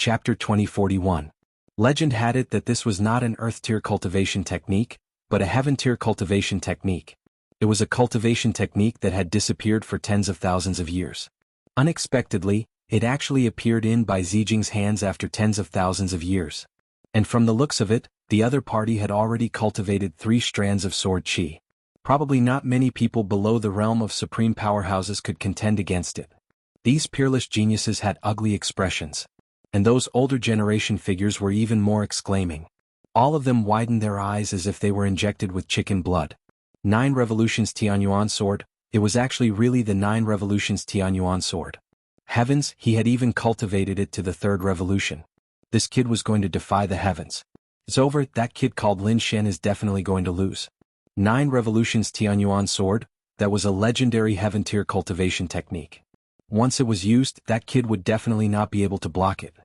Chapter 2041. Legend had it that this was not an Earth-tier cultivation technique, but a Heaven-tier cultivation technique. It was a cultivation technique that had disappeared for tens of thousands of years. Unexpectedly, it actually appeared in Bai Zijing's hands after tens of thousands of years. And from the looks of it, the other party had already cultivated 3 strands of sword qi. Probably not many people below the realm of supreme powerhouses could contend against it. These peerless geniuses had ugly expressions. And those older generation figures were even more exclaiming. All of them widened their eyes as if they were injected with chicken blood. 9 Revolutions Tianyuan sword, it was actually really the 9 Revolutions Tianyuan sword. Heavens, he had even cultivated it to the 3rd revolution. This kid was going to defy the heavens. It's over, that kid called Lin Shen is definitely going to lose. 9 Revolutions Tianyuan sword, that was a legendary heaven-tier cultivation technique. Once it was used, that kid would definitely not be able to block it.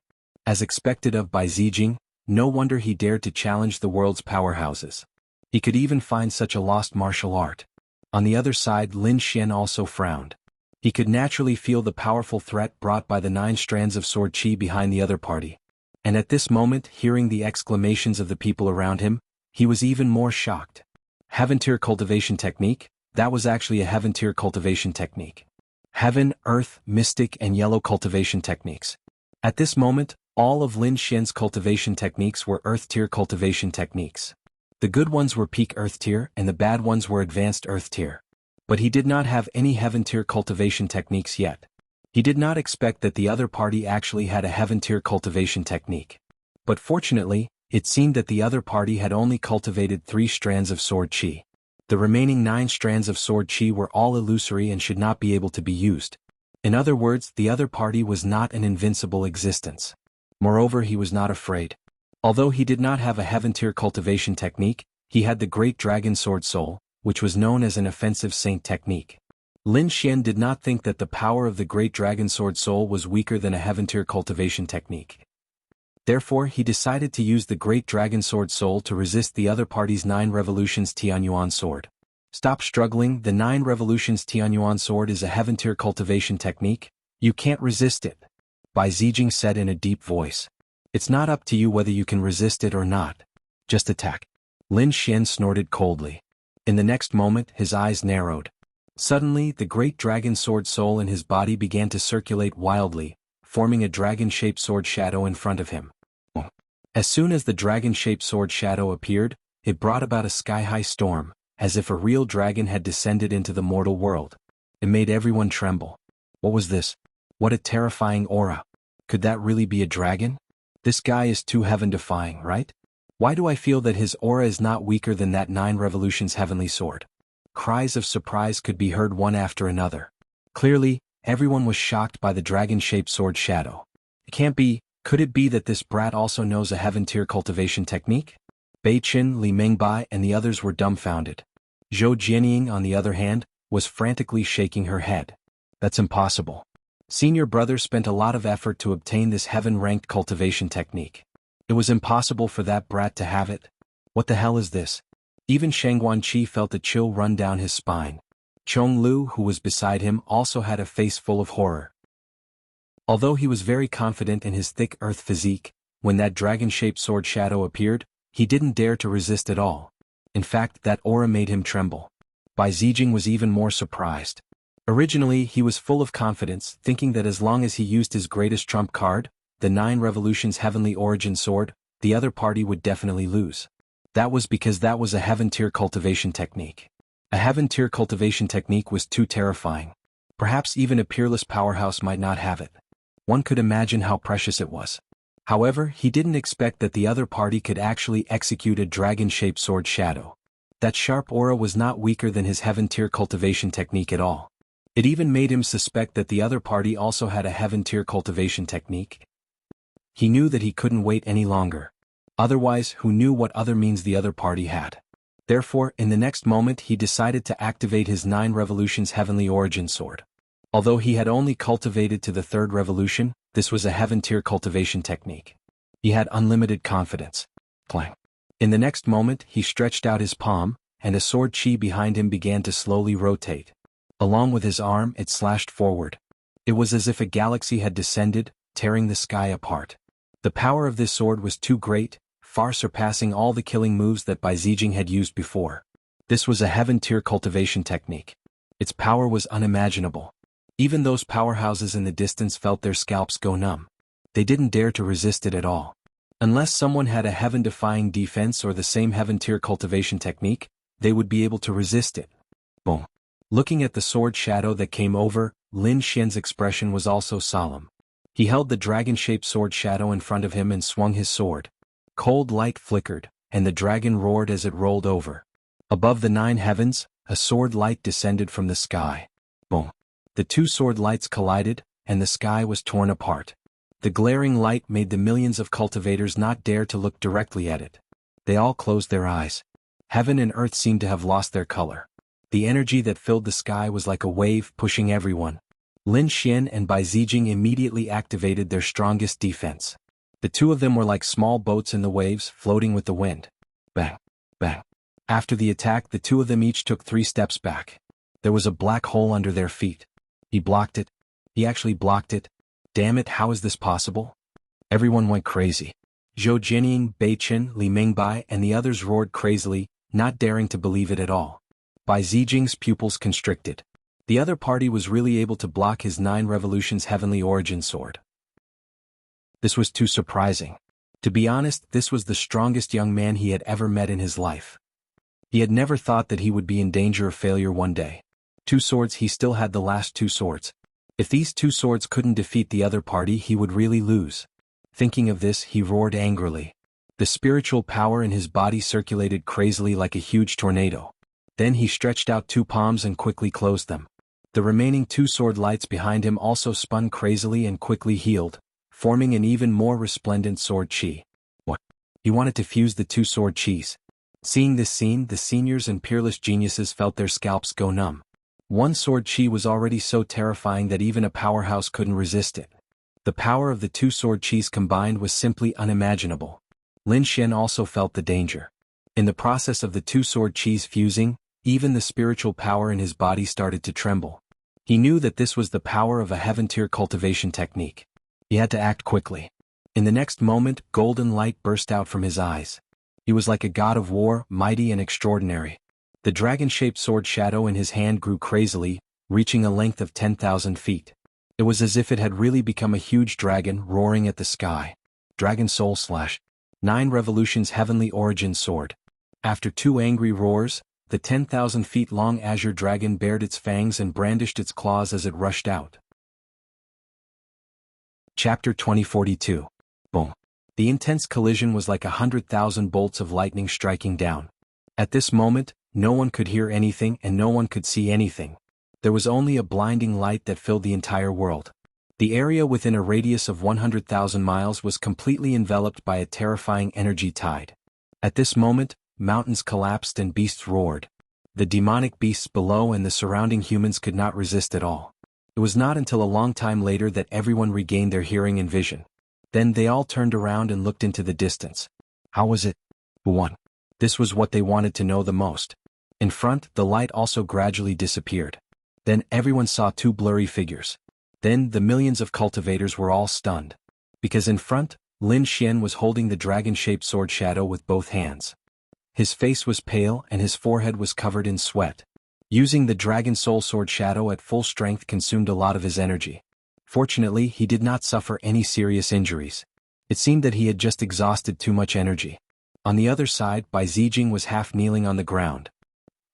As expected of Bai Zijing, no wonder he dared to challenge the world's powerhouses. He could even find such a lost martial art. On the other side, Lin Shen also frowned. He could naturally feel the powerful threat brought by the 9 strands of sword qi behind the other party. And at this moment, hearing the exclamations of the people around him, he was even more shocked. Heaven-tier cultivation technique? That was actually a heaven-tier cultivation technique. Heaven, Earth, Mystic and Yellow cultivation techniques. At this moment, all of Lin Shen's cultivation techniques were Earth-tier cultivation techniques. The good ones were peak Earth-tier and the bad ones were advanced Earth-tier. But he did not have any Heaven-tier cultivation techniques yet. He did not expect that the other party actually had a Heaven-tier cultivation technique. But fortunately, it seemed that the other party had only cultivated 3 strands of sword qi. The remaining 9 strands of sword qi were all illusory and should not be able to be used. In other words, the other party was not an invincible existence. Moreover, he was not afraid. Although he did not have a heaven-tier cultivation technique, he had the Great Dragon Sword Soul, which was known as an offensive saint technique. Lin Shen did not think that the power of the Great Dragon Sword Soul was weaker than a heaven-tier cultivation technique. Therefore, he decided to use the Great Dragon Sword Soul to resist the other party's 9 Revolutions Tianyuan sword. Stop struggling, the 9 Revolutions Tianyuan sword is a heaven-tier cultivation technique. You can't resist it. Bai Zijing said in a deep voice. It's not up to you whether you can resist it or not. Just attack. Lin Shen snorted coldly. In the next moment, his eyes narrowed. Suddenly, the Great Dragon Sword Soul in his body began to circulate wildly, forming a dragon-shaped sword shadow in front of him. As soon as the dragon-shaped sword shadow appeared, it brought about a sky-high storm, as if a real dragon had descended into the mortal world. It made everyone tremble. What was this? What a terrifying aura. Could that really be a dragon? This guy is too heaven-defying, right? Why do I feel that his aura is not weaker than that 9 Revolutions heavenly sword? Cries of surprise could be heard one after another. Clearly, everyone was shocked by the dragon-shaped sword shadow. It can't be. Could it be that this brat also knows a heaven-tier cultivation technique? Bei Qin, Li Mengbai and the others were dumbfounded. Zhou Jianying, on the other hand, was frantically shaking her head. That's impossible. Senior brother spent a lot of effort to obtain this heaven-ranked cultivation technique. It was impossible for that brat to have it. What the hell is this? Even Shang Guanqi felt a chill run down his spine. Chong Lu, who was beside him, also had a face full of horror. Although he was very confident in his thick earth physique, when that dragon-shaped sword shadow appeared, he didn't dare to resist at all. In fact, that aura made him tremble. Bai Zijing was even more surprised. Originally, he was full of confidence, thinking that as long as he used his greatest trump card, the 9 Revolutions Heavenly Origin Sword, the other party would definitely lose. That was because that was a heaven-tier cultivation technique. A heaven-tier cultivation technique was too terrifying. Perhaps even a peerless powerhouse might not have it. One could imagine how precious it was. However, he didn't expect that the other party could actually execute a dragon-shaped sword shadow. That sharp aura was not weaker than his heaven-tier cultivation technique at all. It even made him suspect that the other party also had a heaven-tier cultivation technique. He knew that he couldn't wait any longer. Otherwise, who knew what other means the other party had? Therefore, in the next moment he decided to activate his 9 Revolutions Heavenly Origin Sword. Although he had only cultivated to the 3rd revolution, this was a heaven-tier cultivation technique. He had unlimited confidence. Clang. In the next moment, he stretched out his palm, and a sword qi behind him began to slowly rotate. Along with his arm, it slashed forward. It was as if a galaxy had descended, tearing the sky apart. The power of this sword was too great, far surpassing all the killing moves that Bai Zijing had used before. This was a heaven-tier cultivation technique. Its power was unimaginable. Even those powerhouses in the distance felt their scalps go numb. They didn't dare to resist it at all. Unless someone had a heaven-defying defense or the same heaven-tier cultivation technique, they would be able to resist it. Boom. Looking at the sword shadow that came over, Lin Xian's expression was also solemn. He held the dragon-shaped sword shadow in front of him and swung his sword. Cold light flickered, and the dragon roared as it rolled over. Above the 9 heavens, a sword light descended from the sky. Boom. The 2 sword lights collided, and the sky was torn apart. The glaring light made the millions of cultivators not dare to look directly at it. They all closed their eyes. Heaven and earth seemed to have lost their color. The energy that filled the sky was like a wave pushing everyone. Lin Xian and Bai Zijing immediately activated their strongest defense. The 2 of them were like small boats in the waves, floating with the wind. Bang, bang. After the attack, the 2 of them each took 3 steps back. There was a black hole under their feet. He blocked it. He actually blocked it. Damn it, how is this possible? Everyone went crazy. Zhou Jinying, Bai Chen, Li Mingbai, and the others roared crazily, not daring to believe it at all. Bai Zijing's pupils constricted. The other party was really able to block his 9 revolutions heavenly origin sword. This was too surprising. To be honest, this was the strongest young man he had ever met in his life. He had never thought that he would be in danger of failure one day. 2 swords, he still had the last 2 swords. If these 2 swords couldn't defeat the other party, he would really lose. Thinking of this, he roared angrily. The spiritual power in his body circulated crazily like a huge tornado. Then he stretched out 2 palms and quickly closed them. The remaining 2 sword lights behind him also spun crazily and quickly healed, forming an even more resplendent sword chi. What? He wanted to fuse the 2 sword chis. Seeing this scene, the seniors and peerless geniuses felt their scalps go numb. 1 sword chi was already so terrifying that even a powerhouse couldn't resist it. The power of the 2 sword chis combined was simply unimaginable. Lin Xian also felt the danger. In the process of the 2 sword chis fusing, even the spiritual power in his body started to tremble. He knew that this was the power of a heaven-tier cultivation technique. He had to act quickly. In the next moment, golden light burst out from his eyes. He was like a god of war, mighty and extraordinary. The dragon-shaped sword shadow in his hand grew crazily, reaching a length of 10,000 feet. It was as if it had really become a huge dragon roaring at the sky. Dragon Soul Slash. 9 Revolutions Heavenly Origin Sword. After 2 angry roars, the 10,000 feet long azure dragon bared its fangs and brandished its claws as it rushed out. Chapter 2042. Boom. The intense collision was like 100,000 bolts of lightning striking down. At this moment, no one could hear anything and no one could see anything. There was only a blinding light that filled the entire world. The area within a radius of 100,000 miles was completely enveloped by a terrifying energy tide. At this moment, mountains collapsed and beasts roared. The demonic beasts below and the surrounding humans could not resist at all. It was not until a long time later that everyone regained their hearing and vision. Then they all turned around and looked into the distance. How was it? Who won? This was what they wanted to know the most. In front, the light also gradually disappeared. Then everyone saw 2 blurry figures. Then the millions of cultivators were all stunned. Because in front, Lin Xian was holding the dragon-shaped sword shadow with both hands. His face was pale and his forehead was covered in sweat. Using the Dragon Soul Sword shadow at full strength consumed a lot of his energy. Fortunately, he did not suffer any serious injuries. It seemed that he had just exhausted too much energy. On the other side, Bai Zijing was half kneeling on the ground.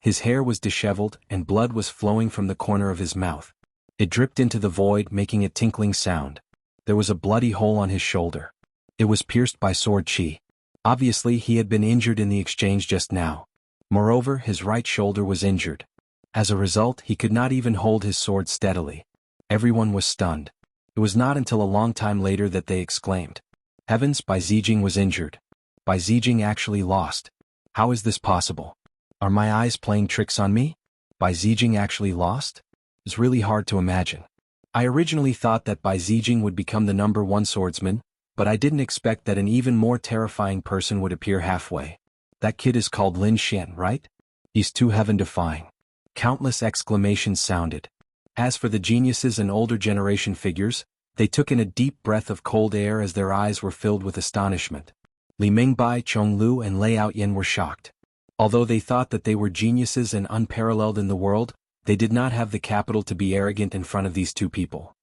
His hair was disheveled and blood was flowing from the corner of his mouth. It dripped into the void, making a tinkling sound. There was a bloody hole on his shoulder. It was pierced by sword chi. Obviously, he had been injured in the exchange just now. Moreover, his right shoulder was injured. As a result, he could not even hold his sword steadily. Everyone was stunned. It was not until a long time later that they exclaimed, "Heavens, Bai Zijing was injured. Bai Zijing actually lost. How is this possible? Are my eyes playing tricks on me? Bai Zijing actually lost? It's really hard to imagine. I originally thought that Bai Zijing would become the #1 swordsman, but I didn't expect that an even more terrifying person would appear halfway. That kid is called Lin Xian, right? He's too heaven-defying." Countless exclamations sounded. As for the geniuses and older generation figures, They took in a deep breath of cold air as their eyes were filled with astonishment. Li Mingbai, Chonglu and Lei Outyen were shocked. Although they thought that they were geniuses and unparalleled in the world, they did not have the capital to be arrogant in front of these two people.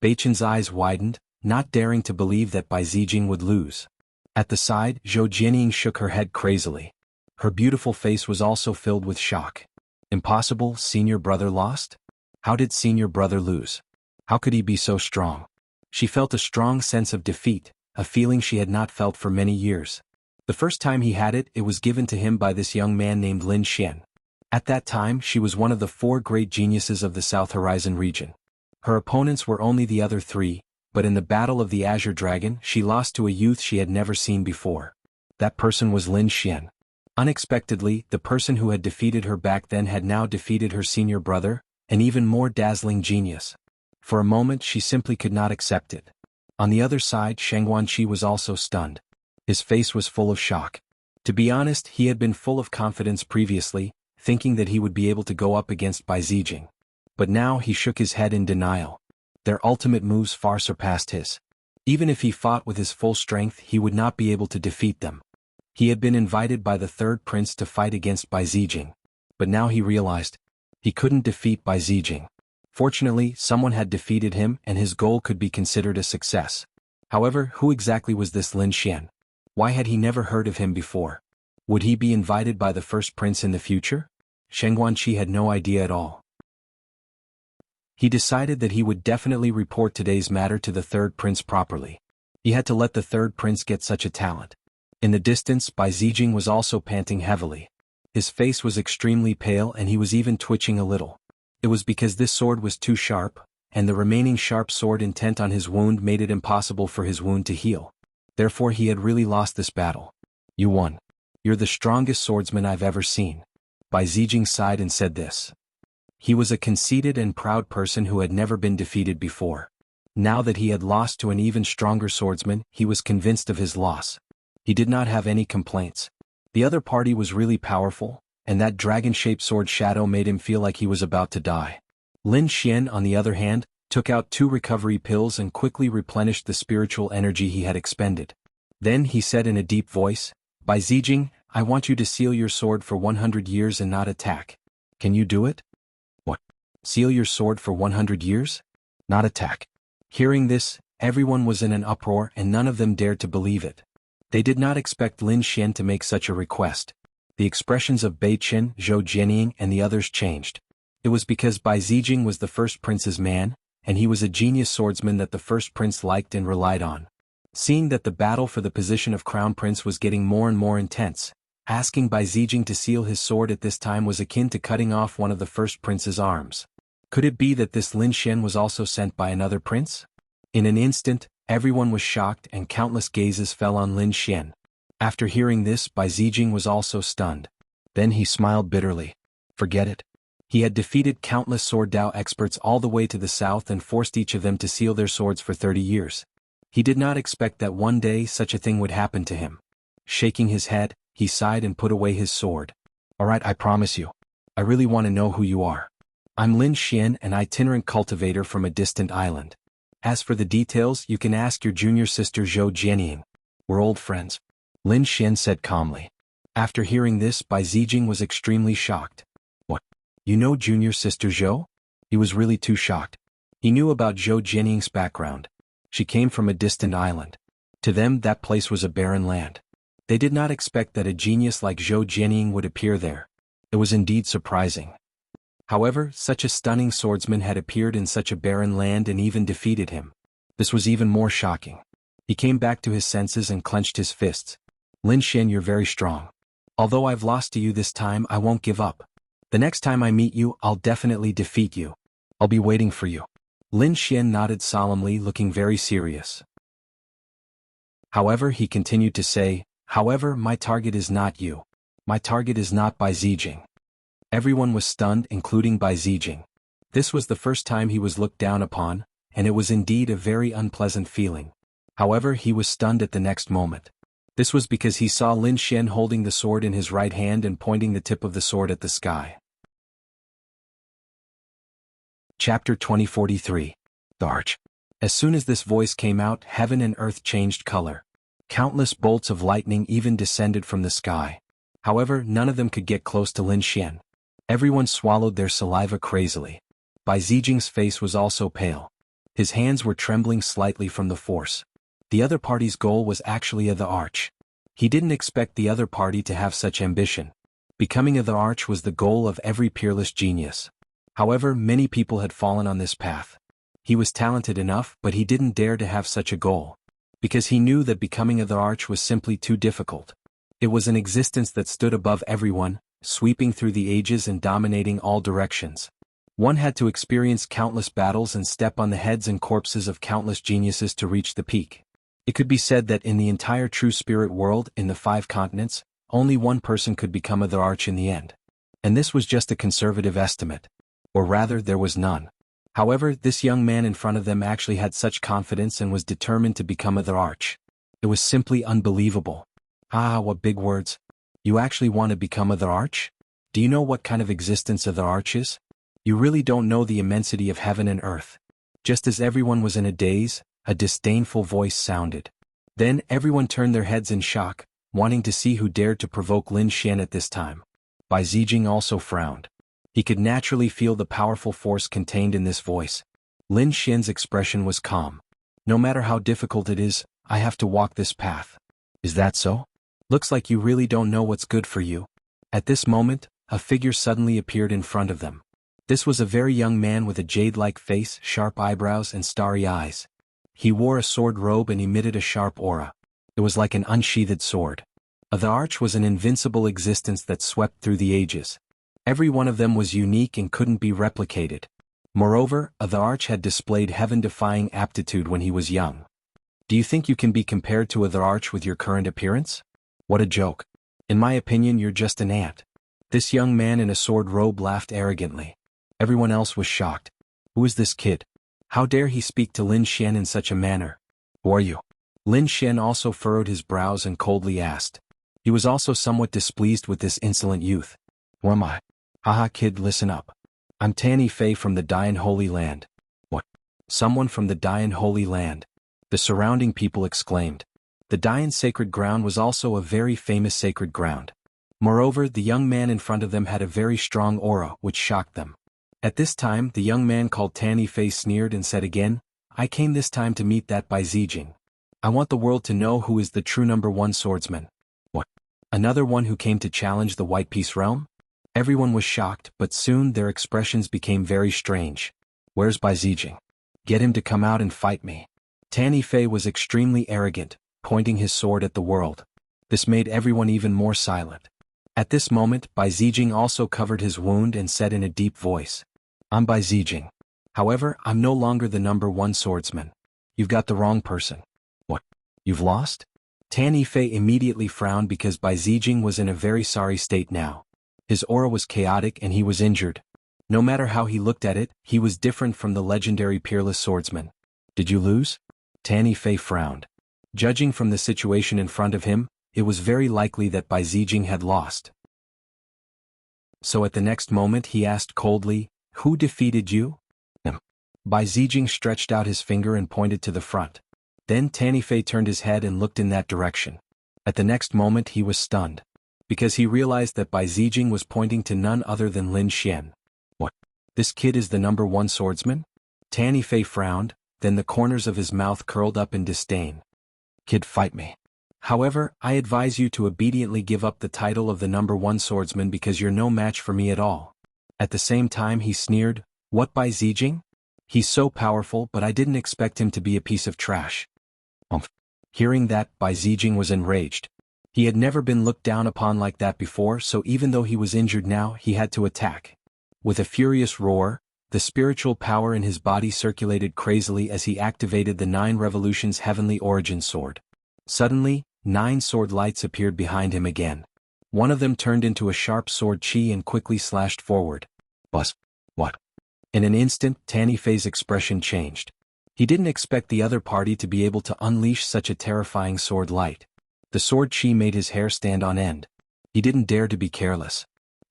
Beichen's eyes widened, not daring to believe that Bai Zijing would lose. At the side, Zhou Jianying shook her head crazily. Her beautiful face was also filled with shock. Impossible, senior brother lost? How did senior brother lose? How could he be so strong? She felt a strong sense of defeat, a feeling she had not felt for many years. The first time he had it, it was given to him by this young man named Lin Xian. At that time, she was one of the 4 great geniuses of the South Horizon region. Her opponents were only the other 3, but in the Battle of the Azure Dragon, she lost to a youth she had never seen before. That person was Lin Xian. Unexpectedly, the person who had defeated her back then had now defeated her senior brother, an even more dazzling genius. For a moment she simply could not accept it. On the other side, Sheng Guanqi was also stunned. His face was full of shock. To be honest, he had been full of confidence previously, thinking that he would be able to go up against Bai Zijing. But now he shook his head in denial. Their ultimate moves far surpassed his. Even if he fought with his full strength, he would not be able to defeat them. He had been invited by the 3rd prince to fight against Bai Zijing. But now he realized he couldn't defeat Bai Zijing. Fortunately, someone had defeated him and his goal could be considered a success. However, who exactly was this Lin Xian? Why had he never heard of him before? Would he be invited by the 1st prince in the future? Sheng Guanqi had no idea at all. He decided that he would definitely report today's matter to the 3rd prince properly. He had to let the 3rd prince get such a talent. In the distance, Bai Zijing was also panting heavily. His face was extremely pale and he was even twitching a little. It was because this sword was too sharp, and the remaining sharp sword intent on his wound made it impossible for his wound to heal. Therefore he had really lost this battle. You won. You're the strongest swordsman I've ever seen. Bai Zijing sighed and said this. He was a conceited and proud person who had never been defeated before. Now that he had lost to an even stronger swordsman, he was convinced of his loss. He did not have any complaints. The other party was really powerful, and that dragon-shaped sword shadow made him feel like he was about to die. Lin Xian, on the other hand, took out 2 recovery pills and quickly replenished the spiritual energy he had expended. Then he said in a deep voice, Bai Zijing, I want you to seal your sword for 100 years and not attack. Can you do it? What? Seal your sword for 100 years? Not attack. Hearing this, everyone was in an uproar and none of them dared to believe it. They did not expect Lin Xian to make such a request. The expressions of Beichen, Zhou Jianying and the others changed. It was because Bai Zijing was the 1st prince's man, and he was a genius swordsman that the 1st prince liked and relied on. Seeing that the battle for the position of crown prince was getting more and more intense, asking Bai Zijing to seal his sword at this time was akin to cutting off one of the 1st prince's arms. Could it be that this Lin Xian was also sent by another prince? In an instant, everyone was shocked and countless gazes fell on Lin Xian. After hearing this, Bai Zijing was also stunned. Then he smiled bitterly. Forget it. He had defeated countless sword Dao experts all the way to the south and forced each of them to seal their swords for 30 years. He did not expect that one day such a thing would happen to him. Shaking his head, he sighed and put away his sword. Alright, I promise you. I really want to know who you are. I'm Lin Xian, an itinerant cultivator from a distant island. As for the details, you can ask your junior sister Zhou Jianying. We're old friends. Lin Xian said calmly. After hearing this, Bai Zijing was extremely shocked. What? You know junior sister Zhou? He was really too shocked. He knew about Zhou Jianying's background. She came from a distant island. To them, that place was a barren land. They did not expect that a genius like Zhou Jianying would appear there. It was indeed surprising. However, such a stunning swordsman had appeared in such a barren land and even defeated him. This was even more shocking. He came back to his senses and clenched his fists. Lin Xian, you're very strong. Although I've lost to you this time, I won't give up. The next time I meet you, I'll definitely defeat you. I'll be waiting for you. Lin Xian nodded solemnly, looking very serious. However, he continued to say, however, my target is not you. My target is not Bai Zijing. Everyone was stunned, including Bai Zijing. This was the first time he was looked down upon, and it was indeed a very unpleasant feeling. However, he was stunned at the next moment. This was because he saw Lin Xian holding the sword in his right hand and pointing the tip of the sword at the sky. Chapter 2043. The Arch. As soon as this voice came out, heaven and earth changed color. Countless bolts of lightning even descended from the sky. However, none of them could get close to Lin Xian. Everyone swallowed their saliva crazily. Bai Zijing's face was also pale. His hands were trembling slightly from the force. The other party's goal was actually the arch. He didn't expect the other party to have such ambition. Becoming the arch was the goal of every peerless genius. However, many people had fallen on this path. He was talented enough, but he didn't dare to have such a goal. Because he knew that becoming the arch was simply too difficult. It was an existence that stood above everyone, sweeping through the ages and dominating all directions. One had to experience countless battles and step on the heads and corpses of countless geniuses to reach the peak. It could be said that in the entire true spirit world, in the 5 continents, only one person could become the arch in the end. And this was just a conservative estimate. Or rather, there was none. However, this young man in front of them actually had such confidence and was determined to become the arch. It was simply unbelievable. Ah, what big words. You actually want to become the arch? Do you know what kind of existence the arch is? You really don't know the immensity of heaven and earth. Just as everyone was in a daze, a disdainful voice sounded. Then everyone turned their heads in shock, wanting to see who dared to provoke Lin Xian at this time. Bai Zijing also frowned. He could naturally feel the powerful force contained in this voice. Lin Xian's expression was calm. No matter how difficult it is, I have to walk this path. Is that so? Looks like you really don't know what's good for you. At this moment, a figure suddenly appeared in front of them. This was a very young man with a jade-like face, sharp eyebrows and starry eyes. He wore a sword robe and emitted a sharp aura. It was like an unsheathed sword. The arch was an invincible existence that swept through the ages. Every one of them was unique and couldn't be replicated. Moreover, the arch had displayed heaven-defying aptitude when he was young. Do you think you can be compared to the arch with your current appearance? What a joke. In my opinion, you're just an ant. This young man in a sword robe laughed arrogantly. Everyone else was shocked. Who is this kid? How dare he speak to Lin Xian in such a manner? Who are you? Lin Xian also furrowed his brows and coldly asked. He was also somewhat displeased with this insolent youth. Who am I? Haha kid, listen up. I'm Tanny Fei from the Dian Holy Land. What? Someone from the Dian Holy Land? The surrounding people exclaimed. The Dian sacred ground was also a very famous sacred ground. Moreover, the young man in front of them had a very strong aura, which shocked them. At this time, the young man called Tanny Fei sneered and said again, I came this time to meet that Bai Zijing. I want the world to know who is the true #1 swordsman. What? Another one who came to challenge the White Peace Realm? Everyone was shocked, but soon their expressions became very strange. Where's Bai Zijing? Get him to come out and fight me. Tanny Fei was extremely arrogant, pointing his sword at the world. This made everyone even more silent. At this moment, Bai Zijing also covered his wound and said in a deep voice, I'm Bai Zijing. However, I'm no longer the #1 swordsman. You've got the wrong person. What? You've lost? Tanny Fei immediately frowned because Bai Zijing was in a very sorry state now. His aura was chaotic and he was injured. No matter how he looked at it, he was different from the legendary peerless swordsman. Did you lose? Tanny Fei frowned. Judging from the situation in front of him, it was very likely that Bai Zijing had lost. So at the next moment he asked coldly, Who defeated you? Bai Zijing stretched out his finger and pointed to the front. Then Tanny Fei turned his head and looked in that direction. At the next moment he was stunned. Because he realized that Bai Zijing was pointing to none other than Lin Xian. What? This kid is the #1 swordsman? Tanny Fei frowned, then the corners of his mouth curled up in disdain. Kid, fight me. However, I advise you to obediently give up the title of the #1 swordsman because you're no match for me at all. At the same time he sneered, What Bai Zijing? He's so powerful, but I didn't expect him to be a piece of trash. Hearing that, Bai Zijing was enraged. He had never been looked down upon like that before, so even though he was injured now, he had to attack. With a furious roar, the spiritual power in his body circulated crazily as he activated the 9 Revolutions Heavenly Origin Sword. Suddenly, 9 sword lights appeared behind him again. One of them turned into a sharp sword chi and quickly slashed forward. Buzz. What? In an instant, Tanny Fei's expression changed. He didn't expect the other party to be able to unleash such a terrifying sword light. The sword chi made his hair stand on end. He didn't dare to be careless.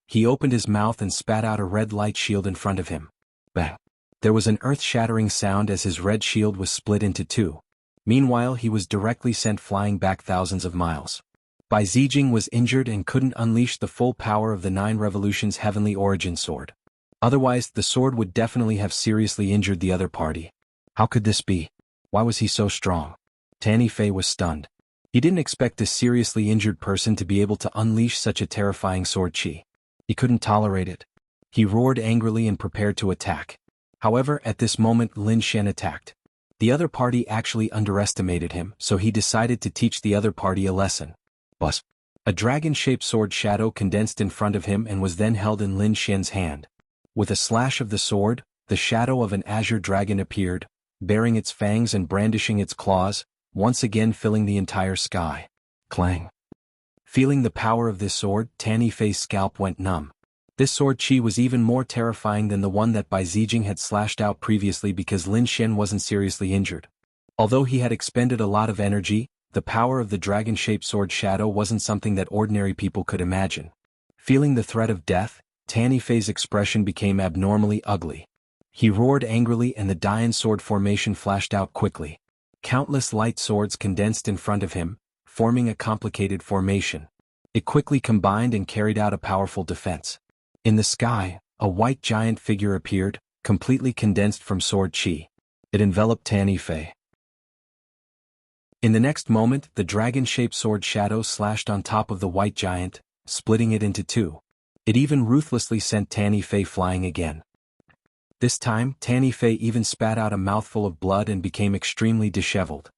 He opened his mouth and spat out a red light shield in front of him. Bang! There was an earth-shattering sound as his red shield was split into two. Meanwhile, he was directly sent flying back thousands of miles. Bai Zijing was injured and couldn't unleash the full power of the 9 Revolutions Heavenly Origin Sword. Otherwise, the sword would definitely have seriously injured the other party. How could this be? Why was he so strong? Tanny Fei was stunned. He didn't expect a seriously injured person to be able to unleash such a terrifying sword chi. He couldn't tolerate it. He roared angrily and prepared to attack. However, at this moment Lin Xian attacked. The other party actually underestimated him, so he decided to teach the other party a lesson. Buzz. A dragon-shaped sword shadow condensed in front of him and was then held in Lin Xian's hand. With a slash of the sword, the shadow of an azure dragon appeared, baring its fangs and brandishing its claws, once again filling the entire sky. Clang. Feeling the power of this sword, Tanny Fei's scalp went numb. This sword chi was even more terrifying than the one that Bai Zijing had slashed out previously because Lin Xian wasn't seriously injured. Although he had expended a lot of energy, the power of the dragon-shaped sword shadow wasn't something that ordinary people could imagine. Feeling the threat of death, Tanny Fei's expression became abnormally ugly. He roared angrily and the Dian sword formation flashed out quickly. Countless light swords condensed in front of him, forming a complicated formation. It quickly combined and carried out a powerful defense. In the sky, a white giant figure appeared, completely condensed from sword chi. It enveloped Tanny Fei. In the next moment, the dragon-shaped sword shadow slashed on top of the white giant, splitting it into two. It even ruthlessly sent Tanny Fei flying again. This time, Tanny Fei even spat out a mouthful of blood and became extremely disheveled.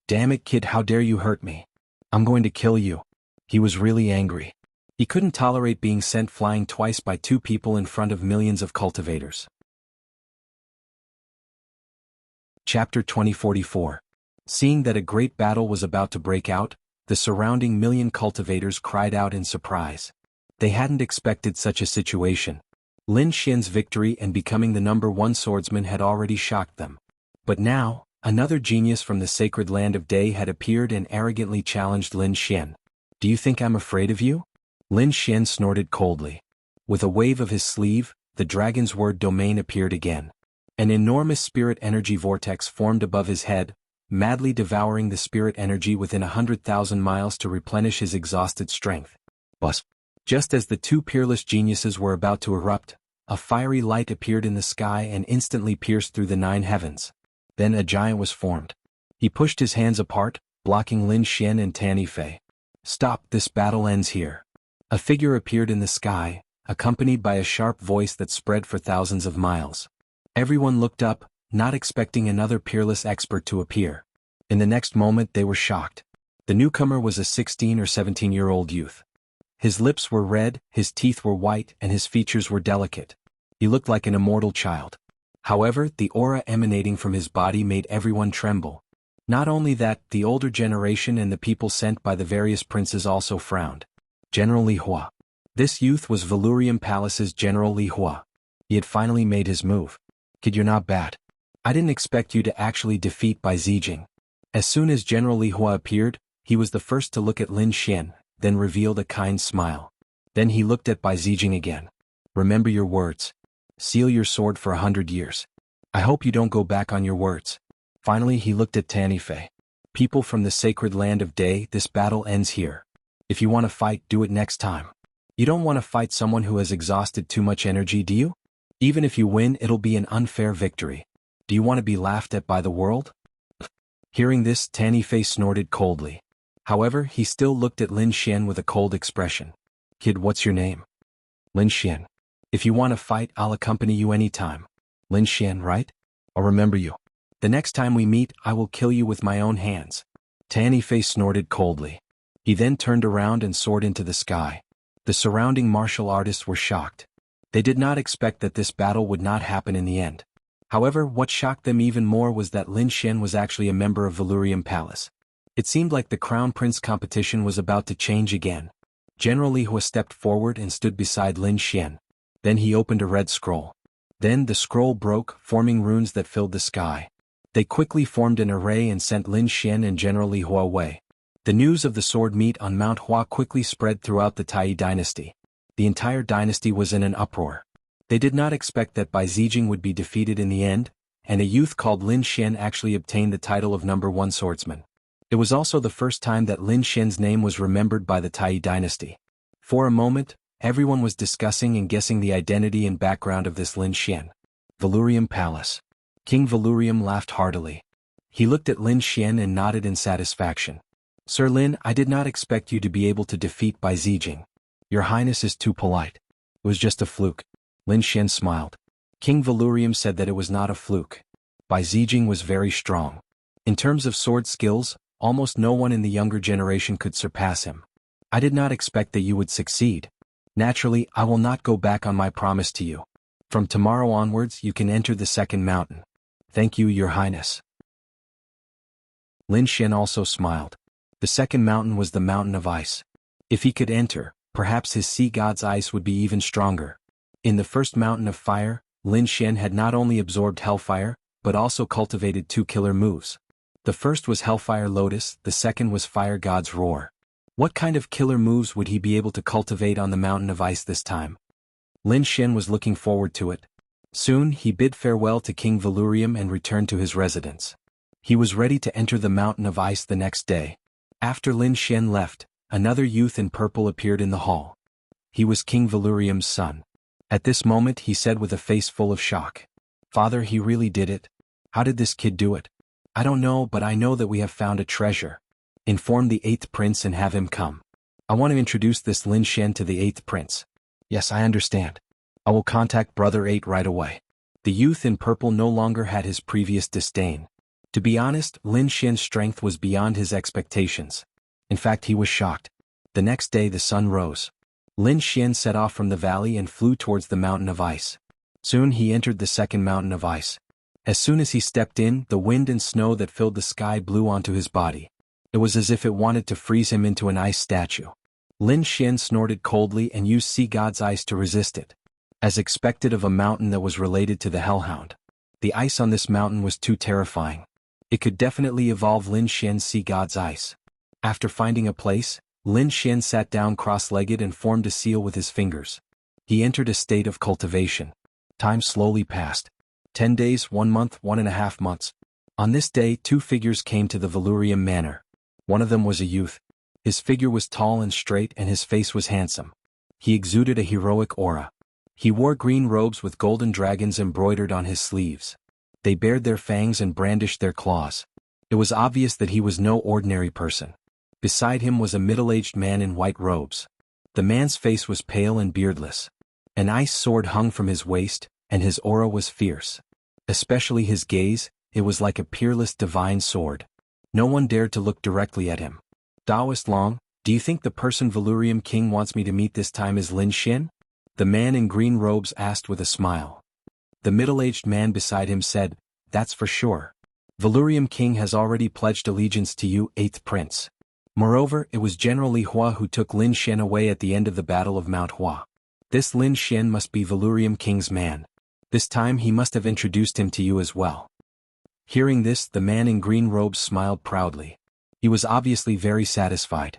"Damn it, kid, how dare you hurt me? I'm going to kill you." He was really angry. He couldn't tolerate being sent flying twice by 2 people in front of millions of cultivators. Chapter 2044. Seeing that a great battle was about to break out, the surrounding million cultivators cried out in surprise. They hadn't expected such a situation. Lin Xian's victory and becoming the #1 swordsman had already shocked them. But now, another genius from the sacred land of Day had appeared and arrogantly challenged Lin Xian. "Do you think I'm afraid of you?" Lin Xian snorted coldly. With a wave of his sleeve, the dragon's word domain appeared again. An enormous spirit energy vortex formed above his head, madly devouring the spirit energy within 100,000 miles to replenish his exhausted strength. Buzz. Just as the 2 peerless geniuses were about to erupt, a fiery light appeared in the sky and instantly pierced through the 9 heavens. Then a giant was formed. He pushed his hands apart, blocking Lin Xian and Tanny Fei. "Stop, this battle ends here." A figure appeared in the sky, accompanied by a sharp voice that spread for thousands of miles. Everyone looked up, not expecting another peerless expert to appear. In the next moment they were shocked. The newcomer was a 16 or 17-year-old youth. His lips were red, his teeth were white, and his features were delicate. He looked like an immortal child. However, the aura emanating from his body made everyone tremble. Not only that, the older generation and the people sent by the various princes also frowned. General Li Hua. This youth was Valurium Palace's General Li Hua. He had finally made his move. "Kid, you're not bad. I didn't expect you to actually defeat Bai Zijing." As soon as General Li Hua appeared, he was the first to look at Lin Xian, then revealed a kind smile. Then he looked at Bai Zijing again. "Remember your words. Seal your sword for 100 years. I hope you don't go back on your words." Finally he looked at Tanny Fei. "People from the sacred land of Day, this battle ends here. If you want to fight, do it next time. You don't want to fight someone who has exhausted too much energy, do you? Even if you win, it'll be an unfair victory. Do you want to be laughed at by the world?" Hearing this, Tanny Fei snorted coldly. However, he still looked at Lin Xian with a cold expression. "Kid, what's your name?" "Lin Xian. If you want to fight, I'll accompany you anytime." "Lin Xian, right? I'll remember you. The next time we meet, I will kill you with my own hands." Tanny Fei snorted coldly. He then turned around and soared into the sky. The surrounding martial artists were shocked. They did not expect that this battle would not happen in the end. However, what shocked them even more was that Lin Xian was actually a member of Valurium Palace. It seemed like the Crown Prince competition was about to change again. General Li Hua stepped forward and stood beside Lin Xian. Then he opened a red scroll. Then the scroll broke, forming runes that filled the sky. They quickly formed an array and sent Lin Xian and General Li Hua away. The news of the sword meet on Mount Hua quickly spread throughout the Tai dynasty. The entire dynasty was in an uproar. They did not expect that Bai Zijing would be defeated in the end, and a youth called Lin Xian actually obtained the title of #1 swordsman. It was also the first time that Lin Xian's name was remembered by the Tai dynasty. For a moment, everyone was discussing and guessing the identity and background of this Lin Xian. Valurium Palace. King Valurium laughed heartily. He looked at Lin Xian and nodded in satisfaction. Sir Lin, I did not expect you to be able to defeat Bai Zijing. Your Highness is too polite. It was just a fluke. Lin Xian smiled. King Valurium said that it was not a fluke. Bai Zijing was very strong. In terms of sword skills, almost no one in the younger generation could surpass him. I did not expect that you would succeed. Naturally, I will not go back on my promise to you. From tomorrow onwards you can enter the second mountain. Thank you, Your Highness. Lin Xian also smiled. The second mountain was the mountain of ice. If he could enter, perhaps his sea god's ice would be even stronger. In the first mountain of fire, Lin Xian had not only absorbed hellfire, but also cultivated 2 killer moves. The first was Hellfire Lotus, the second was Fire God's Roar. What kind of killer moves would he be able to cultivate on the mountain of ice this time? Lin Xian was looking forward to it. Soon he bid farewell to King Valurium and returned to his residence. He was ready to enter the mountain of ice the next day. After Lin Xian left, another youth in purple appeared in the hall. He was King Valurium's son. At this moment he said with a face full of shock. Father, he really did it? How did this kid do it? I don't know, but I know that we have found a treasure. Inform the 8th prince and have him come. I want to introduce this Lin Xian to the 8th prince. Yes, I understand. I will contact Brother 8 right away. The youth in purple no longer had his previous disdain. To be honest, Lin Xian's strength was beyond his expectations. In fact, he was shocked. The next day the sun rose. Lin Xian set off from the valley and flew towards the mountain of ice. Soon he entered the second mountain of ice. As soon as he stepped in, the wind and snow that filled the sky blew onto his body. It was as if it wanted to freeze him into an ice statue. Lin Xian snorted coldly and used Sea God's ice to resist it. As expected of a mountain that was related to the Hellhound. The ice on this mountain was too terrifying. It could definitely evolve Lin Xian's Sea God's ice. After finding a place, Lin Xian sat down cross-legged and formed a seal with his fingers. He entered a state of cultivation. Time slowly passed. 10 days, 1 month, 1.5 months. On this day 2 figures came to the Valurium Manor. One of them was a youth. His figure was tall and straight and his face was handsome. He exuded a heroic aura. He wore green robes with golden dragons embroidered on his sleeves. They bared their fangs and brandished their claws. It was obvious that he was no ordinary person. Beside him was a middle-aged man in white robes. The man's face was pale and beardless. An ice sword hung from his waist, and his aura was fierce. Especially his gaze, it was like a peerless divine sword. No one dared to look directly at him. Taoist Long, do you think the person Valurium King wants me to meet this time is Lin Xian? The man in green robes asked with a smile. The middle-aged man beside him said, that's for sure. Valurium King has already pledged allegiance to you, 8th Prince. Moreover, it was General Li Hua who took Lin Xian away at the end of the Battle of Mount Hua. This Lin Xian must be Valurium King's man. This time he must have introduced him to you as well. Hearing this, the man in green robes smiled proudly. He was obviously very satisfied.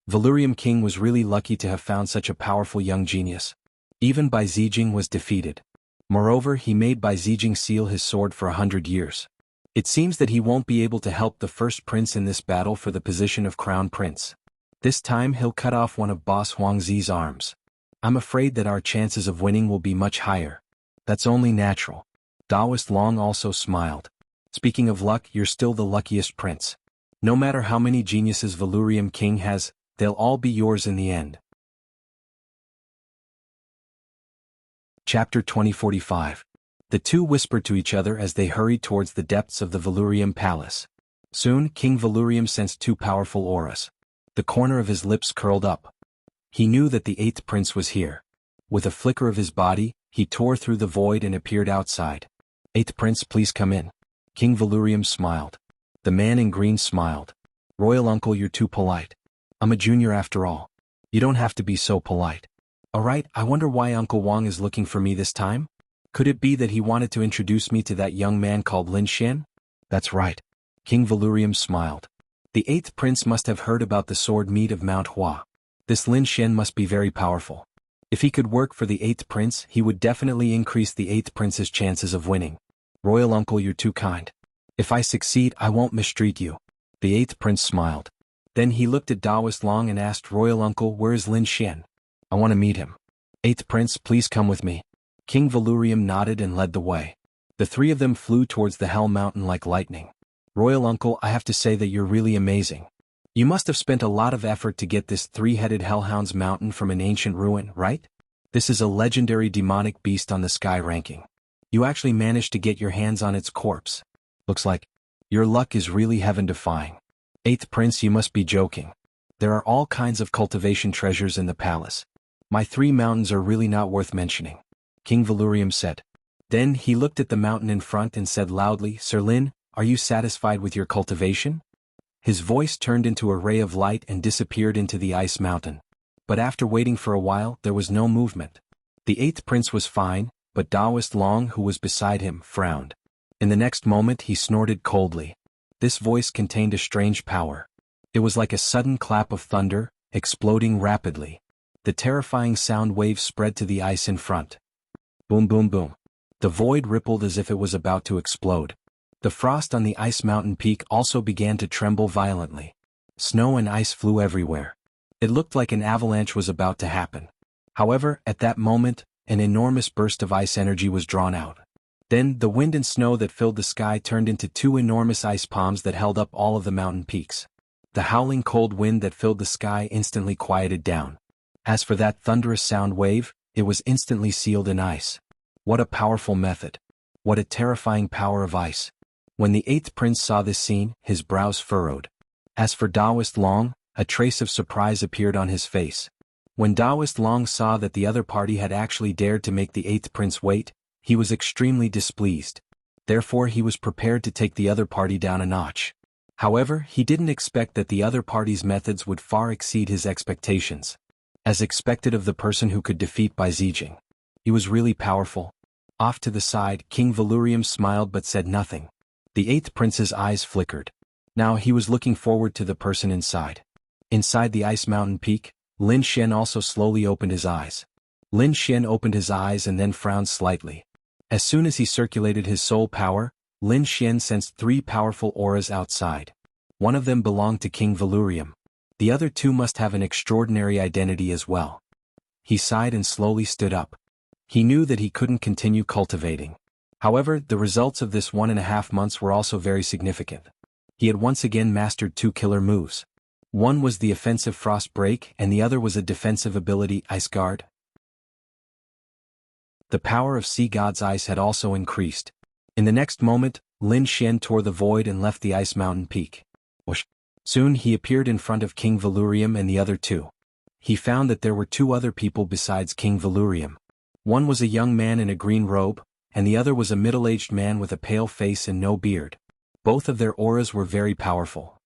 Valurium King was really lucky to have found such a powerful young genius. Even Bai Zijing was defeated. Moreover, he made Bai Zijing seal his sword for 100 years. It seems that he won't be able to help the first prince in this battle for the position of crown prince. This time he'll cut off one of Boss Huangzi's arms. I'm afraid that our chances of winning will be much higher. That's only natural. Taoist Long also smiled. Speaking of luck, you're still the luckiest prince. No matter how many geniuses Valurium King has, they'll all be yours in the end. Chapter 2045. The two whispered to each other as they hurried towards the depths of the Valurium Palace. Soon, King Valurium sensed 2 powerful auras. The corner of his lips curled up. He knew that the 8th prince was here. With a flicker of his body, he tore through the void and appeared outside. 8th prince, please come in. King Valurium smiled. The man in green smiled. Royal uncle, you're too polite. I'm a junior after all. You don't have to be so polite. Alright, I wonder why Uncle Wang is looking for me this time? Could it be that he wanted to introduce me to that young man called Lin Xian? That's right. King Valurium smiled. The 8th prince must have heard about the sword meet of Mount Hua. This Lin Xian must be very powerful. If he could work for the 8th prince, he would definitely increase the 8th prince's chances of winning. Royal uncle, you're too kind. If I succeed, I won't mistreat you. The 8th prince smiled. Then he looked at Daoist Long and asked, Royal uncle, where is Lin Xian? I want to meet him. 8th prince, please come with me. King Valurium nodded and led the way. The three of them flew towards the Hell Mountain like lightning. Royal uncle, I have to say that you're really amazing. You must have spent a lot of effort to get this three-headed Hellhound's mountain from an ancient ruin, right? This is a legendary demonic beast on the sky ranking. You actually managed to get your hands on its corpse. Looks like your luck is really heaven-defying. 8th prince, you must be joking. There are all kinds of cultivation treasures in the palace. My 3 mountains are really not worth mentioning. King Valurium said. Then he looked at the mountain in front and said loudly, Sir Lin, are you satisfied with your cultivation? His voice turned into a ray of light and disappeared into the ice mountain. But after waiting for a while, there was no movement. The 8th prince was fine, but Daoist Long, who was beside him, frowned. In the next moment he snorted coldly. This voice contained a strange power. It was like a sudden clap of thunder, exploding rapidly. The terrifying sound waves spread to the ice in front. Boom boom boom. The void rippled as if it was about to explode. The frost on the ice mountain peak also began to tremble violently. Snow and ice flew everywhere. It looked like an avalanche was about to happen. However, at that moment, an enormous burst of ice energy was drawn out. Then, the wind and snow that filled the sky turned into 2 enormous ice palms that held up all of the mountain peaks. The howling cold wind that filled the sky instantly quieted down. As for that thunderous sound wave, it was instantly sealed in ice. What a powerful method. What a terrifying power of ice. When the 8th prince saw this scene, his brows furrowed. As for Daoist Long, a trace of surprise appeared on his face. When Daoist Long saw that the other party had actually dared to make the 8th prince wait, he was extremely displeased. Therefore he was prepared to take the other party down a notch. However, he didn't expect that the other party's methods would far exceed his expectations. As expected of the person who could defeat Bai Zijing. He was really powerful. Off to the side, King Valurium smiled but said nothing. The 8th prince's eyes flickered. Now he was looking forward to the person inside. Inside the ice mountain peak, Lin Xian also slowly opened his eyes. Lin Xian opened his eyes and then frowned slightly. As soon as he circulated his soul power, Lin Xian sensed 3 powerful auras outside. One of them belonged to King Valurium. The other 2 must have an extraordinary identity as well. He sighed and slowly stood up. He knew that he couldn't continue cultivating. However, the results of this 1.5 months were also very significant. He had once again mastered 2 killer moves. One was the offensive Frost Break and the other was a defensive ability, Ice Guard. The power of Sea God's Ice had also increased. In the next moment, Lin Xian tore the void and left the ice mountain peak. Whoosh. Soon he appeared in front of King Valurium and the other 2. He found that there were 2 other people besides King Valurium. One was a young man in a green robe, and the other was a middle-aged man with a pale face and no beard. Both of their auras were very powerful.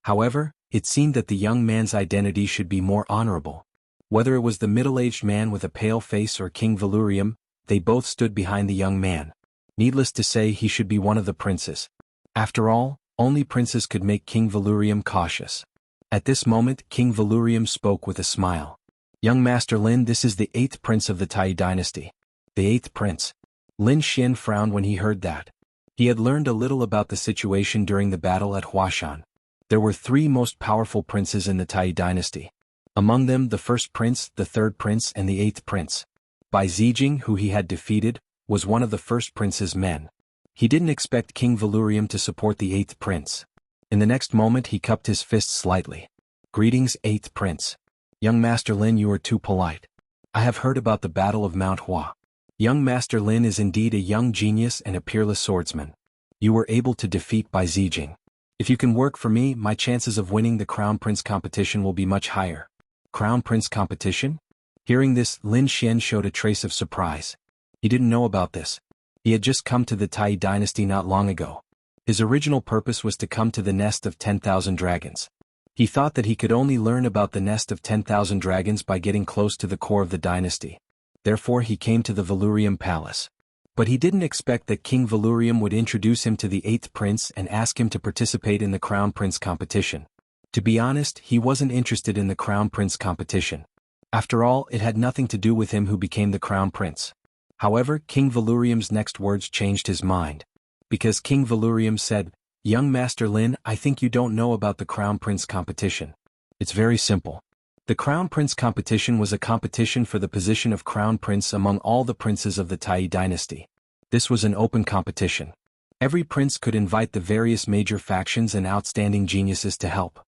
However, it seemed that the young man's identity should be more honorable. Whether it was the middle-aged man with a pale face or King Valurium, they both stood behind the young man. Needless to say, he should be one of the princes. After all, only princes could make King Valurium cautious. At this moment, King Valurium spoke with a smile. Young Master Lin, this is the 8th prince of the Tai dynasty. The 8th prince. Lin Xian frowned when he heard that. He had learned a little about the situation during the battle at Huashan. There were 3 most powerful princes in the Tai dynasty. Among them the 1st prince, the 3rd prince and the 8th prince. Bai Zijing, who he had defeated, was one of the 1st prince's men. He didn't expect King Valurium to support the 8th prince. In the next moment he cupped his fist slightly. Greetings, 8th prince. Young Master Lin, you are too polite. I have heard about the Battle of Mount Hua. Young Master Lin is indeed a young genius and a peerless swordsman. You were able to defeat Bai Zijing. If you can work for me, my chances of winning the Crown Prince competition will be much higher. Crown Prince competition? Hearing this, Lin Xian showed a trace of surprise. He didn't know about this. He had just come to the Tai dynasty not long ago. His original purpose was to come to the nest of 10,000 dragons. He thought that he could only learn about the nest of 10,000 dragons by getting close to the core of the dynasty. Therefore he came to the Valurium Palace. But he didn't expect that King Valurium would introduce him to the 8th prince and ask him to participate in the Crown Prince competition. To be honest, he wasn't interested in the Crown Prince competition. After all, it had nothing to do with him who became the crown prince. However, King Valurium's next words changed his mind. Because King Valurium said, "Young Master Lin, I think you don't know about the crown prince competition. It's very simple. The crown prince competition was a competition for the position of crown prince among all the princes of the Tai dynasty. This was an open competition. Every prince could invite the various major factions and outstanding geniuses to help.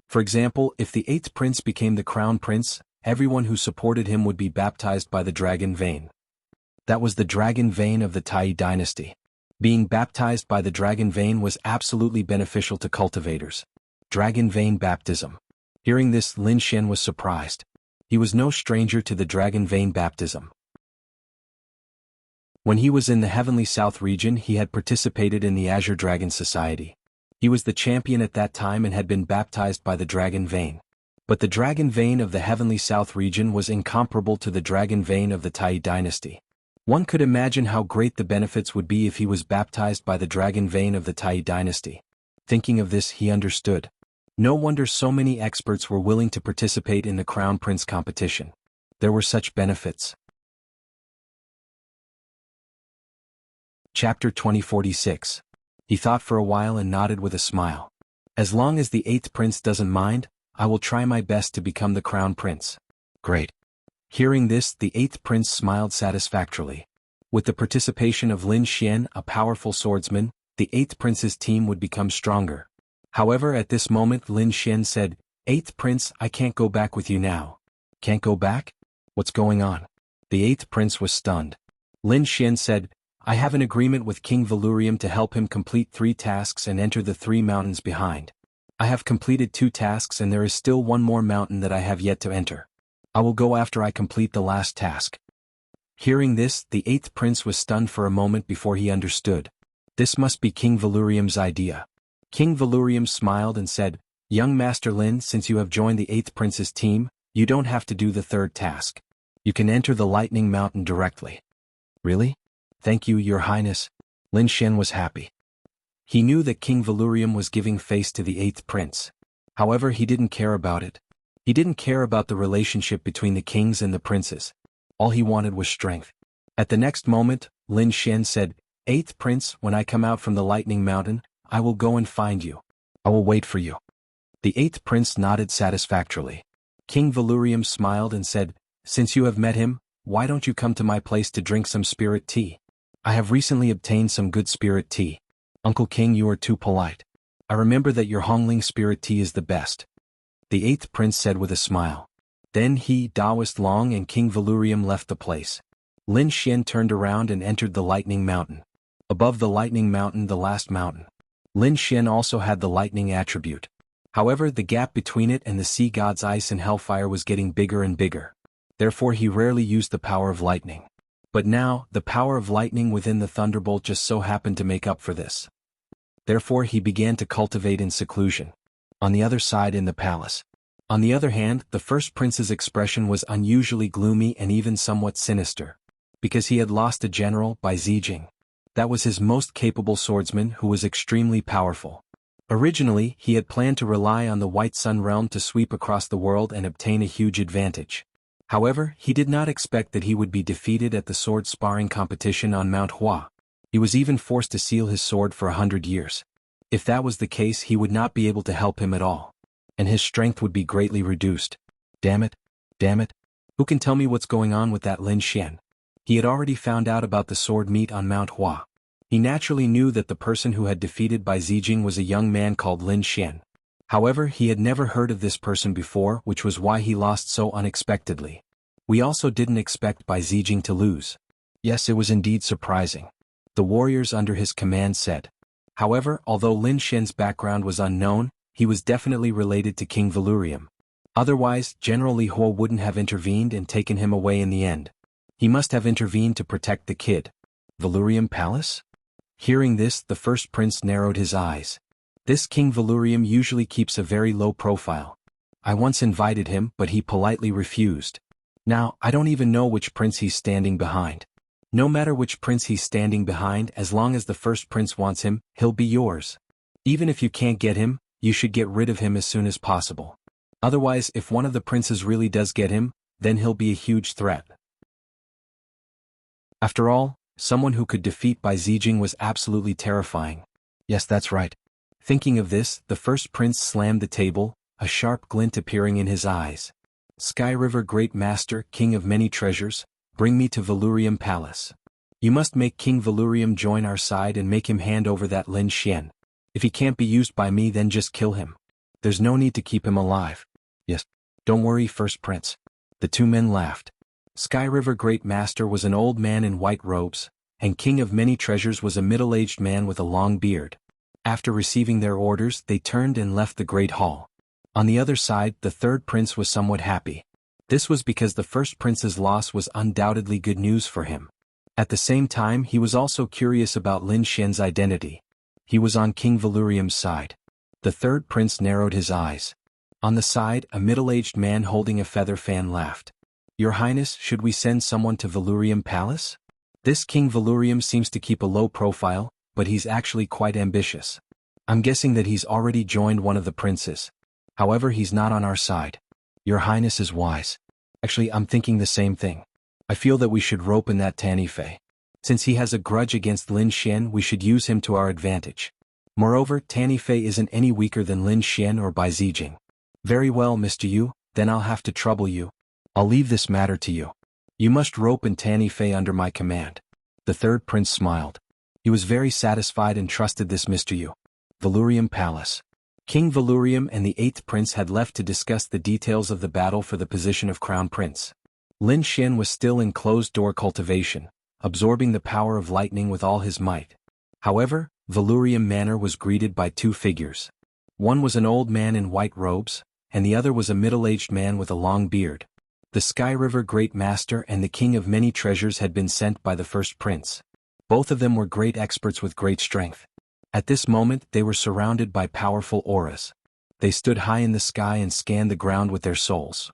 For example, if the 8th prince became the crown prince, everyone who supported him would be baptized by the dragon vein. That was the dragon vein of the Tai dynasty. Being baptized by the dragon vein was absolutely beneficial to cultivators. Dragon vein baptism. Hearing this, Lin Xian was surprised. He was no stranger to the dragon vein baptism. When he was in the Heavenly South region, he had participated in the Azure Dragon Society. He was the champion at that time and had been baptized by the dragon vein. But the dragon vein of the Heavenly South region was incomparable to the dragon vein of the Tai dynasty. One could imagine how great the benefits would be if he was baptized by the dragon vein of the Tai dynasty. Thinking of this, he understood. No wonder so many experts were willing to participate in the Crown Prince competition. There were such benefits. Chapter 2046. He thought for a while and nodded with a smile. As long as the 8th prince doesn't mind, I will try my best to become the crown prince. Great. Hearing this, the 8th prince smiled satisfactorily. With the participation of Lin Xian, a powerful swordsman, the 8th prince's team would become stronger. However, at this moment Lin Xian said, "8th prince, I can't go back with you now." "Can't go back? What's going on?" The 8th prince was stunned. Lin Xian said, "I have an agreement with King Valurium to help him complete 3 tasks and enter the 3 mountains behind. I have completed 2 tasks and there is still 1 more mountain that I have yet to enter. I will go after I complete the last task." Hearing this, the 8th prince was stunned for a moment before he understood. This must be King Valurium's idea. King Valurium smiled and said, "Young Master Lin, since you have joined the 8th prince's team, you don't have to do the 3rd task. You can enter the Lightning Mountain directly." "Really? Thank you, Your Highness." Lin Xian was happy. He knew that King Valurium was giving face to the 8th prince. However, he didn't care about it. He didn't care about the relationship between the kings and the princes. All he wanted was strength. At the next moment, Lin Xian said, "8th prince, when I come out from the Lightning Mountain, I will go and find you. I will wait for you." The 8th prince nodded satisfactorily. King Valurium smiled and said, "Since you have met him, why don't you come to my place to drink some spirit tea? I have recently obtained some good spirit tea." "Uncle King, you are too polite. I remember that your Hongling spirit tea is the best," the 8th prince said with a smile. Then he, Daoist Long and King Valurium left the place. Lin Xian turned around and entered the Lightning Mountain. Above the Lightning Mountain, the last mountain. Lin Xian also had the lightning attribute. However, the gap between it and the sea god's ice and hellfire was getting bigger and bigger. Therefore he rarely used the power of lightning. But now, the power of lightning within the thunderbolt just so happened to make up for this. Therefore he began to cultivate in seclusion. On the other side in the palace. On the other hand, the first prince's expression was unusually gloomy and even somewhat sinister. Because he had lost a general by Zijing. That was his most capable swordsman who was extremely powerful. Originally, he had planned to rely on the White Sun realm to sweep across the world and obtain a huge advantage. However, he did not expect that he would be defeated at the sword sparring competition on Mount Hua. He was even forced to seal his sword for 100 years. If that was the case, he would not be able to help him at all. And his strength would be greatly reduced. Damn it. Damn it. Who can tell me what's going on with that Lin Xian? He had already found out about the sword meet on Mount Hua. He naturally knew that the person who had defeated Bai Zijing was a young man called Lin Xian. However, he had never heard of this person before, which was why he lost so unexpectedly. We also didn't expect Bai Zijing to lose. Yes, it was indeed surprising. The warriors under his command said. However, although Lin Xian's background was unknown, he was definitely related to King Valurium. Otherwise, General Li Huo wouldn't have intervened and taken him away in the end. He must have intervened to protect the kid. Valurium Palace? Hearing this, the first prince narrowed his eyes. This King Valurium usually keeps a very low profile. I once invited him, but he politely refused. Now, I don't even know which prince he's standing behind. No matter which prince he's standing behind, as long as the first prince wants him, he'll be yours. Even if you can't get him, you should get rid of him as soon as possible. Otherwise, if one of the princes really does get him, then he'll be a huge threat. After all, someone who could defeat Bai Zijing was absolutely terrifying. Yes, that's right. Thinking of this, the first prince slammed the table, a sharp glint appearing in his eyes. Sky River Great Master, King of Many Treasures, bring me to Valurium Palace. You must make King Valurium join our side and make him hand over that Lin Xian. If he can't be used by me, then just kill him. There's no need to keep him alive. Yes. Don't worry, First Prince. The two men laughed. Sky River Great Master was an old man in white robes, and King of Many Treasures was a middle-aged man with a long beard. After receiving their orders, they turned and left the Great Hall. On the other side, the third prince was somewhat happy. This was because the first prince's loss was undoubtedly good news for him. At the same time, he was also curious about Lin Xian's identity. He was on King Valurium's side. The third prince narrowed his eyes. On the side, a middle-aged man holding a feather fan laughed. Your Highness, should we send someone to Valurium Palace? This King Valurium seems to keep a low profile, but he's actually quite ambitious. I'm guessing that he's already joined one of the princes. However, he's not on our side. Your Highness is wise. Actually, I'm thinking the same thing. I feel that we should rope in that Tanifei. Since he has a grudge against Lin Xian, we should use him to our advantage. Moreover, Tanifei isn't any weaker than Lin Xian or Bai Zijing. Very well, Mr. Yu, then I'll have to trouble you. I'll leave this matter to you. You must rope in Tanifei under my command. The third prince smiled. He was very satisfied and trusted this Mr. Yu. Valurium Palace. King Valurium and the eighth prince had left to discuss the details of the battle for the position of crown prince. Lin Xian was still in closed-door cultivation, absorbing the power of lightning with all his might. However, Valurium Manor was greeted by two figures. One was an old man in white robes, and the other was a middle-aged man with a long beard. The Sky River Great Master and the King of Many Treasures had been sent by the first prince. Both of them were great experts with great strength. At this moment, they were surrounded by powerful auras. They stood high in the sky and scanned the ground with their souls.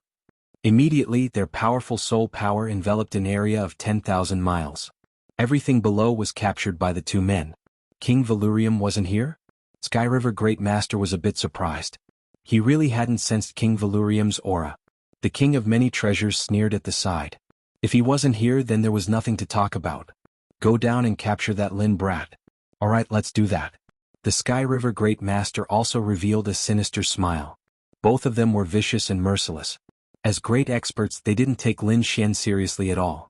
Immediately, their powerful soul power enveloped an area of 10,000 miles. Everything below was captured by the two men. King Valurium wasn't here? Sky River Great Master was a bit surprised. He really hadn't sensed King Valurium's aura. The King of Many Treasures sneered at the side. If he wasn't here, then there was nothing to talk about. Go down and capture that Lin brat. Alright, let's do that. The Sky River Great Master also revealed a sinister smile. Both of them were vicious and merciless. As great experts, they didn't take Lin Xian seriously at all.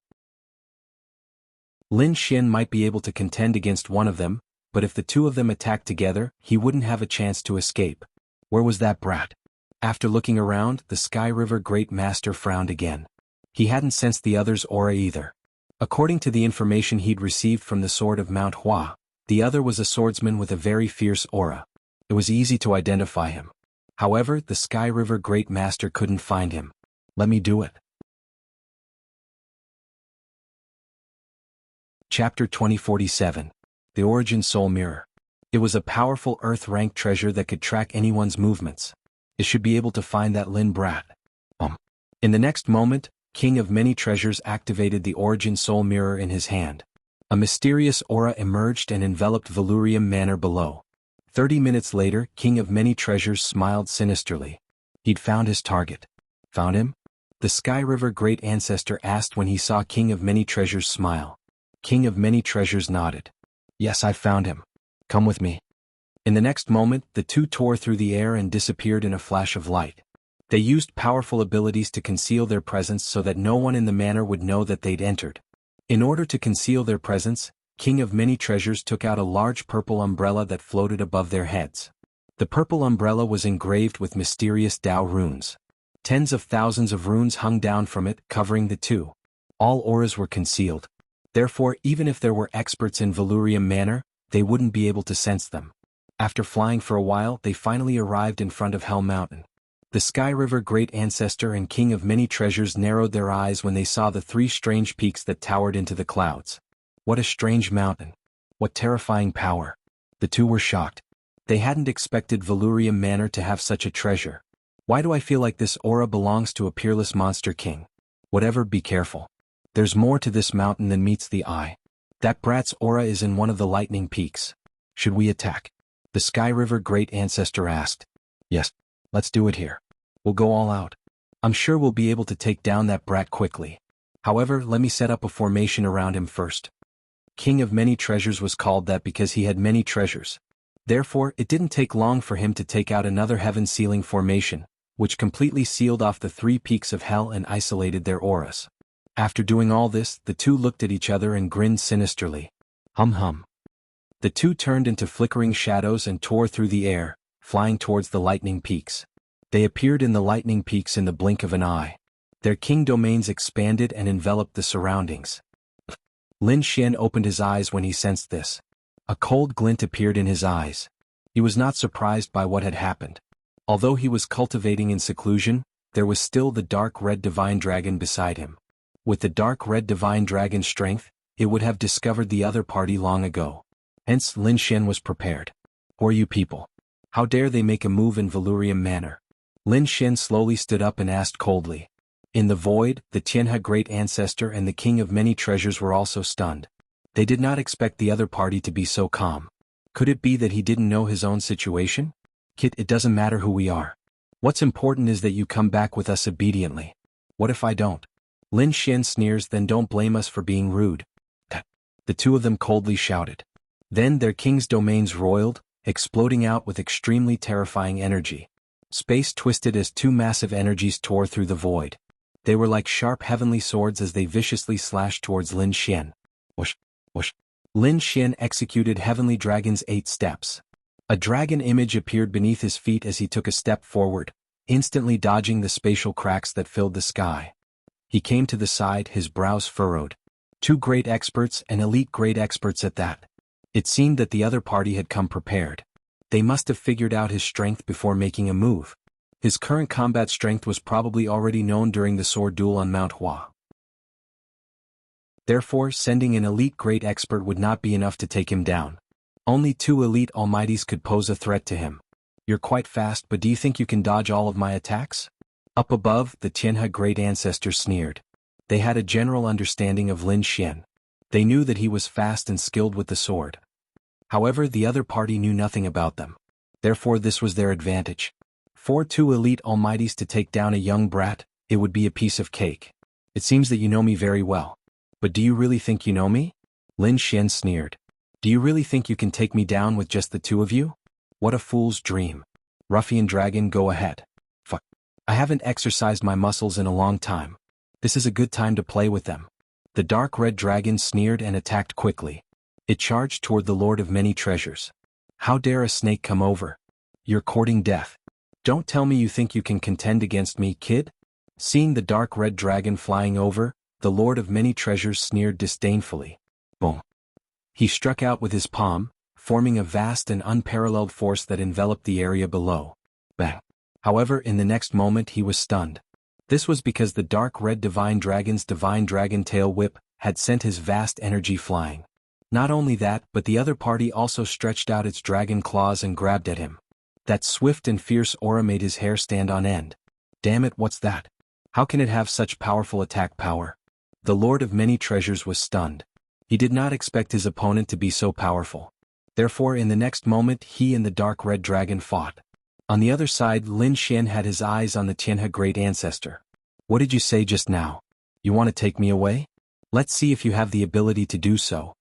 Lin Xian might be able to contend against one of them, but if the two of them attacked together, he wouldn't have a chance to escape. Where was that brat? After looking around, the Sky River Great Master frowned again. He hadn't sensed the other's aura either. According to the information he'd received from the Sword of Mount Hua, the other was a swordsman with a very fierce aura. It was easy to identify him. However, the Sky River Great Master couldn't find him. Let me do it. Chapter 2047. The Origin Soul Mirror. It was a powerful Earth-rank treasure that could track anyone's movements. It should be able to find that Lin brat. In the next moment, King of Many Treasures activated the Origin Soul Mirror in his hand. A mysterious aura emerged and enveloped Valurium Manor below. 30 minutes later, King of Many Treasures smiled sinisterly. He'd found his target. Found him? The Sky River Great Ancestor asked when he saw King of Many Treasures smile. King of Many Treasures nodded. Yes, I found him. Come with me. In the next moment, the two tore through the air and disappeared in a flash of light. They used powerful abilities to conceal their presence so that no one in the manor would know that they'd entered. In order to conceal their presence, King of Many Treasures took out a large purple umbrella that floated above their heads. The purple umbrella was engraved with mysterious Dao runes. Tens of thousands of runes hung down from it, covering the two. All auras were concealed. Therefore, even if there were experts in Valurium Manor, they wouldn't be able to sense them. After flying for a while, they finally arrived in front of Hell Mountain. The Sky River Great Ancestor and King of Many Treasures narrowed their eyes when they saw the three strange peaks that towered into the clouds. What a strange mountain. What terrifying power. The two were shocked. They hadn't expected Valurium Manor to have such a treasure. Why do I feel like this aura belongs to a peerless monster king? Whatever, be careful. There's more to this mountain than meets the eye. That brat's aura is in one of the lightning peaks. Should we attack? The Sky River Great Ancestor asked. Yes, let's do it here. We'll go all out. I'm sure we'll be able to take down that brat quickly. However, let me set up a formation around him first. King of Many Treasures was called that because he had many treasures. Therefore, it didn't take long for him to take out another heaven-sealing formation, which completely sealed off the 3 peaks of hell and isolated their auras. After doing all this, the two looked at each other and grinned sinisterly. Hum hum. The two turned into flickering shadows and tore through the air, flying towards the lightning peaks. They appeared in the lightning peaks in the blink of an eye. Their king domains expanded and enveloped the surroundings. Lin Xian opened his eyes when he sensed this. A cold glint appeared in his eyes. He was not surprised by what had happened. Although he was cultivating in seclusion, there was still the dark red divine dragon beside him. With the dark red divine dragon's strength, it would have discovered the other party long ago. Hence Lin Xian was prepared. Who are you people? How dare they make a move in Valurium manner? Lin Xian slowly stood up and asked coldly. In the void, the Tianhe Great Ancestor and the King of Many Treasures were also stunned. They did not expect the other party to be so calm. Could it be that he didn't know his own situation? Kid, it doesn't matter who we are. What's important is that you come back with us obediently. What if I don't? Lin Xian sneers, then don't blame us for being rude. The two of them coldly shouted. Then their king's domains roiled, exploding out with extremely terrifying energy. Space twisted as 2 massive energies tore through the void. They were like sharp heavenly swords as they viciously slashed towards Lin Xian. Whoosh, whoosh. Lin Xian executed Heavenly Dragon's 8 steps. A dragon image appeared beneath his feet as he took a step forward, instantly dodging the spatial cracks that filled the sky. He came to the side, his brows furrowed. 2 great experts and elite great experts at that. It seemed that the other party had come prepared. They must have figured out his strength before making a move. His current combat strength was probably already known during the sword duel on Mount Hua. Therefore, sending an elite great expert would not be enough to take him down. Only 2 elite almighties could pose a threat to him. You're quite fast, but do you think you can dodge all of my attacks? Up above, the Tianhe Great Ancestor sneered. They had a general understanding of Lin Xian. They knew that he was fast and skilled with the sword. However, the other party knew nothing about them. Therefore, this was their advantage. For 2 elite almighties to take down a young brat, it would be a piece of cake. It seems that you know me very well. But do you really think you know me? Lin Xian sneered. Do you really think you can take me down with just the 2 of you? What a fool's dream. Ruffian dragon, go ahead. Fuck. I haven't exercised my muscles in a long time. This is a good time to play with them. The dark red dragon sneered and attacked quickly. It charged toward the Lord of Many Treasures. How dare a snake come over? You're courting death. Don't tell me you think you can contend against me, kid? Seeing the dark red dragon flying over, the Lord of Many Treasures sneered disdainfully. Boom. He struck out with his palm, forming a vast and unparalleled force that enveloped the area below. Bang. However, in the next moment he was stunned. This was because the dark red divine dragon's divine dragon tail whip had sent his vast energy flying. Not only that, but the other party also stretched out its dragon claws and grabbed at him. That swift and fierce aura made his hair stand on end. Damn it, what's that? How can it have such powerful attack power? The Lord of Many Treasures was stunned. He did not expect his opponent to be so powerful. Therefore, in the next moment, he and the dark red dragon fought. On the other side, Lin Xian had his eyes on the Tianhe Great Ancestor. What did you say just now? You want to take me away? Let's see if you have the ability to do so.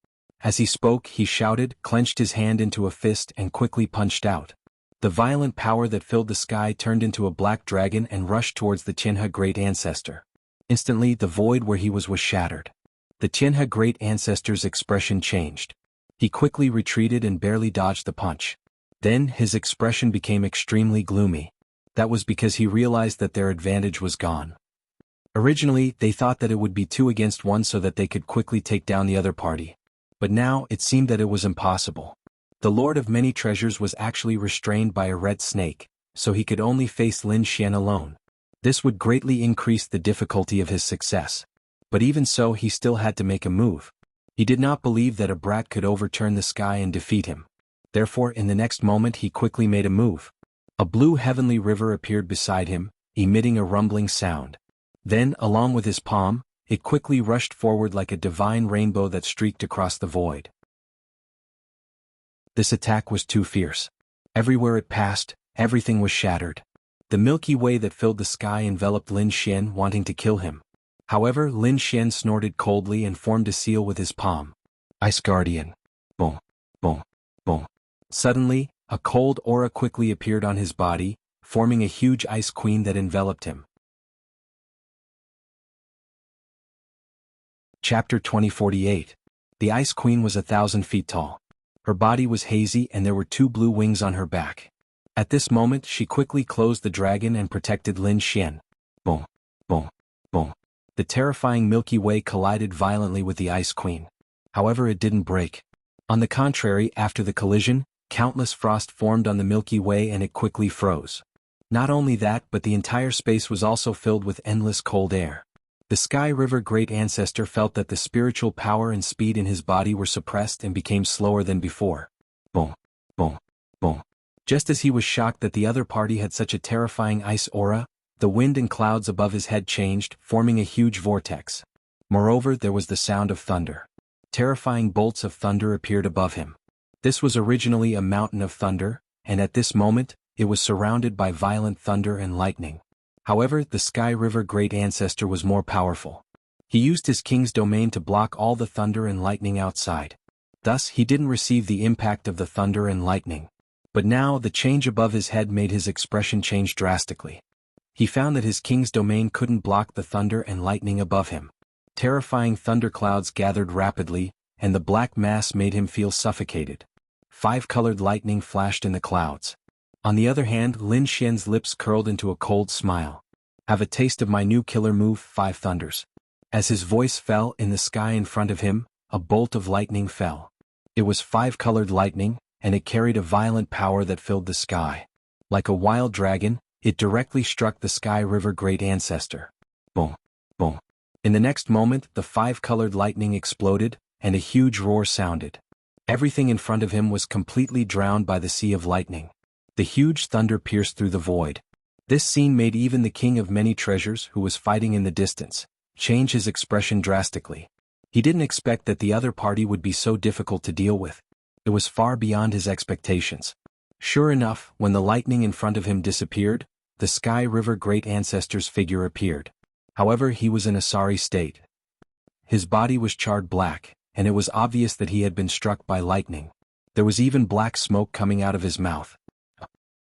As he spoke, he shouted, clenched his hand into a fist and quickly punched out. The violent power that filled the sky turned into a black dragon and rushed towards the Tianhe Great Ancestor. Instantly, the void where he was shattered. The Tianhe Great Ancestor's expression changed. He quickly retreated and barely dodged the punch. Then, his expression became extremely gloomy. That was because he realized that their advantage was gone. Originally, they thought that it would be 2 against 1 so that they could quickly take down the other party. But now, it seemed that it was impossible. The Lord of Many Treasures was actually restrained by a red snake, so he could only face Lin Xian alone. This would greatly increase the difficulty of his success. But even so, he still had to make a move. He did not believe that a brat could overturn the sky and defeat him. Therefore, in the next moment he quickly made a move. A blue heavenly river appeared beside him, emitting a rumbling sound. Then, along with his palm, it quickly rushed forward like a divine rainbow that streaked across the void. This attack was too fierce. Everywhere it passed, everything was shattered. The Milky Way that filled the sky enveloped Lin Xian, wanting to kill him. However, Lin Xian snorted coldly and formed a seal with his palm. Ice Guardian. Boom. Boom. Boom. Suddenly, a cold aura quickly appeared on his body, forming a huge ice queen that enveloped him. Chapter 2048. The Ice Queen was 1,000 feet tall. Her body was hazy and there were 2 blue wings on her back. At this moment she quickly closed the dragon and protected Lin Xian. Boom. Boom. Boom. The terrifying Milky Way collided violently with the Ice Queen. However, it didn't break. On the contrary, after the collision, countless frost formed on the Milky Way and it quickly froze. Not only that, but the entire space was also filled with endless cold air. The Sky River Great Ancestor felt that the spiritual power and speed in his body were suppressed and became slower than before. Boom. Boom. Boom. Just as he was shocked that the other party had such a terrifying ice aura, the wind and clouds above his head changed, forming a huge vortex. Moreover, there was the sound of thunder. Terrifying bolts of thunder appeared above him. This was originally a mountain of thunder, and at this moment, it was surrounded by violent thunder and lightning. However, the Sky River Great Ancestor was more powerful. He used his king's domain to block all the thunder and lightning outside. Thus, he didn't receive the impact of the thunder and lightning. But now, the change above his head made his expression change drastically. He found that his king's domain couldn't block the thunder and lightning above him. Terrifying thunderclouds gathered rapidly, and the black mass made him feel suffocated. 5-colored lightning flashed in the clouds. On the other hand, Lin Xian's lips curled into a cold smile. Have a taste of my new killer move, 5 thunders. As his voice fell in the sky in front of him, a bolt of lightning fell. It was 5-colored lightning, and it carried a violent power that filled the sky. Like a wild dragon, it directly struck the Sky River Great Ancestor. Boom. Boom. In the next moment, the 5-colored lightning exploded, and a huge roar sounded. Everything in front of him was completely drowned by the sea of lightning. The huge thunder pierced through the void. This scene made even the King of Many Treasures, who was fighting in the distance, change his expression drastically. He didn't expect that the other party would be so difficult to deal with. It was far beyond his expectations. Sure enough, when the lightning in front of him disappeared, the Sky River Great Ancestor's figure appeared. However, he was in a sorry state. His body was charred black, and it was obvious that he had been struck by lightning. There was even black smoke coming out of his mouth.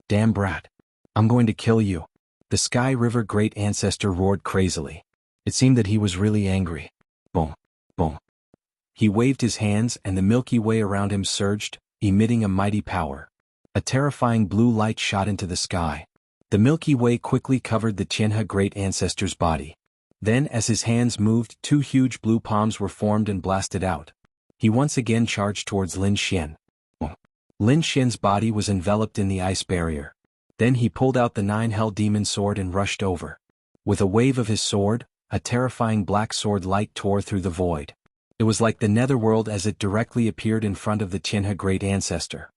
Damn brat. I'm going to kill you. The Sky River Great Ancestor roared crazily. It seemed that he was really angry. Boom. Boom. He waved his hands and the Milky Way around him surged, emitting a mighty power. A terrifying blue light shot into the sky. The Milky Way quickly covered the Jianghu Great Ancestor's body. Then, as his hands moved, 2 huge blue palms were formed and blasted out. He once again charged towards Lin Xian. Lin Xian's body was enveloped in the ice barrier. Then he pulled out the 9-Hell Demon Sword and rushed over. With a wave of his sword, a terrifying black sword light tore through the void. It was like the netherworld as it directly appeared in front of the Jianghu Great Ancestor.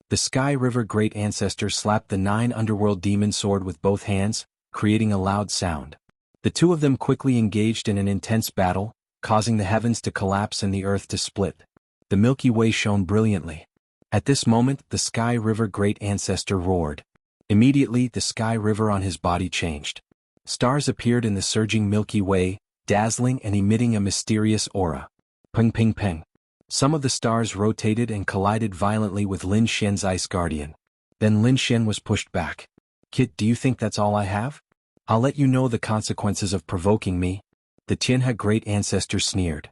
The Sky River Great Ancestor slapped the 9 Underworld Demon Sword with both hands, creating a loud sound. The 2 of them quickly engaged in an intense battle, causing the heavens to collapse and the earth to split. The Milky Way shone brilliantly. At this moment, the Sky River Great Ancestor roared. Immediately, the Sky River on his body changed. Stars appeared in the surging Milky Way, dazzling and emitting a mysterious aura. Ping ping ping. Some of the stars rotated and collided violently with Lin Xian's Ice Guardian. Then Lin Xian was pushed back. Kid, do you think that's all I have? I'll let you know the consequences of provoking me. The Jianghu Great Ancestor sneered.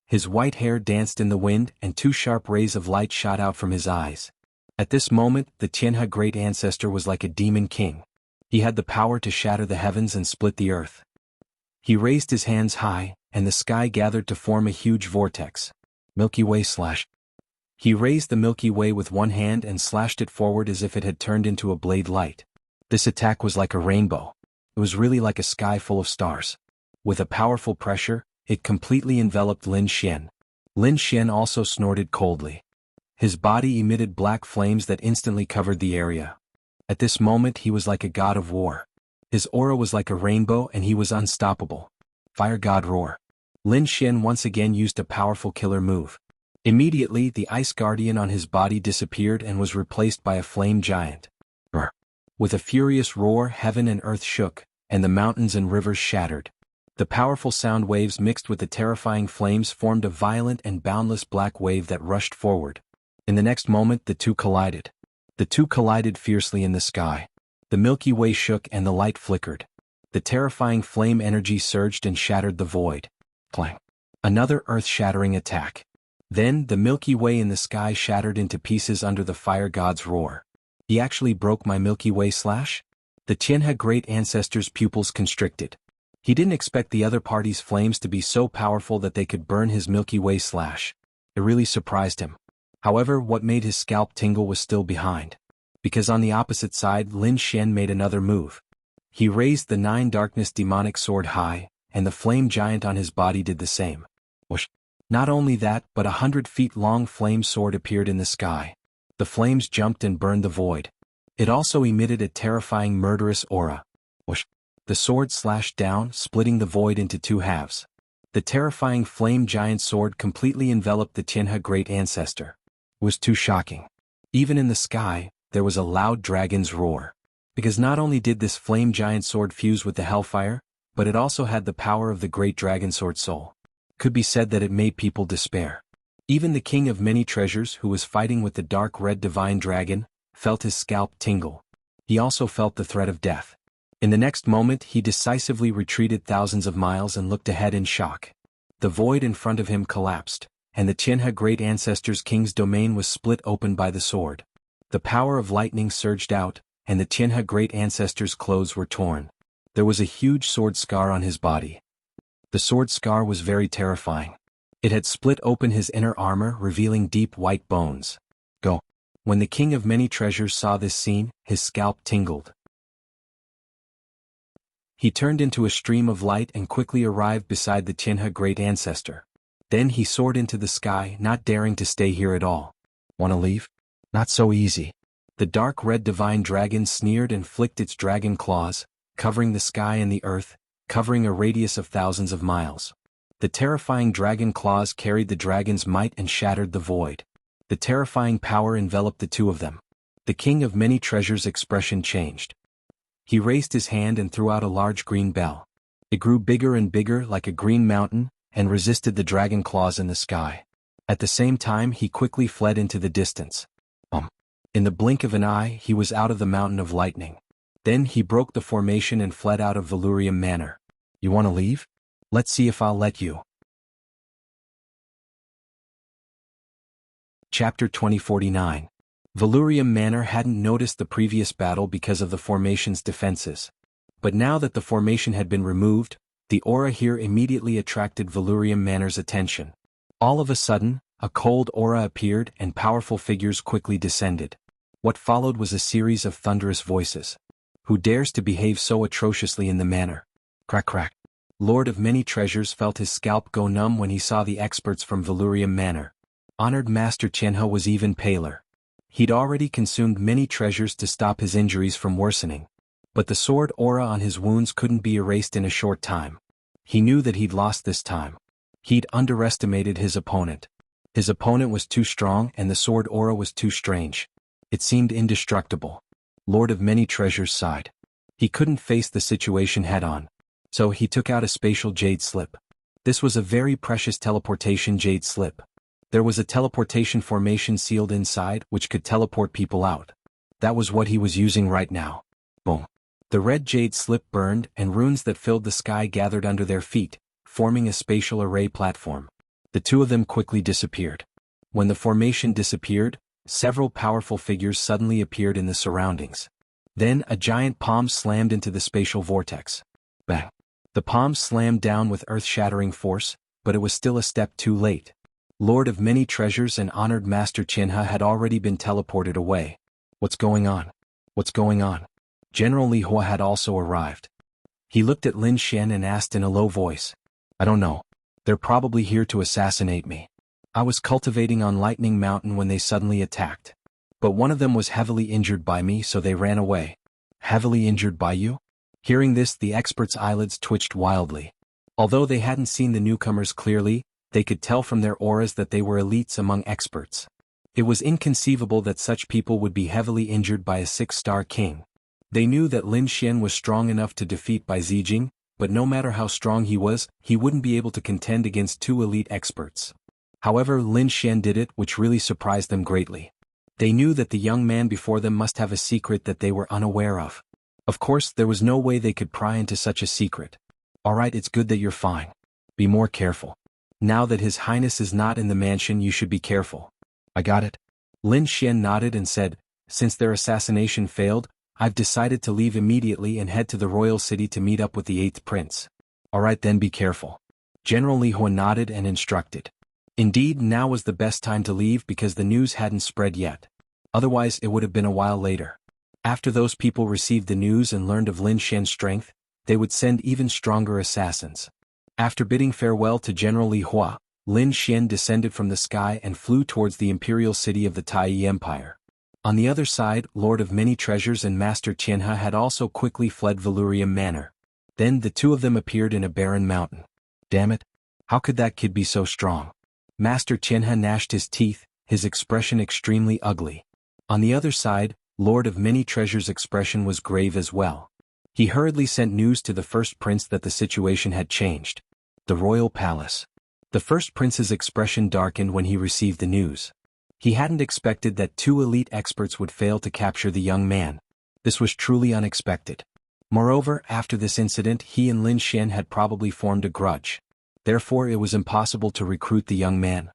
His white hair danced in the wind and 2 sharp rays of light shot out from his eyes. At this moment, the Jianghu Great Ancestor was like a demon king. He had the power to shatter the heavens and split the earth. He raised his hands high, and the sky gathered to form a huge vortex. Milky Way slash. He raised the Milky Way with one hand and slashed it forward as if it had turned into a blade light. This attack was like a rainbow. It was really like a sky full of stars. With a powerful pressure, it completely enveloped Lin Xian. Lin Xian also snorted coldly. His body emitted black flames that instantly covered the area. At this moment he was like a god of war. His aura was like a rainbow and he was unstoppable. Fire God roar. Lin Xian once again used a powerful killer move. Immediately the Ice Guardian on his body disappeared and was replaced by a flame giant. With a furious roar, heaven and earth shook, and the mountains and rivers shattered. The powerful sound waves mixed with the terrifying flames formed a violent and boundless black wave that rushed forward. In the next moment the two collided. The two collided fiercely in the sky. The Milky Way shook and the light flickered. The terrifying flame energy surged and shattered the void. Clang. Another earth-shattering attack. Then the Milky Way in the sky shattered into pieces under the fire god's roar. He actually broke my Milky Way slash? The Jianghu great ancestor's pupils constricted. He didn't expect the other party's flames to be so powerful that they could burn his Milky Way slash. It really surprised him. However, what made his scalp tingle was still behind. Because on the opposite side Lin Xian made another move. He raised the 9 darkness demonic sword high, and the flame giant on his body did the same. Whoosh. Not only that, but 100 feet long flame sword appeared in the sky. The flames jumped and burned the void. It also emitted a terrifying murderous aura. Whoosh. The sword slashed down, splitting the void into 2 halves. The terrifying flame giant sword completely enveloped the Jianghu great ancestor. It was too shocking. Even in the sky, there was a loud dragon's roar. Because not only did this flame giant sword fuse with the hellfire, but it also had the power of the great dragon sword soul. Could be said that it made people despair. Even the king of many treasures who was fighting with the dark red divine dragon, felt his scalp tingle. He also felt the threat of death. In the next moment he decisively retreated thousands of miles and looked ahead in shock. The void in front of him collapsed, and the Jianghu great ancestor's king's domain was split open by the sword. The power of lightning surged out, and the Jianghu great ancestor's clothes were torn. There was a huge sword scar on his body. The sword scar was very terrifying. It had split open his inner armor, revealing deep white bones. Go. When the king of many treasures saw this scene, his scalp tingled. He turned into a stream of light and quickly arrived beside the Jianghu great ancestor. Then he soared into the sky, not daring to stay here at all. Wanna leave? Not so easy. The dark red divine dragon sneered and flicked its dragon claws, covering the sky and the earth, covering a radius of thousands of miles. The terrifying dragon claws carried the dragon's might and shattered the void. The terrifying power enveloped the two of them. The king of many treasures' expression changed. He raised his hand and threw out a large green bell. It grew bigger and bigger like a green mountain, and resisted the dragon claws in the sky. At the same time he quickly fled into the distance. In the blink of an eye he was out of the mountain of lightning. Then he broke the formation and fled out of Valurium Manor. You wanna leave? Let's see if I'll let you. Chapter 2049. Valurium Manor hadn't noticed the previous battle because of the formation's defenses. But now that the formation had been removed, the aura here immediately attracted Valurium Manor's attention. All of a sudden, a cold aura appeared and powerful figures quickly descended. What followed was a series of thunderous voices. Who dares to behave so atrociously in the manor? Crack crack. Lord of many treasures felt his scalp go numb when he saw the experts from Valurium Manor. Honored Master Jianghu was even paler. He'd already consumed many treasures to stop his injuries from worsening. But the sword aura on his wounds couldn't be erased in a short time. He knew that he'd lost this time. He'd underestimated his opponent. His opponent was too strong and the sword aura was too strange. It seemed indestructible. Lord of many treasures sighed. He couldn't face the situation head-on. So he took out a spatial jade slip. This was a very precious teleportation jade slip. There was a teleportation formation sealed inside which could teleport people out. That was what he was using right now. Boom. The red jade slip burned and runes that filled the sky gathered under their feet, forming a spatial array platform. The two of them quickly disappeared. When the formation disappeared, several powerful figures suddenly appeared in the surroundings. Then a giant palm slammed into the spatial vortex. Bang. The palm slammed down with earth-shattering force, but it was still a step too late. Lord of many treasures and honored Master Jianghu had already been teleported away. What's going on? What's going on? General Li Hua had also arrived. He looked at Lin Xian and asked in a low voice. I don't know. They're probably here to assassinate me. I was cultivating on Lightning Mountain when they suddenly attacked. But one of them was heavily injured by me, so they ran away. Heavily injured by you? Hearing this, the experts' eyelids twitched wildly. Although they hadn't seen the newcomers clearly, they could tell from their auras that they were elites among experts. It was inconceivable that such people would be heavily injured by a 6-star king. They knew that Lin Xian was strong enough to defeat Bai Zijing, but no matter how strong he was, he wouldn't be able to contend against two elite experts. However, Lin Xian did it, which really surprised them greatly. They knew that the young man before them must have a secret that they were unaware of. Of course, there was no way they could pry into such a secret. Alright, it's good that you're fine. Be more careful. Now that His Highness is not in the mansion, you should be careful. I got it. Lin Xian nodded and said, since their assassination failed, I've decided to leave immediately and head to the royal city to meet up with the 8th prince. Alright then, be careful. General Li Hua nodded and instructed. Indeed, now was the best time to leave because the news hadn't spread yet. Otherwise it would have been a while later. After those people received the news and learned of Lin Xian's strength, they would send even stronger assassins. After bidding farewell to General Li Hua, Lin Xian descended from the sky and flew towards the imperial city of the Tai Empire. On the other side, Lord of Many Treasures and Master Qianhe had also quickly fled Valurium Manor. Then the two of them appeared in a barren mountain. Damn it! How could that kid be so strong? Master Qianhe gnashed his teeth, his expression extremely ugly. On the other side, Lord of Many Treasures' expression was grave as well. He hurriedly sent news to the first prince that the situation had changed. The royal palace. The first prince's expression darkened when he received the news. He hadn't expected that two elite experts would fail to capture the young man. This was truly unexpected. Moreover, after this incident, he and Lin Xian had probably formed a grudge. Therefore, it was impossible to recruit the young man.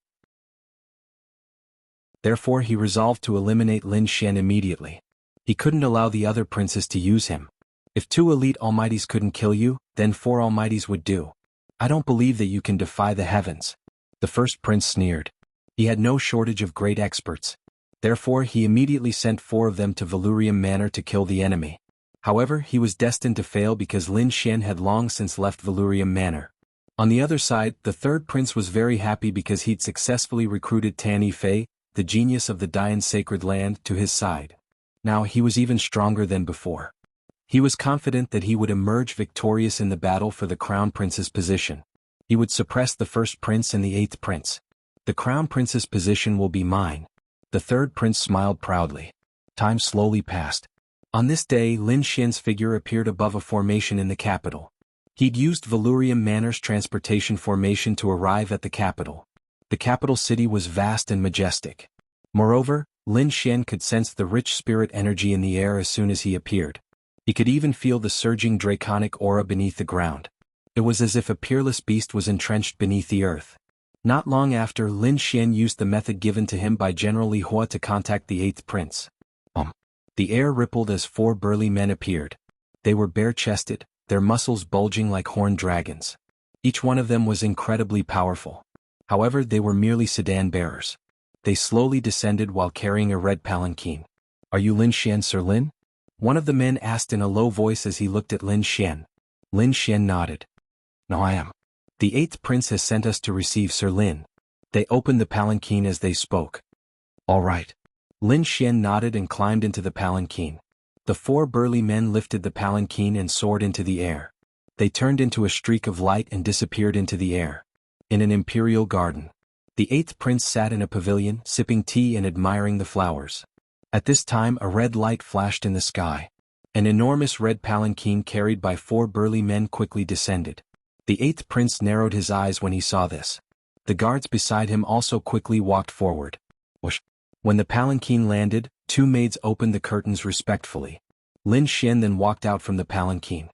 Therefore, he resolved to eliminate Lin Xian immediately. He couldn't allow the other princes to use him. If two elite almighties couldn't kill you, then four almighties would do. I don't believe that you can defy the heavens. The first prince sneered. He had no shortage of great experts. Therefore, he immediately sent 4 of them to Valurium Manor to kill the enemy. However, he was destined to fail because Lin Xian had long since left Valurium Manor. On the other side, the third prince was very happy because he'd successfully recruited Tan Yifei, the genius of the Dian sacred land, to his side. Now he was even stronger than before. He was confident that he would emerge victorious in the battle for the crown prince's position. He would suppress the first prince and the 8th prince. The crown prince's position will be mine. The third prince smiled proudly. Time slowly passed. On this day, Lin Xian's figure appeared above a formation in the capital. He'd used Valurium Manor's transportation formation to arrive at the capital. The capital city was vast and majestic. Moreover, Lin Xian could sense the rich spirit energy in the air as soon as he appeared. He could even feel the surging draconic aura beneath the ground. It was as if a peerless beast was entrenched beneath the earth. Not long after, Lin Xian used the method given to him by General Li Hua to contact the 8th prince. The air rippled as 4 burly men appeared. They were bare-chested, their muscles bulging like horned dragons. Each one of them was incredibly powerful. However, they were merely sedan bearers. They slowly descended while carrying a red palanquin. Are you Lin Xian, Sir Lin? One of the men asked in a low voice as he looked at Lin Xian. Lin Xian nodded. No, I am. The 8th prince has sent us to receive Sir Lin. They opened the palanquin as they spoke. All right. Lin Xian nodded and climbed into the palanquin. The 4 burly men lifted the palanquin and soared into the air. They turned into a streak of light and disappeared into the air. In an imperial garden. The 8th prince sat in a pavilion, sipping tea and admiring the flowers. At this time, a red light flashed in the sky. An enormous red palanquin carried by 4 burly men quickly descended. The 8th prince narrowed his eyes when he saw this. The guards beside him also quickly walked forward. Whoosh. When the palanquin landed, 2 maids opened the curtains respectfully. Lin Xian then walked out from the palanquin.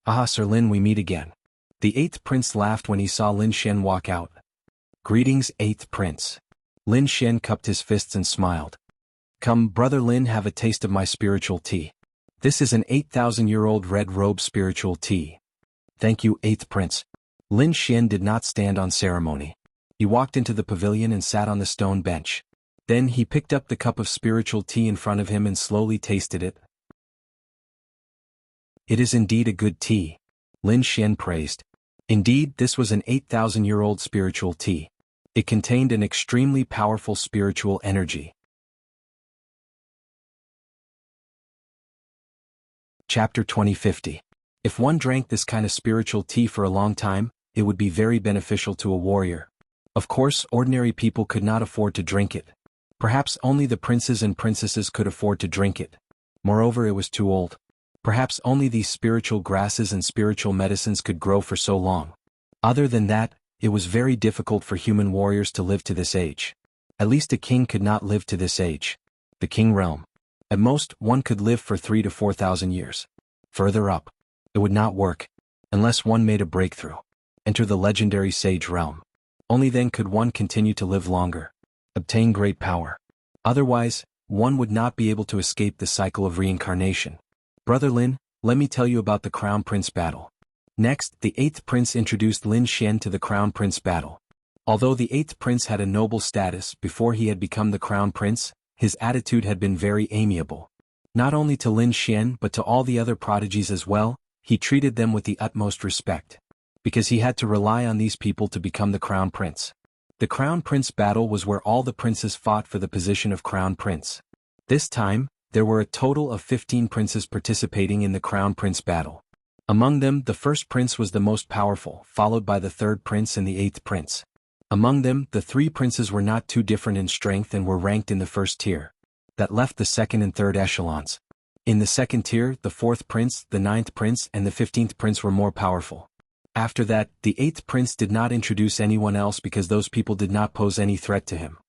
Ah, Sir Lin, we meet again. The 8th prince laughed when he saw Lin Xian walk out. Greetings, 8th prince. Lin Xian cupped his fists and smiled. Come, brother Lin, have a taste of my spiritual tea. This is an 8,000-year-old red robe spiritual tea. Thank you, 8th prince. Lin Xian did not stand on ceremony. He walked into the pavilion and sat on the stone bench. Then he picked up the cup of spiritual tea in front of him and slowly tasted it. It is indeed a good tea. Lin Xian praised. Indeed, this was an 8,000-year-old spiritual tea. It contained an extremely powerful spiritual energy. Chapter 2050. If one drank this kind of spiritual tea for a long time, it would be very beneficial to a warrior. Of course, ordinary people could not afford to drink it. Perhaps only the princes and princesses could afford to drink it. Moreover, it was too old. Perhaps only these spiritual grasses and spiritual medicines could grow for so long. Other than that, it was very difficult for human warriors to live to this age. At least a king could not live to this age. The king realm. At most, one could live for 3,000 to 4,000 years. Further up, it would not work, unless one made a breakthrough. Enter the legendary sage realm. Only then could one continue to live longer, obtain great power. Otherwise, one would not be able to escape the cycle of reincarnation. Brother Lin, let me tell you about the Crown Prince battle. Next, the 8th prince introduced Lin Xian to the Crown Prince battle. Although the 8th prince had a noble status before he had become the Crown Prince, his attitude had been very amiable. Not only to Lin Xian but to all the other prodigies as well, he treated them with the utmost respect. Because he had to rely on these people to become the Crown Prince. The Crown Prince battle was where all the princes fought for the position of Crown Prince. This time, there were a total of 15 princes participating in the Crown Prince battle. Among them, the first prince was the most powerful, followed by the 3rd prince and the 8th prince. Among them, the 3 princes were not too different in strength and were ranked in the first tier. That left the 2nd and 3rd echelons. In the 2nd tier, the 4th prince, the 9th prince, and the 15th prince were more powerful. After that, the 8th prince did not introduce anyone else because those people did not pose any threat to him.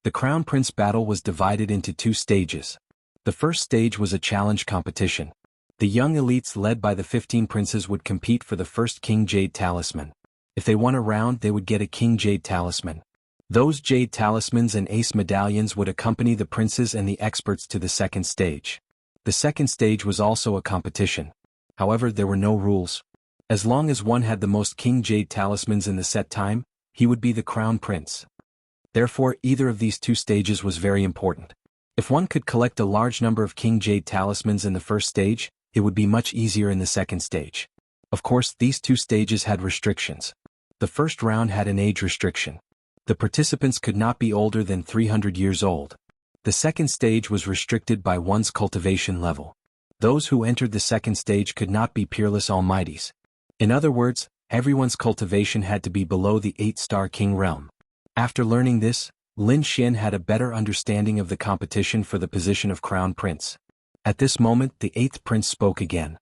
The Crown Prince battle was divided into 2 stages. The first stage was a challenge competition. The young elites led by the 15 princes would compete for the first King Jade Talisman. If they won a round, they would get a King Jade Talisman. Those Jade Talismans and Ace Medallions would accompany the princes and the experts to the 2nd stage. The 2nd stage was also a competition. However, there were no rules. As long as one had the most King Jade Talismans in the set time, he would be the Crown Prince. Therefore, either of these 2 stages was very important. If one could collect a large number of King Jade Talismans in the first stage, it would be much easier in the 2nd stage. Of course, these 2 stages had restrictions. The first round had an age restriction. The participants could not be older than 300 years old. The 2nd stage was restricted by one's cultivation level. Those who entered the 2nd stage could not be peerless almighties. In other words, everyone's cultivation had to be below the 8-star king realm. After learning this, Lin Xian had a better understanding of the competition for the position of Crown Prince. At this moment, the 8th prince spoke again.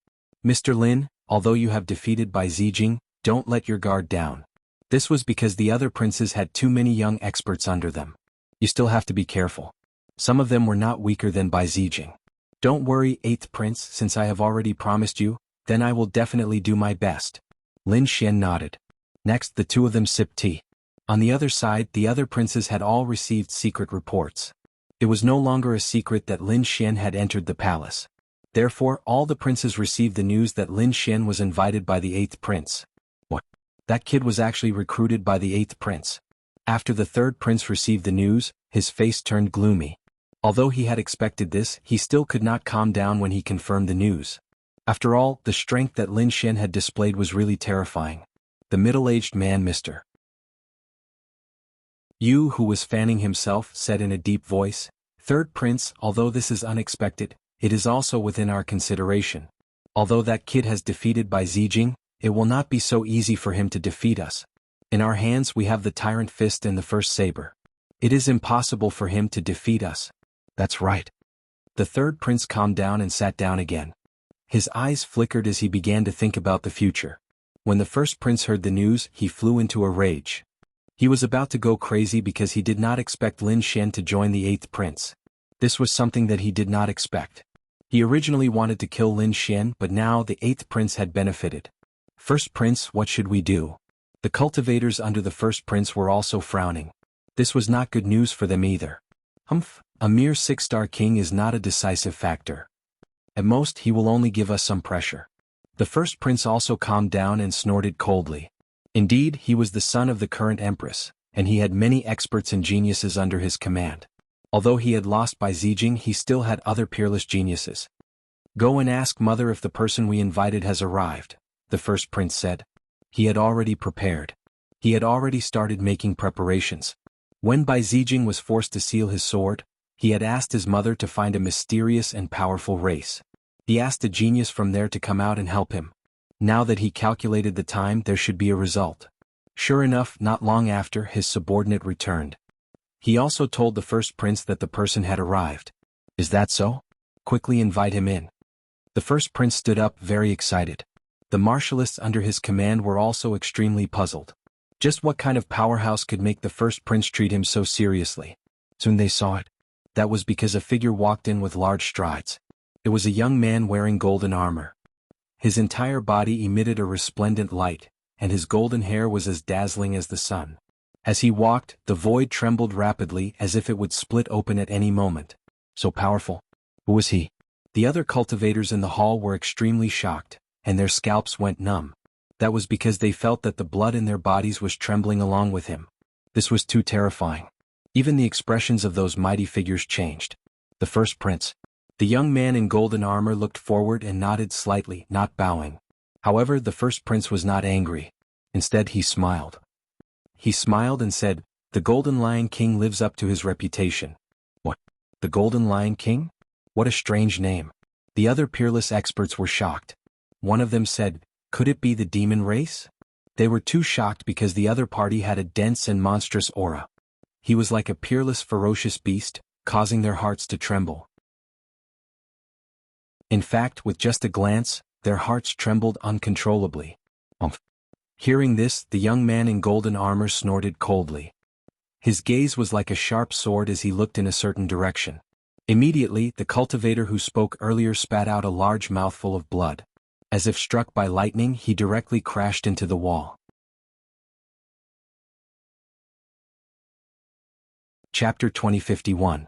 Mr. Lin, although you have defeated Bai Zijing, don't let your guard down. This was because the other princes had too many young experts under them. You still have to be careful. Some of them were not weaker than Bai Zijing. Don't worry, 8th prince, since I have already promised you, then I will definitely do my best. Lin Xian nodded. Next, the 2 of them sipped tea. On the other side, the other princes had all received secret reports. It was no longer a secret that Lin Xian had entered the palace. Therefore, all the princes received the news that Lin Xian was invited by the 8th prince. What? That kid was actually recruited by the 8th prince. After the 3rd prince received the news, his face turned gloomy. Although he had expected this, he still could not calm down when he confirmed the news. After all, the strength that Lin Xian had displayed was really terrifying. The middle-aged man, Mr. Yu, who was fanning himself, said in a deep voice, 3rd prince, although this is unexpected, it is also within our consideration. Although that kid has defeated Bai Zijing, it will not be so easy for him to defeat us. In our hands we have the Tyrant Fist and the First Saber. It is impossible for him to defeat us. That's right. The 3rd prince calmed down and sat down again. His eyes flickered as he began to think about the future. When the 1st prince heard the news, he flew into a rage. He was about to go crazy because he did not expect Lin Xian to join the 8th prince. This was something that he did not expect. He originally wanted to kill Lin Xian, but now the 8th prince had benefited. 1st prince, what should we do? The cultivators under the 1st prince were also frowning. This was not good news for them either. A mere 6-star king is not a decisive factor. At most, he will only give us some pressure. The 1st prince also calmed down and snorted coldly. Indeed, he was the son of the current empress, and he had many experts and geniuses under his command. Although he had lost Bai Zijing, he still had other peerless geniuses. Go and ask mother if the person we invited has arrived, the 1st prince said. He had already prepared. He had already started making preparations. When Bai Zijing was forced to seal his sword, he had asked his mother to find a mysterious and powerful race. He asked a genius from there to come out and help him. Now that he calculated the time, there should be a result. Sure enough, not long after, his subordinate returned. He also told the 1st prince that the person had arrived. Is that so? Quickly invite him in. The The first prince stood up very excited. The martialists under his command were also extremely puzzled. Just what kind of powerhouse could make the first prince treat him so seriously? Soon they saw it. That was because a figure walked in with large strides. It was a young man wearing golden armor. His entire body emitted a resplendent light, and his golden hair was as dazzling as the sun. As he walked, the void trembled rapidly as if it would split open at any moment. So powerful. Who was he? The other cultivators in the hall were extremely shocked, and their scalps went numb. That was because they felt that the blood in their bodies was trembling along with him. This was too terrifying. Even the expressions of those mighty figures changed. The first prince. The young man in golden armor looked forward and nodded slightly, not bowing. However, the first prince was not angry. Instead, he smiled. He smiled and said, "The Golden Lion King lives up to his reputation." What? The Golden Lion King? What a strange name. The other peerless experts were shocked. One of them said, "Could it be the demon race?" They were too shocked because the other party had a dense and monstrous aura. He was like a peerless, ferocious beast, causing their hearts to tremble. In fact, with just a glance, their hearts trembled uncontrollably. Hearing this, the young man in golden armor snorted coldly. His gaze was like a sharp sword as he looked in a certain direction. Immediately, the cultivator who spoke earlier spat out a large mouthful of blood. As if struck by lightning, he directly crashed into the wall. Chapter 2051.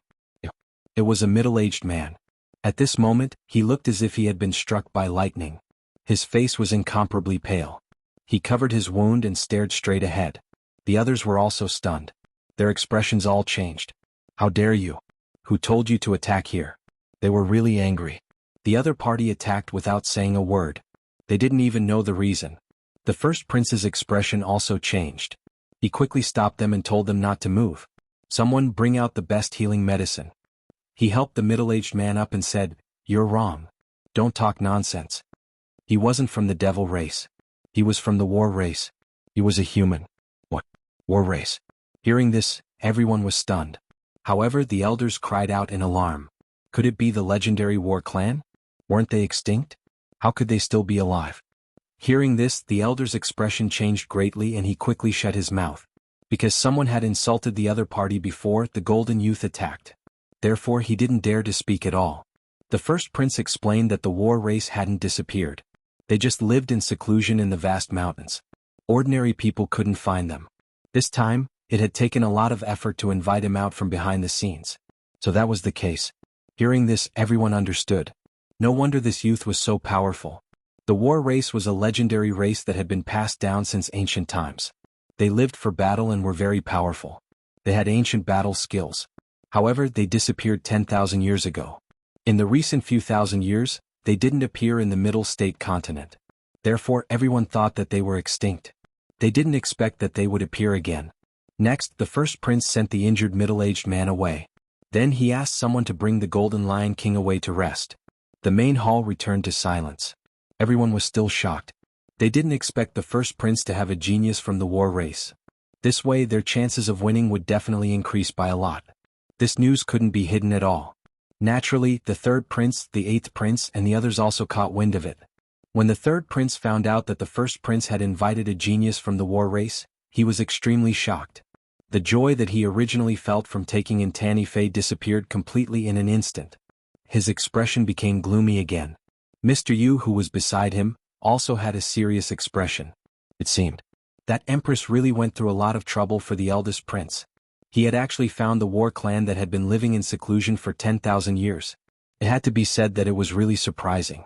It was a middle-aged man. At this moment, he looked as if he had been struck by lightning. His face was incomparably pale. He covered his wound and stared straight ahead. The others were also stunned. Their expressions all changed. "How dare you? Who told you to attack here?" They were really angry. The other party attacked without saying a word. They didn't even know the reason. The first prince's expression also changed. He quickly stopped them and told them not to move. "Someone bring out the best healing medicine." He helped the middle-aged man up and said, "You're wrong. Don't talk nonsense. He wasn't from the devil race. He was from the war race. He was a human." "What? War race?" Hearing this, everyone was stunned. However, the elders cried out in alarm. Could it be the legendary war clan? Weren't they extinct? How could they still be alive? Hearing this, the elder's expression changed greatly and he quickly shut his mouth. Because someone had insulted the other party before, the golden youth attacked. Therefore, he didn't dare to speak at all. The first prince explained that the war race hadn't disappeared. They just lived in seclusion in the vast mountains. Ordinary people couldn't find them. This time, it had taken a lot of effort to invite him out from behind the scenes. So that was the case. Hearing this, everyone understood. No wonder this youth was so powerful. The war race was a legendary race that had been passed down since ancient times. They lived for battle and were very powerful. They had ancient battle skills. However, they disappeared 10,000 years ago. In the recent few thousand years, they didn't appear in the Middle State continent. Therefore, everyone thought that they were extinct. They didn't expect that they would appear again. Next, the first prince sent the injured middle-aged man away. Then he asked someone to bring the Golden Lion King away to rest. The main hall returned to silence. Everyone was still shocked. They didn't expect the first prince to have a genius from the war race. This way, their chances of winning would definitely increase by a lot. This news couldn't be hidden at all. Naturally, the third prince, the eighth prince, and the others also caught wind of it. When the third prince found out that the first prince had invited a genius from the war race, he was extremely shocked. The joy that he originally felt from taking in Tanny Fei disappeared completely in an instant. His expression became gloomy again. Mr. Yu, who was beside him, also had a serious expression. It seemed that Empress really went through a lot of trouble for the eldest prince. He had actually found the war clan that had been living in seclusion for 10,000 years. It had to be said that it was really surprising.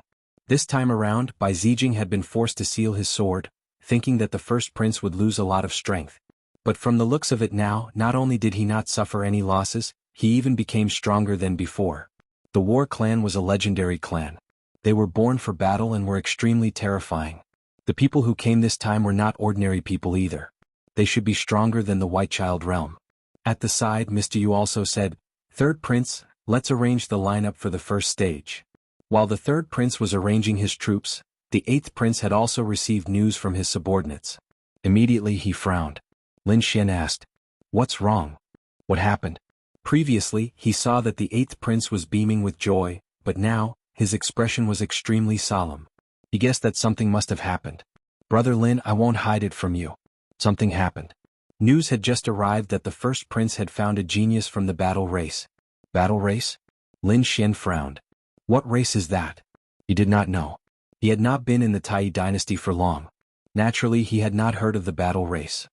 This time around, Bai Zijing had been forced to seal his sword, thinking that the first prince would lose a lot of strength. But from the looks of it now, not only did he not suffer any losses, he even became stronger than before. The war clan was a legendary clan. They were born for battle and were extremely terrifying. The people who came this time were not ordinary people either. They should be stronger than the White Child realm. At the side, Mr. Yu also said, "Third prince, let's arrange the lineup for the first stage." While the third prince was arranging his troops, the eighth prince had also received news from his subordinates. Immediately he frowned. Lin Xian asked, "What's wrong? What happened?" Previously, he saw that the eighth prince was beaming with joy, but now, his expression was extremely solemn. He guessed that something must have happened. "Brother Lin, I won't hide it from you. Something happened." News had just arrived that the first prince had found a genius from the battle race. Battle race? Lin Xian frowned. What race is that? He did not know. He had not been in the Tai dynasty for long. Naturally, he had not heard of the battle race.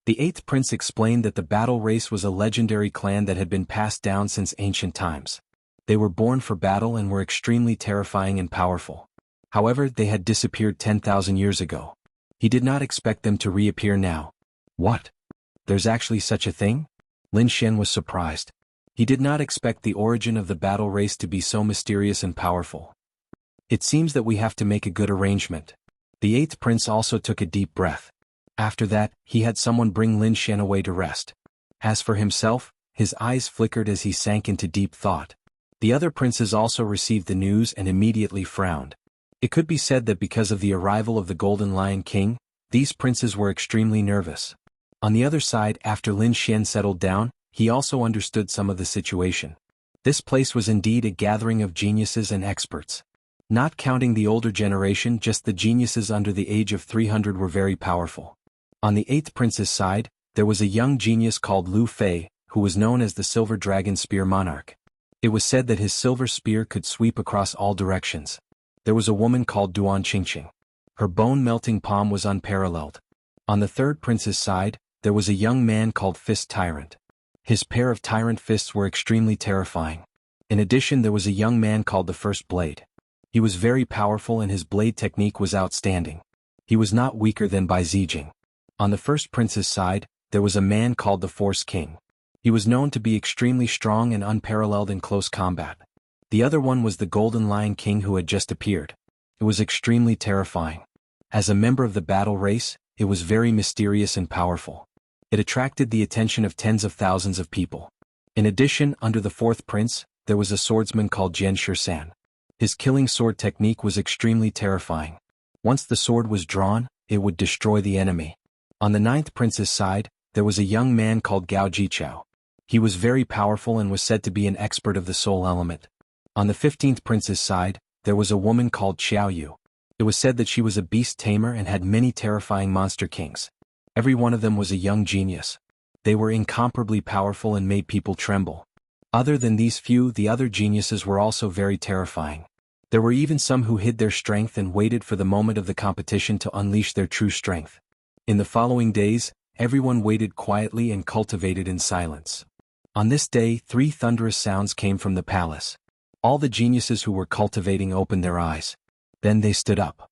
The eighth prince explained that the battle race was a legendary clan that had been passed down since ancient times. They were born for battle and were extremely terrifying and powerful. However, they had disappeared 10,000 years ago. He did not expect them to reappear now. What? There's actually such a thing? Lin Xian was surprised. He did not expect the origin of the battle race to be so mysterious and powerful. It seems that we have to make a good arrangement. The eighth prince also took a deep breath. After that, he had someone bring Lin Xian away to rest. As for himself, his eyes flickered as he sank into deep thought. The other princes also received the news and immediately frowned. It could be said that because of the arrival of the Golden Lion King, these princes were extremely nervous. On the other side, after Lin Xian settled down, he also understood some of the situation. This place was indeed a gathering of geniuses and experts. Not counting the older generation, just the geniuses under the age of 300 were very powerful. On the eighth prince's side, there was a young genius called Lu Fei, who was known as the Silver Dragon Spear Monarch. It was said that his silver spear could sweep across all directions. There was a woman called Duan Qingqing. Her bone-melting palm was unparalleled. On the third prince's side, there was a young man called Fist Tyrant. His pair of tyrant fists were extremely terrifying. In addition, there was a young man called the First Blade. He was very powerful and his blade technique was outstanding. He was not weaker than Bai Zijing. On the first prince's side, there was a man called the Force King. He was known to be extremely strong and unparalleled in close combat. The other one was the Golden Lion King who had just appeared. It was extremely terrifying. As a member of the battle race, it was very mysterious and powerful. It attracted the attention of tens of thousands of people. In addition, under the fourth prince, there was a swordsman called Jian Shisan. His killing sword technique was extremely terrifying. Once the sword was drawn, it would destroy the enemy. On the ninth prince's side, there was a young man called Gao Jichao. He was very powerful and was said to be an expert of the soul element. On the 15th prince's side, there was a woman called Xiao Yu. It was said that she was a beast tamer and had many terrifying monster kings. Every one of them was a young genius. They were incomparably powerful and made people tremble. Other than these few, the other geniuses were also very terrifying. There were even some who hid their strength and waited for the moment of the competition to unleash their true strength. In the following days, everyone waited quietly and cultivated in silence. On this day, 3 thunderous sounds came from the palace. All the geniuses who were cultivating opened their eyes. Then they stood up.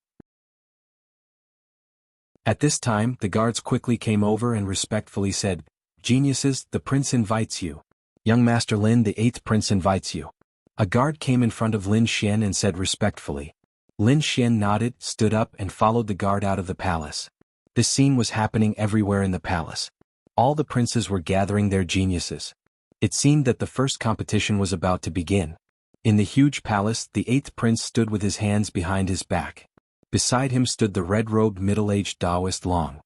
At this time, the guards quickly came over and respectfully said, "Geniuses, the prince invites you. Young Master Lin, the 8th prince invites you." A guard came in front of Lin Xian and said respectfully. Lin Xian nodded, stood up and followed the guard out of the palace. This scene was happening everywhere in the palace. All the princes were gathering their geniuses. It seemed that the first competition was about to begin. In the huge palace, the 8th prince stood with his hands behind his back. Beside him stood the red-robed middle-aged Taoist Long.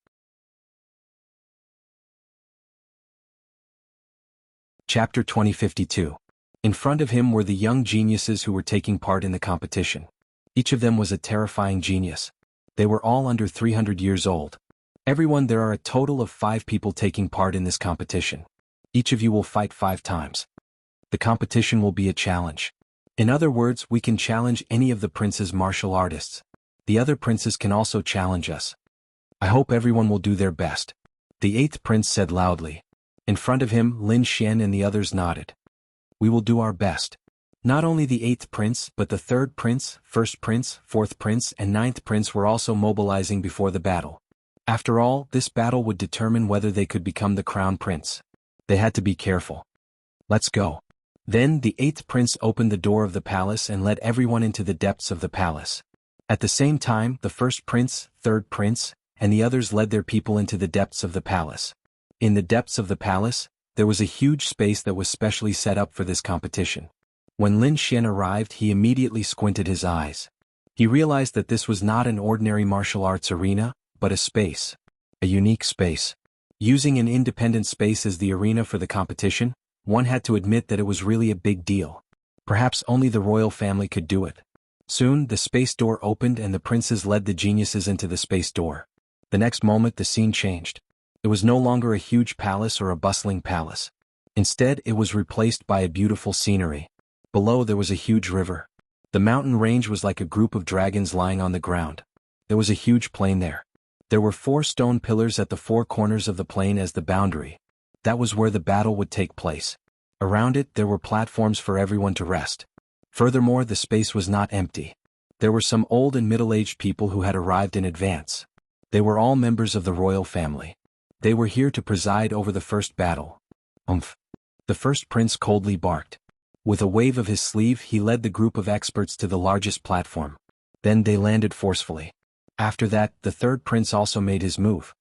Chapter 2052. In front of him were the young geniuses who were taking part in the competition. Each of them was a terrifying genius. They were all under 300 years old. Everyone, there are a total of 5 people taking part in this competition. Each of you will fight 5 times. The competition will be a challenge. In other words, we can challenge any of the prince's martial artists. The other princes can also challenge us. I hope everyone will do their best. The 8th prince said loudly. In front of him, Lin Xian and the others nodded. We will do our best. Not only the 8th prince, but the 3rd prince, 1st prince, 4th prince and 9th prince were also mobilizing before the battle. After all, this battle would determine whether they could become the crown prince. They had to be careful. Let's go. Then the 8th prince opened the door of the palace and led everyone into the depths of the palace. At the same time, the 1st prince, 3rd prince, and the others led their people into the depths of the palace. In the depths of the palace, there was a huge space that was specially set up for this competition. When Lin Xian arrived, he immediately squinted his eyes. He realized that this was not an ordinary martial arts arena, but a space. A unique space. Using an independent space as the arena for the competition, one had to admit that it was really a big deal. Perhaps only the royal family could do it. Soon, the space door opened and the princes led the geniuses into the space door. The next moment the scene changed. It was no longer a huge palace or a bustling palace. Instead, it was replaced by a beautiful scenery. Below there was a huge river. The mountain range was like a group of dragons lying on the ground. There was a huge plain there. There were 4 stone pillars at the 4 corners of the plain as the boundary. That was where the battle would take place. Around it there were platforms for everyone to rest. Furthermore, the space was not empty. There were some old and middle-aged people who had arrived in advance. They were all members of the royal family. They were here to preside over the first battle. Umph. The first prince coldly barked. With a wave of his sleeve he led the group of experts to the largest platform. Then they landed forcefully. After that, the third prince also made his move.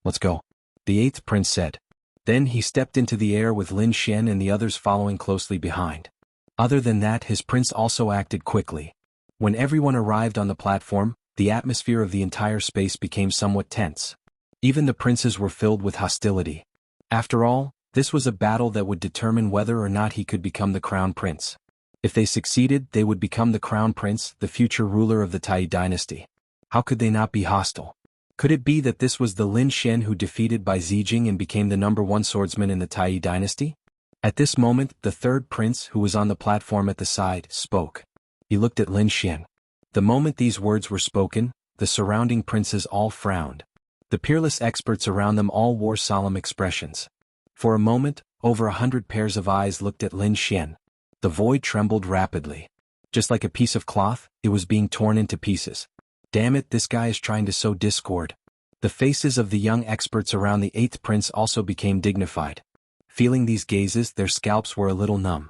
"Let's go," the 8th prince said. Then he stepped into the air with Lin Xian and the others following closely behind. Other than that, his prince also acted quickly. When everyone arrived on the platform, the atmosphere of the entire space became somewhat tense. Even the princes were filled with hostility. After all, this was a battle that would determine whether or not he could become the crown prince. If they succeeded, they would become the crown prince, the future ruler of the Tai dynasty. How could they not be hostile? Could it be that this was the Lin Xian who defeated Bai Zijing and became the #1 swordsman in the Tai dynasty? At this moment, the third prince, who was on the platform at the side, spoke. He looked at Lin Xian. The moment these words were spoken, the surrounding princes all frowned. The peerless experts around them all wore solemn expressions. For a moment, over 100 pairs of eyes looked at Lin Xian. The void trembled rapidly. Just like a piece of cloth, it was being torn into pieces. Damn it, this guy is trying to sow discord. The faces of the young experts around the 8th prince also became dignified. Feeling these gazes, their scalps were a little numb.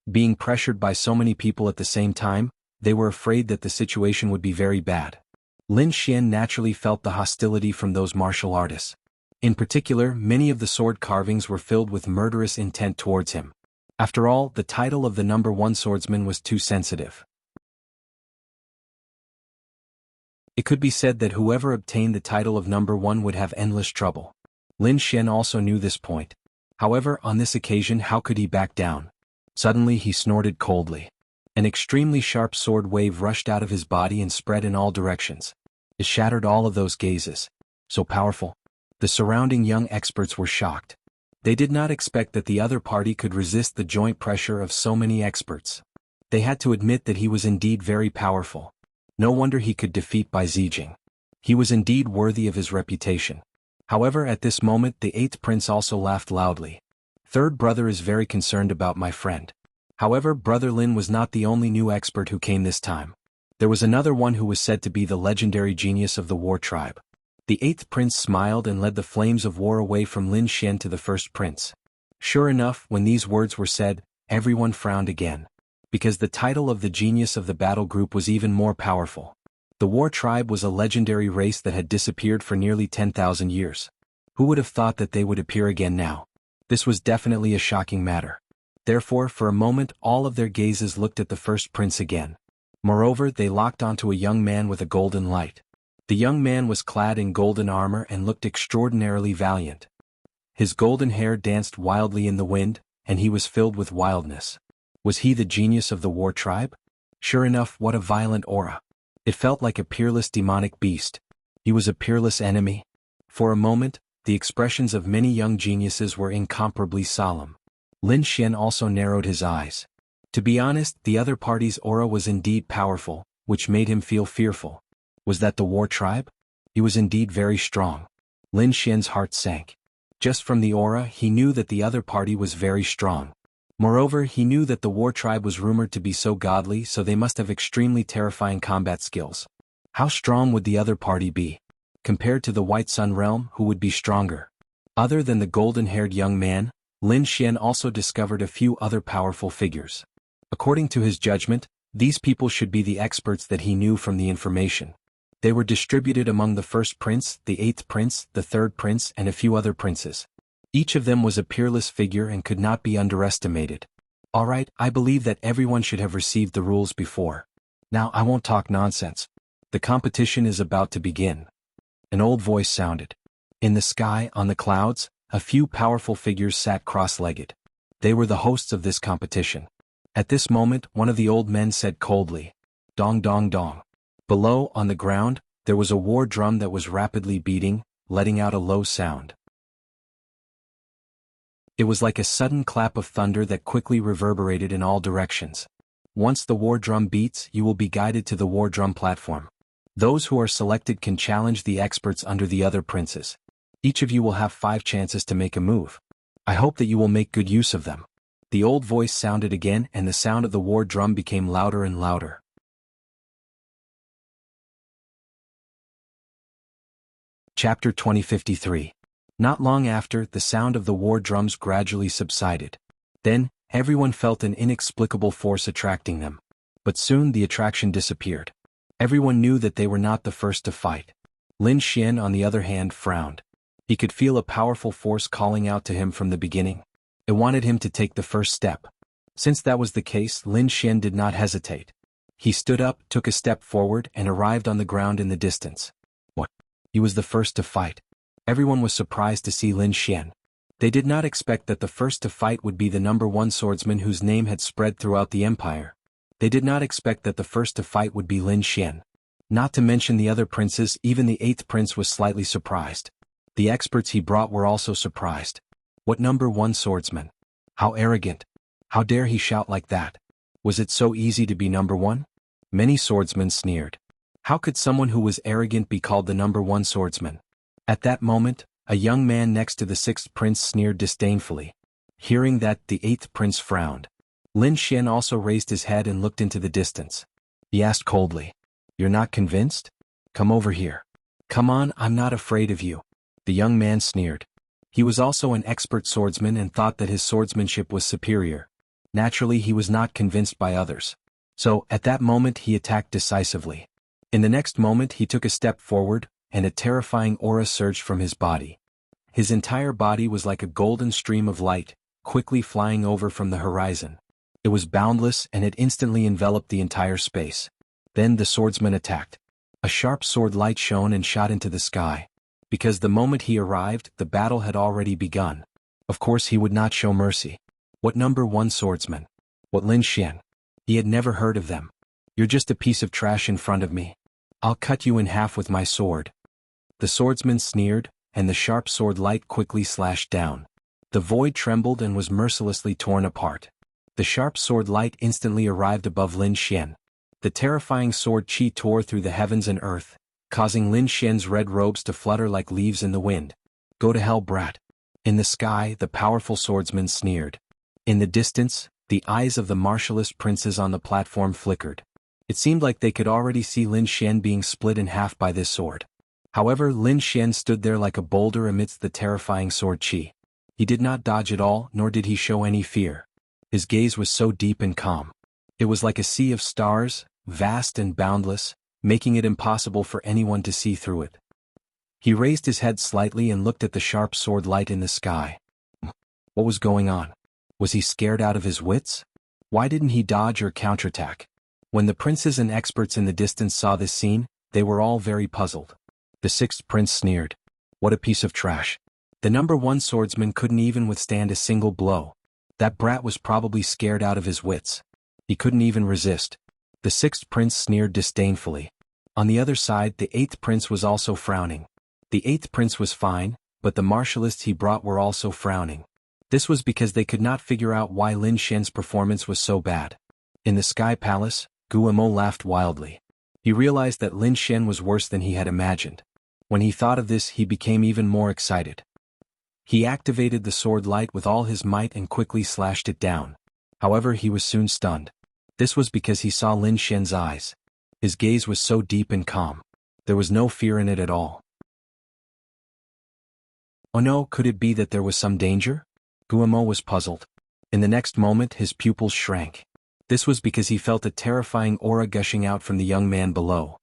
Being pressured by so many people at the same time, they were afraid that the situation would be very bad. Lin Xian naturally felt the hostility from those martial artists. In particular, many of the sword carvings were filled with murderous intent towards him. After all, the title of the #1 swordsman was too sensitive. It could be said that whoever obtained the title of #1 would have endless trouble. Lin Xian also knew this point. However, on this occasion, how could he back down? Suddenly he snorted coldly. An extremely sharp sword wave rushed out of his body and spread in all directions. It shattered all of those gazes. So powerful. The surrounding young experts were shocked. They did not expect that the other party could resist the joint pressure of so many experts. They had to admit that he was indeed very powerful. No wonder he could defeat Bai Zijing. He was indeed worthy of his reputation. However, at this moment the 8th prince also laughed loudly. "Third brother is very concerned about my friend." However, Brother Lin was not the only new expert who came this time. There was another one who was said to be the legendary genius of the war tribe. The 8th prince smiled and led the flames of war away from Lin Xian to the first prince. Sure enough, when these words were said, everyone frowned again. Because the title of the genius of the battle group was even more powerful. The war tribe was a legendary race that had disappeared for nearly 10,000 years. Who would have thought that they would appear again now? This was definitely a shocking matter. Therefore, for a moment, all of their gazes looked at the first prince again. Moreover, they locked onto a young man with a golden light. The young man was clad in golden armor and looked extraordinarily valiant. His golden hair danced wildly in the wind, and he was filled with wildness. Was he the genius of the war tribe? Sure enough, what a violent aura. It felt like a peerless demonic beast. He was a peerless enemy. For a moment, the expressions of many young geniuses were incomparably solemn. Lin Xian also narrowed his eyes. To be honest, the other party's aura was indeed powerful, which made him feel fearful. Was that the war tribe? He was indeed very strong. Lin Xian's heart sank. Just from the aura, he knew that the other party was very strong. Moreover, he knew that the war tribe was rumored to be so godly, so they must have extremely terrifying combat skills. How strong would the other party be? Compared to the White Sun realm, who would be stronger? Other than the golden-haired young man, Lin Xian also discovered a few other powerful figures. According to his judgment, these people should be the experts that he knew from the information. They were distributed among the first prince, the 8th prince, the 3rd prince, and a few other princes. Each of them was a peerless figure and could not be underestimated. Alright, I believe that everyone should have received the rules before. Now I won't talk nonsense. The competition is about to begin. An old voice sounded. In the sky, on the clouds, a few powerful figures sat cross-legged. They were the hosts of this competition. At this moment, one of the old men said coldly, "Dong dong dong." Below, on the ground, there was a war drum that was rapidly beating, letting out a low sound. It was like a sudden clap of thunder that quickly reverberated in all directions. Once the war drum beats, you will be guided to the war drum platform. Those who are selected can challenge the experts under the other princes. Each of you will have 5 chances to make a move. I hope that you will make good use of them. The old voice sounded again, and the sound of the war drum became louder and louder. Chapter 2053. Not long after, the sound of the war drums gradually subsided. Then, everyone felt an inexplicable force attracting them. But soon the attraction disappeared. Everyone knew that they were not the first to fight. Lin Xian, on the other hand, frowned. He could feel a powerful force calling out to him from the beginning. It wanted him to take the first step. Since that was the case, Lin Xian did not hesitate. He stood up, took a step forward, and arrived on the ground in the distance. What? He was the first to fight. Everyone was surprised to see Lin Xian. They did not expect that the first to fight would be the #1 swordsman whose name had spread throughout the empire. They did not expect that the first to fight would be Lin Xian. Not to mention the other princes, even the 8th prince was slightly surprised. The experts he brought were also surprised. What #1 swordsman? How arrogant! How dare he shout like that? Was it so easy to be #1? Many swordsmen sneered. How could someone who was arrogant be called the #1 swordsman? At that moment, a young man next to the 6th prince sneered disdainfully. Hearing that, the 8th prince frowned. Lin Xian also raised his head and looked into the distance. He asked coldly, "You're not convinced? Come over here. Come on, I'm not afraid of you." The young man sneered. He was also an expert swordsman and thought that his swordsmanship was superior. Naturally, he was not convinced by others. So, at that moment he attacked decisively. In the next moment he took a step forward, and a terrifying aura surged from his body. His entire body was like a golden stream of light, quickly flying over from the horizon. It was boundless, and it instantly enveloped the entire space. Then the swordsman attacked. A sharp sword light shone and shot into the sky. Because the moment he arrived, the battle had already begun. Of course he would not show mercy. What #1 swordsman? What Lin Xian? He had never heard of them. You're just a piece of trash in front of me. I'll cut you in half with my sword. The swordsman sneered, and the sharp sword light quickly slashed down. The void trembled and was mercilessly torn apart. The sharp sword light instantly arrived above Lin Xian. The terrifying sword chi tore through the heavens and earth, causing Lin Xian's red robes to flutter like leaves in the wind. Go to hell, brat. In the sky, the powerful swordsman sneered. In the distance, the eyes of the martialist princes on the platform flickered. It seemed like they could already see Lin Xian being split in half by this sword. However, Lin Xian stood there like a boulder amidst the terrifying sword chi. He did not dodge at all, nor did he show any fear. His gaze was so deep and calm. It was like a sea of stars, vast and boundless, making it impossible for anyone to see through it. He raised his head slightly and looked at the sharp sword light in the sky. What was going on? Was he scared out of his wits? Why didn't he dodge or counterattack? When the princes and experts in the distance saw this scene, they were all very puzzled. The 6th prince sneered. What a piece of trash. The #1 swordsman couldn't even withstand a single blow. That brat was probably scared out of his wits. He couldn't even resist. The 6th prince sneered disdainfully. On the other side, the 8th prince was also frowning. The 8th prince was fine, but the martialists he brought were also frowning. This was because they could not figure out why Lin Xian's performance was so bad. In the Sky Palace, Guillemot laughed wildly. He realized that Lin Xian was worse than he had imagined. When he thought of this, he became even more excited. He activated the sword light with all his might and quickly slashed it down. However, he was soon stunned. This was because he saw Lin Xian's eyes. His gaze was so deep and calm. There was no fear in it at all. Oh no, could it be that there was some danger? Guillemot was puzzled. In the next moment, his pupils shrank. This was because he felt a terrifying aura gushing out from the young man below.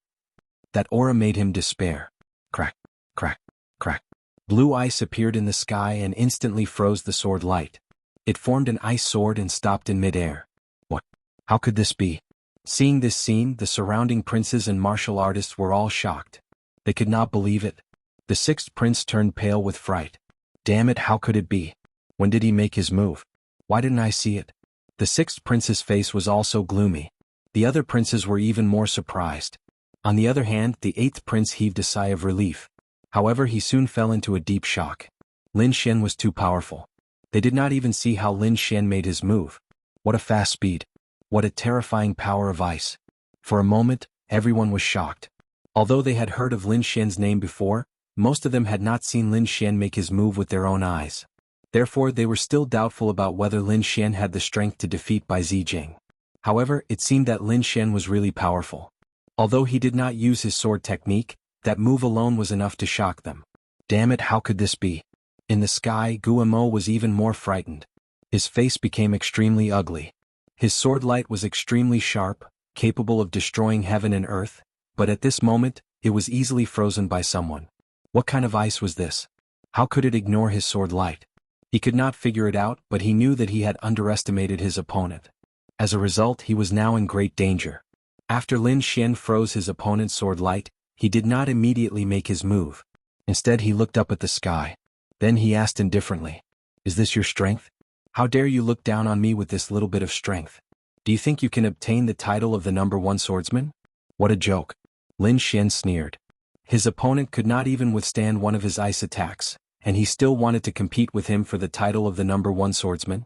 That aura made him despair. Crack, crack, crack. Blue ice appeared in the sky and instantly froze the sword light. It formed an ice sword and stopped in midair. What? How could this be? Seeing this scene, the surrounding princes and martial artists were all shocked. They could not believe it. The 6th prince turned pale with fright. Damn it, how could it be? When did he make his move? Why didn't I see it? The sixth prince's face was also gloomy. The other princes were even more surprised. On the other hand, the eighth prince heaved a sigh of relief. However, he soon fell into a deep shock. Lin Xian was too powerful. They did not even see how Lin Xian made his move. What a fast speed. What a terrifying power of ice. For a moment, everyone was shocked. Although they had heard of Lin Xian's name before, most of them had not seen Lin Xian make his move with their own eyes. Therefore, they were still doubtful about whether Lin Xian had the strength to defeat Bai Zijing. However, it seemed that Lin Xian was really powerful. Although he did not use his sword technique, that move alone was enough to shock them. Damn it, how could this be? In the sky, Guo was even more frightened. His face became extremely ugly. His sword light was extremely sharp, capable of destroying heaven and earth, but at this moment, it was easily frozen by someone. What kind of ice was this? How could it ignore his sword light? He could not figure it out, but he knew that he had underestimated his opponent. As a result, he was now in great danger. After Lin Xian froze his opponent's sword light, he did not immediately make his move. Instead, he looked up at the sky. Then he asked indifferently, "Is this your strength? How dare you look down on me with this little bit of strength? Do you think you can obtain the title of the #1 swordsman? What a joke." Lin Xian sneered. His opponent could not even withstand one of his ice attacks, and he still wanted to compete with him for the title of the #1 swordsman?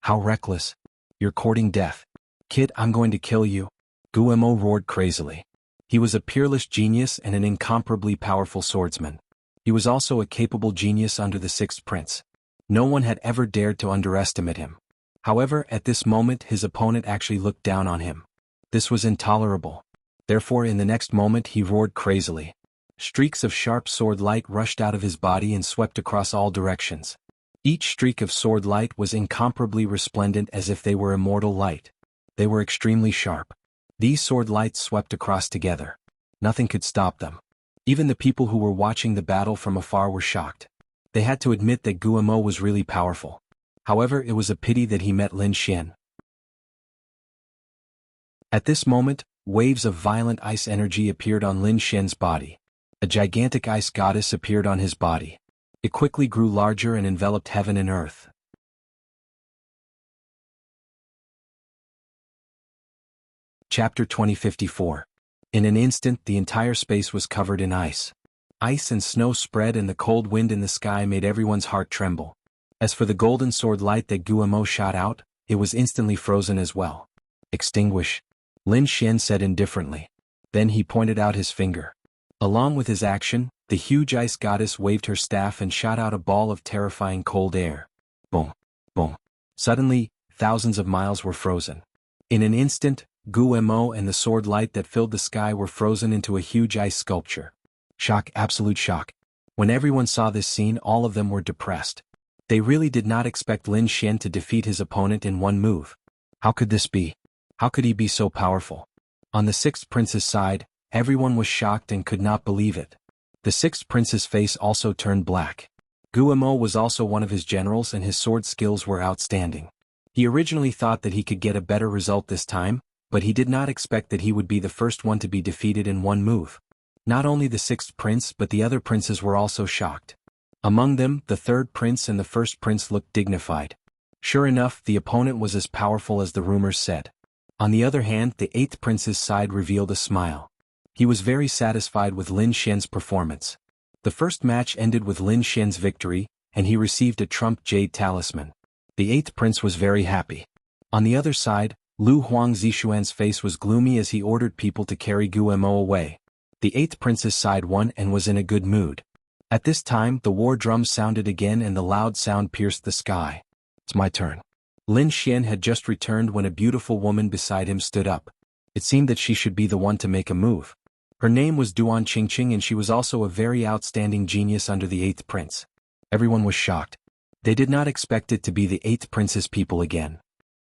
How reckless. You're courting death. Kid, I'm going to kill you. Guo roared crazily. He was a peerless genius and an incomparably powerful swordsman. He was also a capable genius under the sixth prince. No one had ever dared to underestimate him. However, at this moment his opponent actually looked down on him. This was intolerable. Therefore, in the next moment he roared crazily. Streaks of sharp sword light rushed out of his body and swept across all directions. Each streak of sword light was incomparably resplendent as if they were immortal light. They were extremely sharp. These sword lights swept across together. Nothing could stop them. Even the people who were watching the battle from afar were shocked. They had to admit that Guo was really powerful. However, it was a pity that he met Lin Xian. At this moment, waves of violent ice energy appeared on Lin Xian's body. A gigantic ice goddess appeared on his body. It quickly grew larger and enveloped heaven and earth. Chapter 2054. In an instant, the entire space was covered in ice. Ice and snow spread, and the cold wind in the sky made everyone's heart tremble. As for the golden sword light that Guo shot out, it was instantly frozen as well. Extinguish, Lin Xian said indifferently. Then he pointed out his finger. Along with his action, the huge ice goddess waved her staff and shot out a ball of terrifying cold air. Boom, boom. Suddenly, thousands of miles were frozen. In an instant, Guo and the sword light that filled the sky were frozen into a huge ice sculpture. Shock, absolute shock. When everyone saw this scene, all of them were depressed. They really did not expect Lin Xian to defeat his opponent in one move. How could this be? How could he be so powerful? On the sixth prince's side, everyone was shocked and could not believe it. The sixth prince's face also turned black. Guo was also one of his generals and his sword skills were outstanding. He originally thought that he could get a better result this time, but he did not expect that he would be the first one to be defeated in one move. Not only the sixth prince but the other princes were also shocked. Among them, the third prince and the first prince looked dignified. Sure enough, the opponent was as powerful as the rumors said. On the other hand, the eighth prince's side revealed a smile. He was very satisfied with Lin Xian's performance. The first match ended with Lin Xian's victory, and he received a trump jade talisman. The eighth prince was very happy. On the other side, Lu Huang Zixuan's face was gloomy as he ordered people to carry Guo away. The eighth prince's side won and was in a good mood. At this time, the war drum sounded again and the loud sound pierced the sky. It's my turn. Lin Xian had just returned when a beautiful woman beside him stood up. It seemed that she should be the one to make a move. Her name was Duan Qingqing and she was also a very outstanding genius under the eighth prince. Everyone was shocked. They did not expect it to be the eighth prince's people again.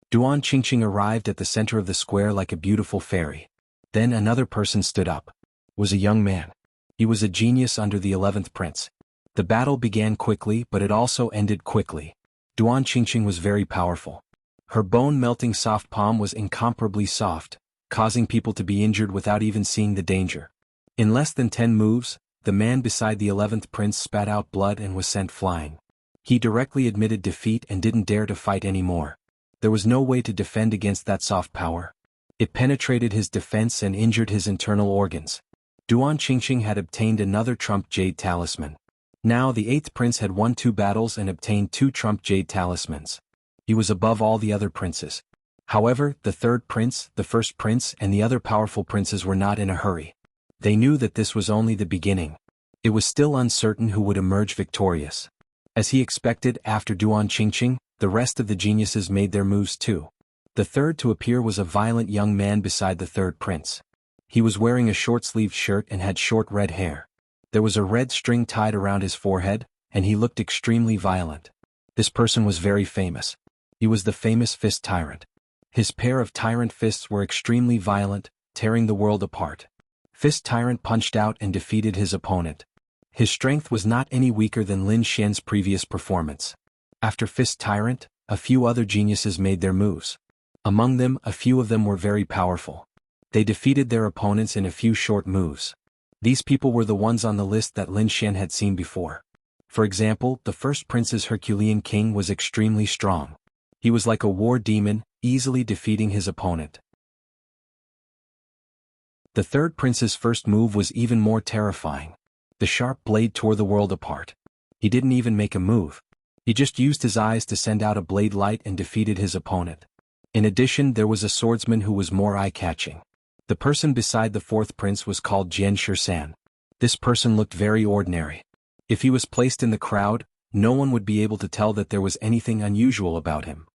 Duan Qingqing arrived at the center of the square like a beautiful fairy. Then another person stood up. It was a young man. He was a genius under the 11th prince. The battle began quickly, but it also ended quickly. Duan Qingqing was very powerful. Her bone-melting soft palm was incomparably soft, causing people to be injured without even seeing the danger. In less than 10 moves, the man beside the 11th prince spat out blood and was sent flying. He directly admitted defeat and didn't dare to fight anymore. There was no way to defend against that soft power. It penetrated his defense and injured his internal organs. Duan Qingqing had obtained another Trump Jade Talisman. Now the 8th prince had won 2 battles and obtained 2 Trump Jade Talismans. He was above all the other princes. However, the 3rd prince, the 1st prince and the other powerful princes were not in a hurry. They knew that this was only the beginning. It was still uncertain who would emerge victorious. As he expected, after Duan Qingqing, the rest of the geniuses made their moves too. The third to appear was a violent young man beside the 3rd prince. He was wearing a short-sleeved shirt and had short red hair. There was a red string tied around his forehead, and he looked extremely violent. This person was very famous. He was the famous Fist Tyrant. His pair of tyrant fists were extremely violent, tearing the world apart. Fist Tyrant punched out and defeated his opponent. His strength was not any weaker than Lin Xian's previous performance. After Fist Tyrant, a few other geniuses made their moves. Among them, a few of them were very powerful. They defeated their opponents in a few short moves. These people were the ones on the list that Lin Xian had seen before. For example, the 1st prince's Herculean king was extremely strong. He was like a war demon, easily defeating his opponent. The 3rd prince's first move was even more terrifying. The sharp blade tore the world apart. He didn't even make a move. He just used his eyes to send out a blade light and defeated his opponent. In addition, there was a swordsman who was more eye-catching. The person beside the 4th prince was called Jian Shan. This person looked very ordinary. If he was placed in the crowd, no one would be able to tell that there was anything unusual about him.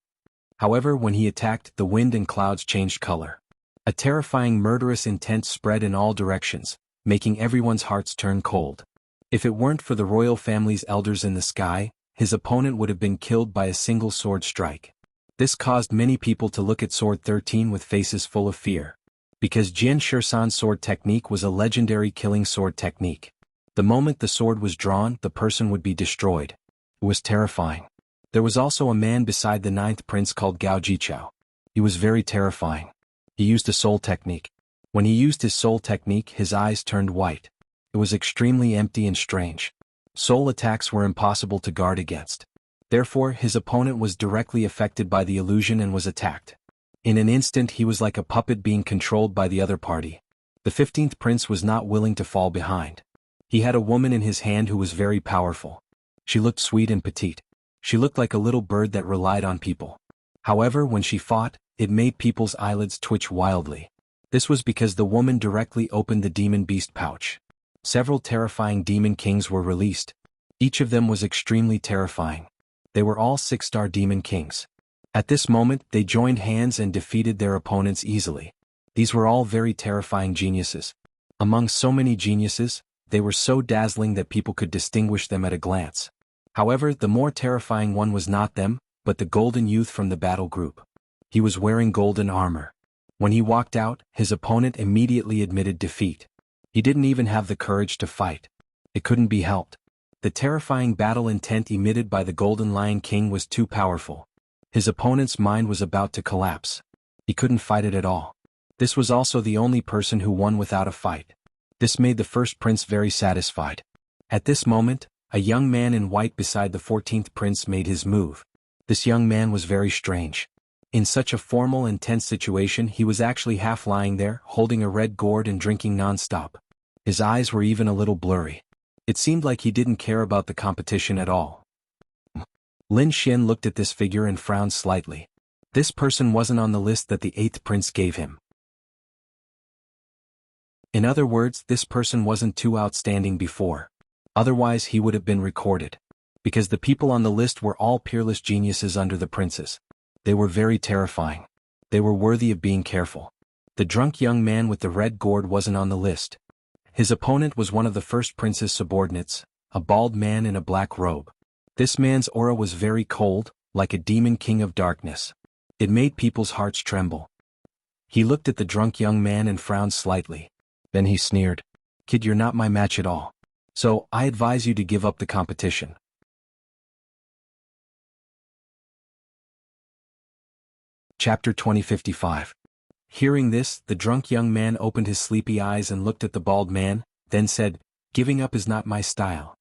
However, when he attacked, the wind and clouds changed color. A terrifying murderous intent spread in all directions, making everyone's hearts turn cold. If it weren't for the royal family's elders in the sky, his opponent would have been killed by a single sword strike. This caused many people to look at Sword 13 with faces full of fear. Because Jian Shan's sword technique was a legendary killing sword technique. The moment the sword was drawn, the person would be destroyed. It was terrifying. There was also a man beside the 9th prince called Gao Jichao. He was very terrifying. He used a soul technique. When he used his soul technique, his eyes turned white. It was extremely empty and strange. Soul attacks were impossible to guard against. Therefore, his opponent was directly affected by the illusion and was attacked. In an instant he was like a puppet being controlled by the other party. The 15th prince was not willing to fall behind. He had a woman in his hand who was very powerful. She looked sweet and petite. She looked like a little bird that relied on people. However, when she fought, it made people's eyelids twitch wildly. This was because the woman directly opened the demon beast pouch. Several terrifying demon kings were released. Each of them was extremely terrifying. They were all 6-star demon kings. At this moment, they joined hands and defeated their opponents easily. These were all very terrifying geniuses. Among so many geniuses, they were so dazzling that people could distinguish them at a glance. However, the more terrifying one was not them, but the golden youth from the battle group. He was wearing golden armor. When he walked out, his opponent immediately admitted defeat. He didn't even have the courage to fight. It couldn't be helped. The terrifying battle intent emitted by the Golden Lion King was too powerful. His opponent's mind was about to collapse. He couldn't fight it at all. This was also the only person who won without a fight. This made the 1st prince very satisfied. At this moment, a young man in white beside the 14th prince made his move. This young man was very strange. In such a formal and tense situation, he was actually half lying there, holding a red gourd and drinking non-stop. His eyes were even a little blurry. It seemed like he didn't care about the competition at all. Lin Xian looked at this figure and frowned slightly. This person wasn't on the list that the 8th prince gave him. In other words, this person wasn't too outstanding before. Otherwise he would have been recorded. Because the people on the list were all peerless geniuses under the princes. They were very terrifying. They were worthy of being careful. The drunk young man with the red gourd wasn't on the list. His opponent was one of the 1st prince's subordinates, a bald man in a black robe. This man's aura was very cold, like a demon king of darkness. It made people's hearts tremble. He looked at the drunk young man and frowned slightly. Then he sneered. "Kid, you're not my match at all. So, I advise you to give up the competition." Chapter 2055. Hearing this, the drunk young man opened his sleepy eyes and looked at the bald man, then said, "Giving up is not my style."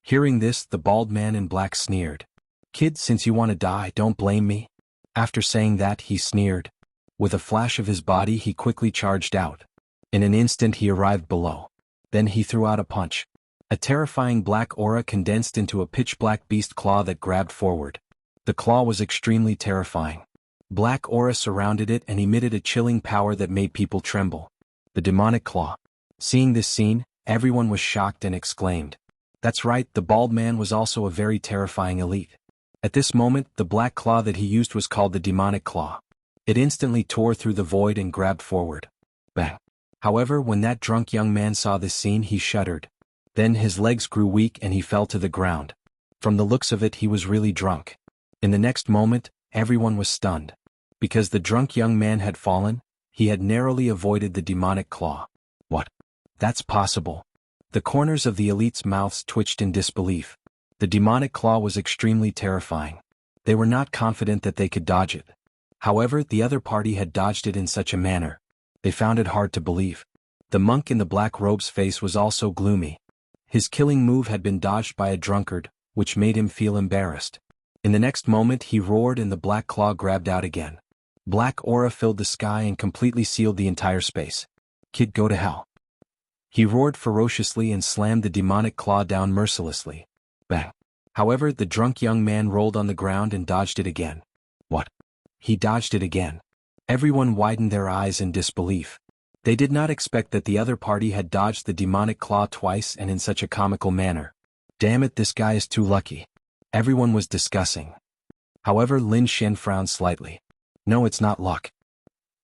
Hearing this, the bald man in black sneered. "Kid, since you want to die, don't blame me. After saying that, he sneered. With a flash of his body, he quickly charged out. In an instant he arrived below. Then he threw out a punch. A terrifying black aura condensed into a pitch-black beast claw that grabbed forward. The claw was extremely terrifying. Black aura surrounded it and emitted a chilling power that made people tremble. The demonic claw. Seeing this scene, everyone was shocked and exclaimed. That's right, the bald man was also a very terrifying elite. At this moment, the black claw that he used was called the demonic claw. It instantly tore through the void and grabbed forward. Bang. However, when that drunk young man saw this scene, he shuddered. Then his legs grew weak and he fell to the ground. From the looks of it, he was really drunk. In the next moment, everyone was stunned. Because the drunk young man had fallen, he had narrowly avoided the demonic claw. What? That's possible. The corners of the elite's mouths twitched in disbelief. The demonic claw was extremely terrifying. They were not confident that they could dodge it. However, the other party had dodged it in such a manner. They found it hard to believe. The monk in the black robe's face was also gloomy. His killing move had been dodged by a drunkard, which made him feel embarrassed. In the next moment he roared and the black claw grabbed out again. Black aura filled the sky and completely sealed the entire space. Kid, go to hell. He roared ferociously and slammed the demonic claw down mercilessly. Bang. However, the drunk young man rolled on the ground and dodged it again. What? He dodged it again. Everyone widened their eyes in disbelief. They did not expect that the other party had dodged the demonic claw twice and in such a comical manner. Damn it, this guy is too lucky. Everyone was discussing. However, Lin Xian frowned slightly. No, it's not luck.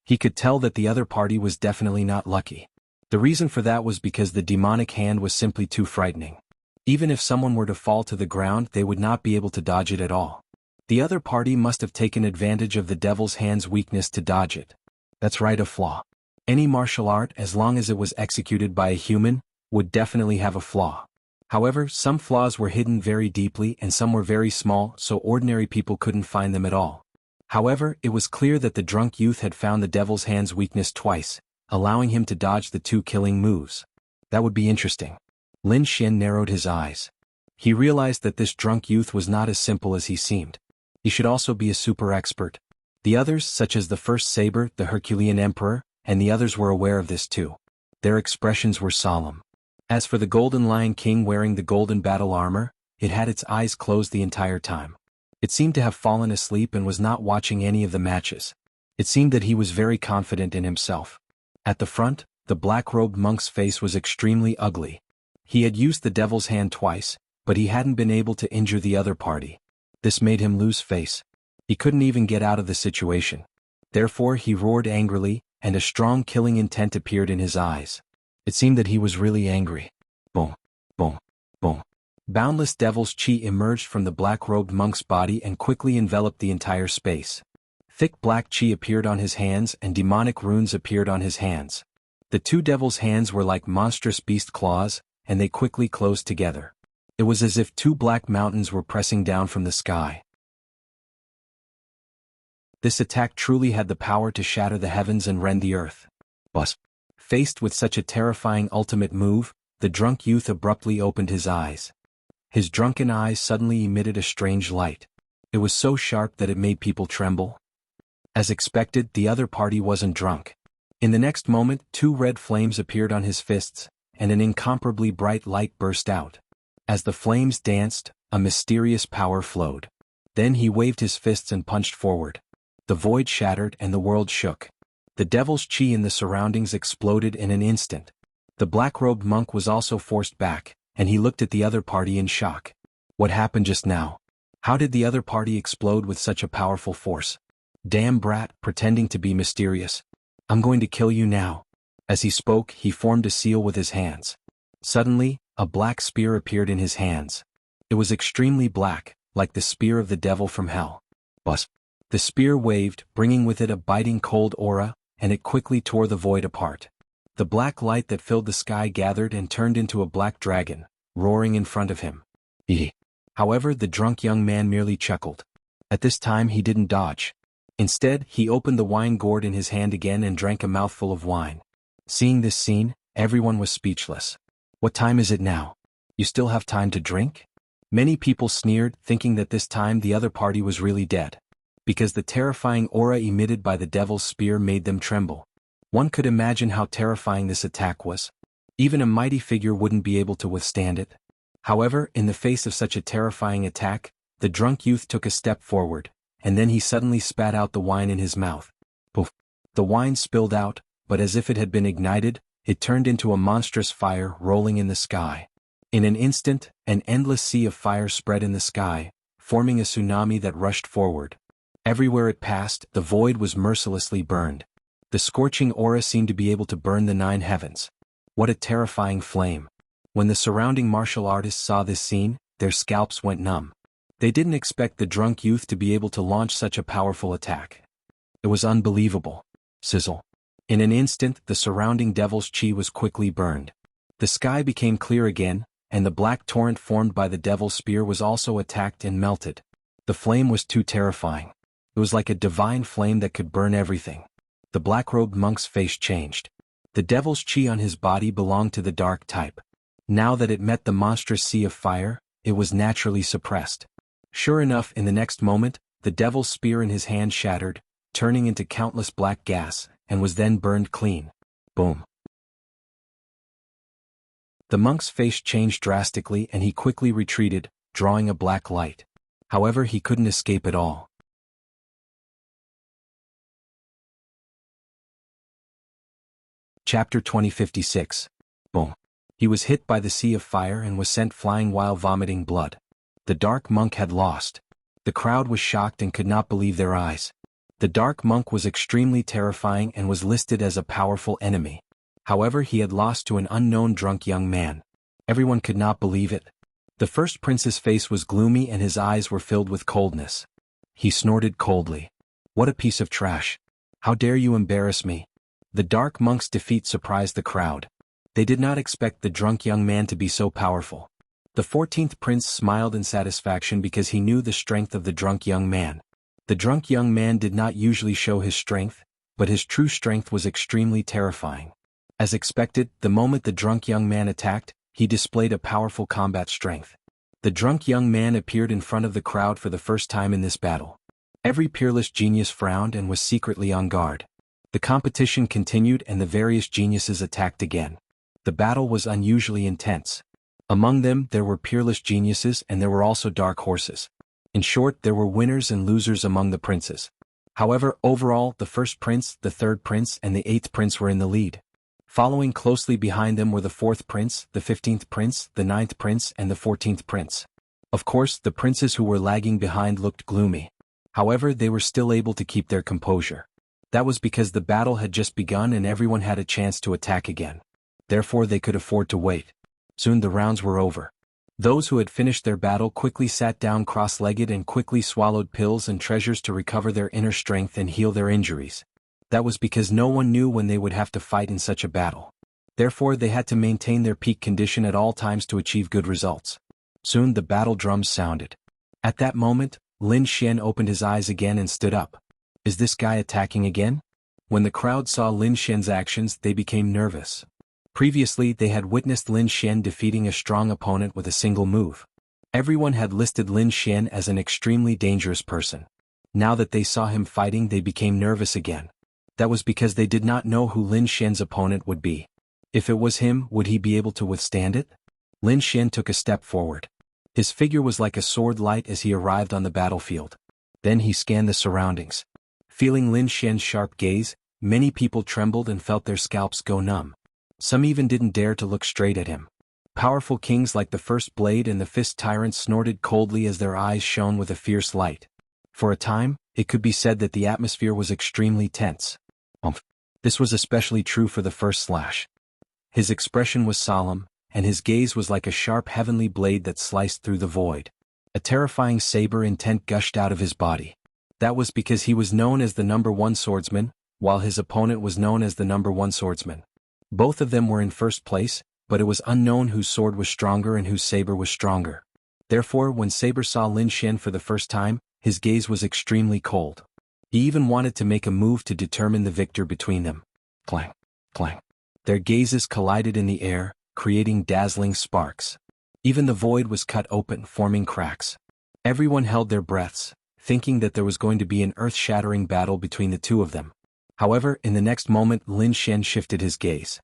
He could tell that the other party was definitely not lucky. The reason for that was because the demonic hand was simply too frightening. Even if someone were to fall to the ground, they would not be able to dodge it at all. The other party must have taken advantage of the devil's hand's weakness to dodge it. That's right, a flaw. Any martial art, as long as it was executed by a human, would definitely have a flaw. However, some flaws were hidden very deeply and some were very small, so ordinary people couldn't find them at all. However, it was clear that the drunk youth had found the devil's hand's weakness twice, allowing him to dodge the two killing moves. That would be interesting. Lin Xian narrowed his eyes. He realized that this drunk youth was not as simple as he seemed. He should also be a super expert. The others, such as the first saber, the Herculean Emperor, and the others were aware of this too. Their expressions were solemn. As for the Golden Lion King wearing the golden battle armor, it had its eyes closed the entire time. It seemed to have fallen asleep and was not watching any of the matches. It seemed that he was very confident in himself. At the front, the black-robed monk's face was extremely ugly. He had used the devil's hand twice, but he hadn't been able to injure the other party. This made him lose face. He couldn't even get out of the situation. Therefore he roared angrily, and a strong killing intent appeared in his eyes. It seemed that he was really angry. Boom, boom, boom. Boundless devil's chi emerged from the black-robed monk's body and quickly enveloped the entire space. Thick black chi appeared on his hands and demonic runes appeared on his hands. The two devils' hands were like monstrous beast claws, and they quickly closed together. It was as if two black mountains were pressing down from the sky. This attack truly had the power to shatter the heavens and rend the earth. But, faced with such a terrifying ultimate move, the drunk youth abruptly opened his eyes. His drunken eyes suddenly emitted a strange light. It was so sharp that it made people tremble. As expected, the other party wasn't drunk. In the next moment, two red flames appeared on his fists, and an incomparably bright light burst out. As the flames danced, a mysterious power flowed. Then he waved his fists and punched forward. The void shattered and the world shook. The devil's chi in the surroundings exploded in an instant. The black-robed monk was also forced back, and he looked at the other party in shock. What happened just now? How did the other party explode with such a powerful force? Damn brat, pretending to be mysterious. I'm going to kill you now. As he spoke, he formed a seal with his hands. Suddenly, a black spear appeared in his hands. It was extremely black, like the spear of the devil from hell. But the spear waved, bringing with it a biting cold aura, and it quickly tore the void apart. The black light that filled the sky gathered and turned into a black dragon, roaring in front of him. However, the drunk young man merely chuckled. At this time he didn't dodge. Instead, he opened the wine gourd in his hand again and drank a mouthful of wine. Seeing this scene, everyone was speechless. What time is it now? You still have time to drink? Many people sneered, thinking that this time the other party was really dead. because the terrifying aura emitted by the devil's spear made them tremble. One could imagine how terrifying this attack was. Even a mighty figure wouldn't be able to withstand it. However, in the face of such a terrifying attack, the drunk youth took a step forward, and then he suddenly spat out the wine in his mouth. Poof! The wine spilled out, but as if it had been ignited, it turned into a monstrous fire rolling in the sky. In an instant, an endless sea of fire spread in the sky, forming a tsunami that rushed forward. Everywhere it passed, the void was mercilessly burned. The scorching aura seemed to be able to burn the 9 heavens. What a terrifying flame. When the surrounding martial artists saw this scene, their scalps went numb. They didn't expect the drunk youth to be able to launch such a powerful attack. It was unbelievable. Sizzle. In an instant, the surrounding devil's chi was quickly burned. The sky became clear again, and the black torrent formed by the devil's spear was also attacked and melted. The flame was too terrifying. It was like a divine flame that could burn everything. The black-robed monk's face changed. The devil's chi on his body belonged to the dark type. Now that it met the monstrous sea of fire, it was naturally suppressed. Sure enough, in the next moment, the devil's spear in his hand shattered, turning into countless black gas, and was then burned clean. Boom. The monk's face changed drastically and he quickly retreated, drawing a black light. However, he couldn't escape at all. Chapter 2056. Boom. He was hit by the sea of fire and was sent flying while vomiting blood. The dark monk had lost. The crowd was shocked and could not believe their eyes. The dark monk was extremely terrifying and was listed as a powerful enemy. However, he had lost to an unknown drunk young man. Everyone could not believe it. The first prince's face was gloomy and his eyes were filled with coldness. He snorted coldly. What a piece of trash. How dare you embarrass me? The dark monk's defeat surprised the crowd. They did not expect the drunk young man to be so powerful. The 14th prince smiled in satisfaction because he knew the strength of the drunk young man. The drunk young man did not usually show his strength, but his true strength was extremely terrifying. As expected, the moment the drunk young man attacked, he displayed a powerful combat strength. The drunk young man appeared in front of the crowd for the first time in this battle. Every peerless genius frowned and was secretly on guard. The competition continued and the various geniuses attacked again. The battle was unusually intense. Among them, there were peerless geniuses and there were also dark horses. In short, there were winners and losers among the princes. However, overall, the first prince, the third prince, and the 8th prince were in the lead. Following closely behind them were the 4th prince, the 15th prince, the 9th prince, and the 14th prince. Of course, the princes who were lagging behind looked gloomy. However, they were still able to keep their composure. That was because the battle had just begun and everyone had a chance to attack again. Therefore, they could afford to wait. Soon the rounds were over. Those who had finished their battle quickly sat down cross-legged and quickly swallowed pills and treasures to recover their inner strength and heal their injuries. That was because no one knew when they would have to fight in such a battle. Therefore, they had to maintain their peak condition at all times to achieve good results. Soon the battle drums sounded. At that moment, Lin Xian opened his eyes again and stood up. Is this guy attacking again? When the crowd saw Lin Xian's actions, they became nervous. Previously, they had witnessed Lin Xian defeating a strong opponent with a single move. Everyone had listed Lin Xian as an extremely dangerous person. Now that they saw him fighting, they became nervous again. That was because they did not know who Lin Xian's opponent would be. If it was him, would he be able to withstand it? Lin Xian took a step forward. His figure was like a sword light as he arrived on the battlefield. Then he scanned the surroundings. Feeling Lin Xian's sharp gaze, many people trembled and felt their scalps go numb. Some even didn't dare to look straight at him. Powerful kings like the First Blade and the Fist Tyrant snorted coldly as their eyes shone with a fierce light. For a time, it could be said that the atmosphere was extremely tense. This was especially true for the First Slash. His expression was solemn, and his gaze was like a sharp heavenly blade that sliced through the void. A terrifying saber intent gushed out of his body. That was because he was known as the #1 swordsman, while his opponent was known as the #1 swordsman. Both of them were in first place, but it was unknown whose sword was stronger and whose saber was stronger. Therefore, when Saber saw Lin Xian for the first time, his gaze was extremely cold. He even wanted to make a move to determine the victor between them. Clang, clang. Their gazes collided in the air, creating dazzling sparks. Even the void was cut open, forming cracks. Everyone held their breaths, thinking that there was going to be an earth-shattering battle between the two of them. However, in the next moment Lin Xian shifted his gaze.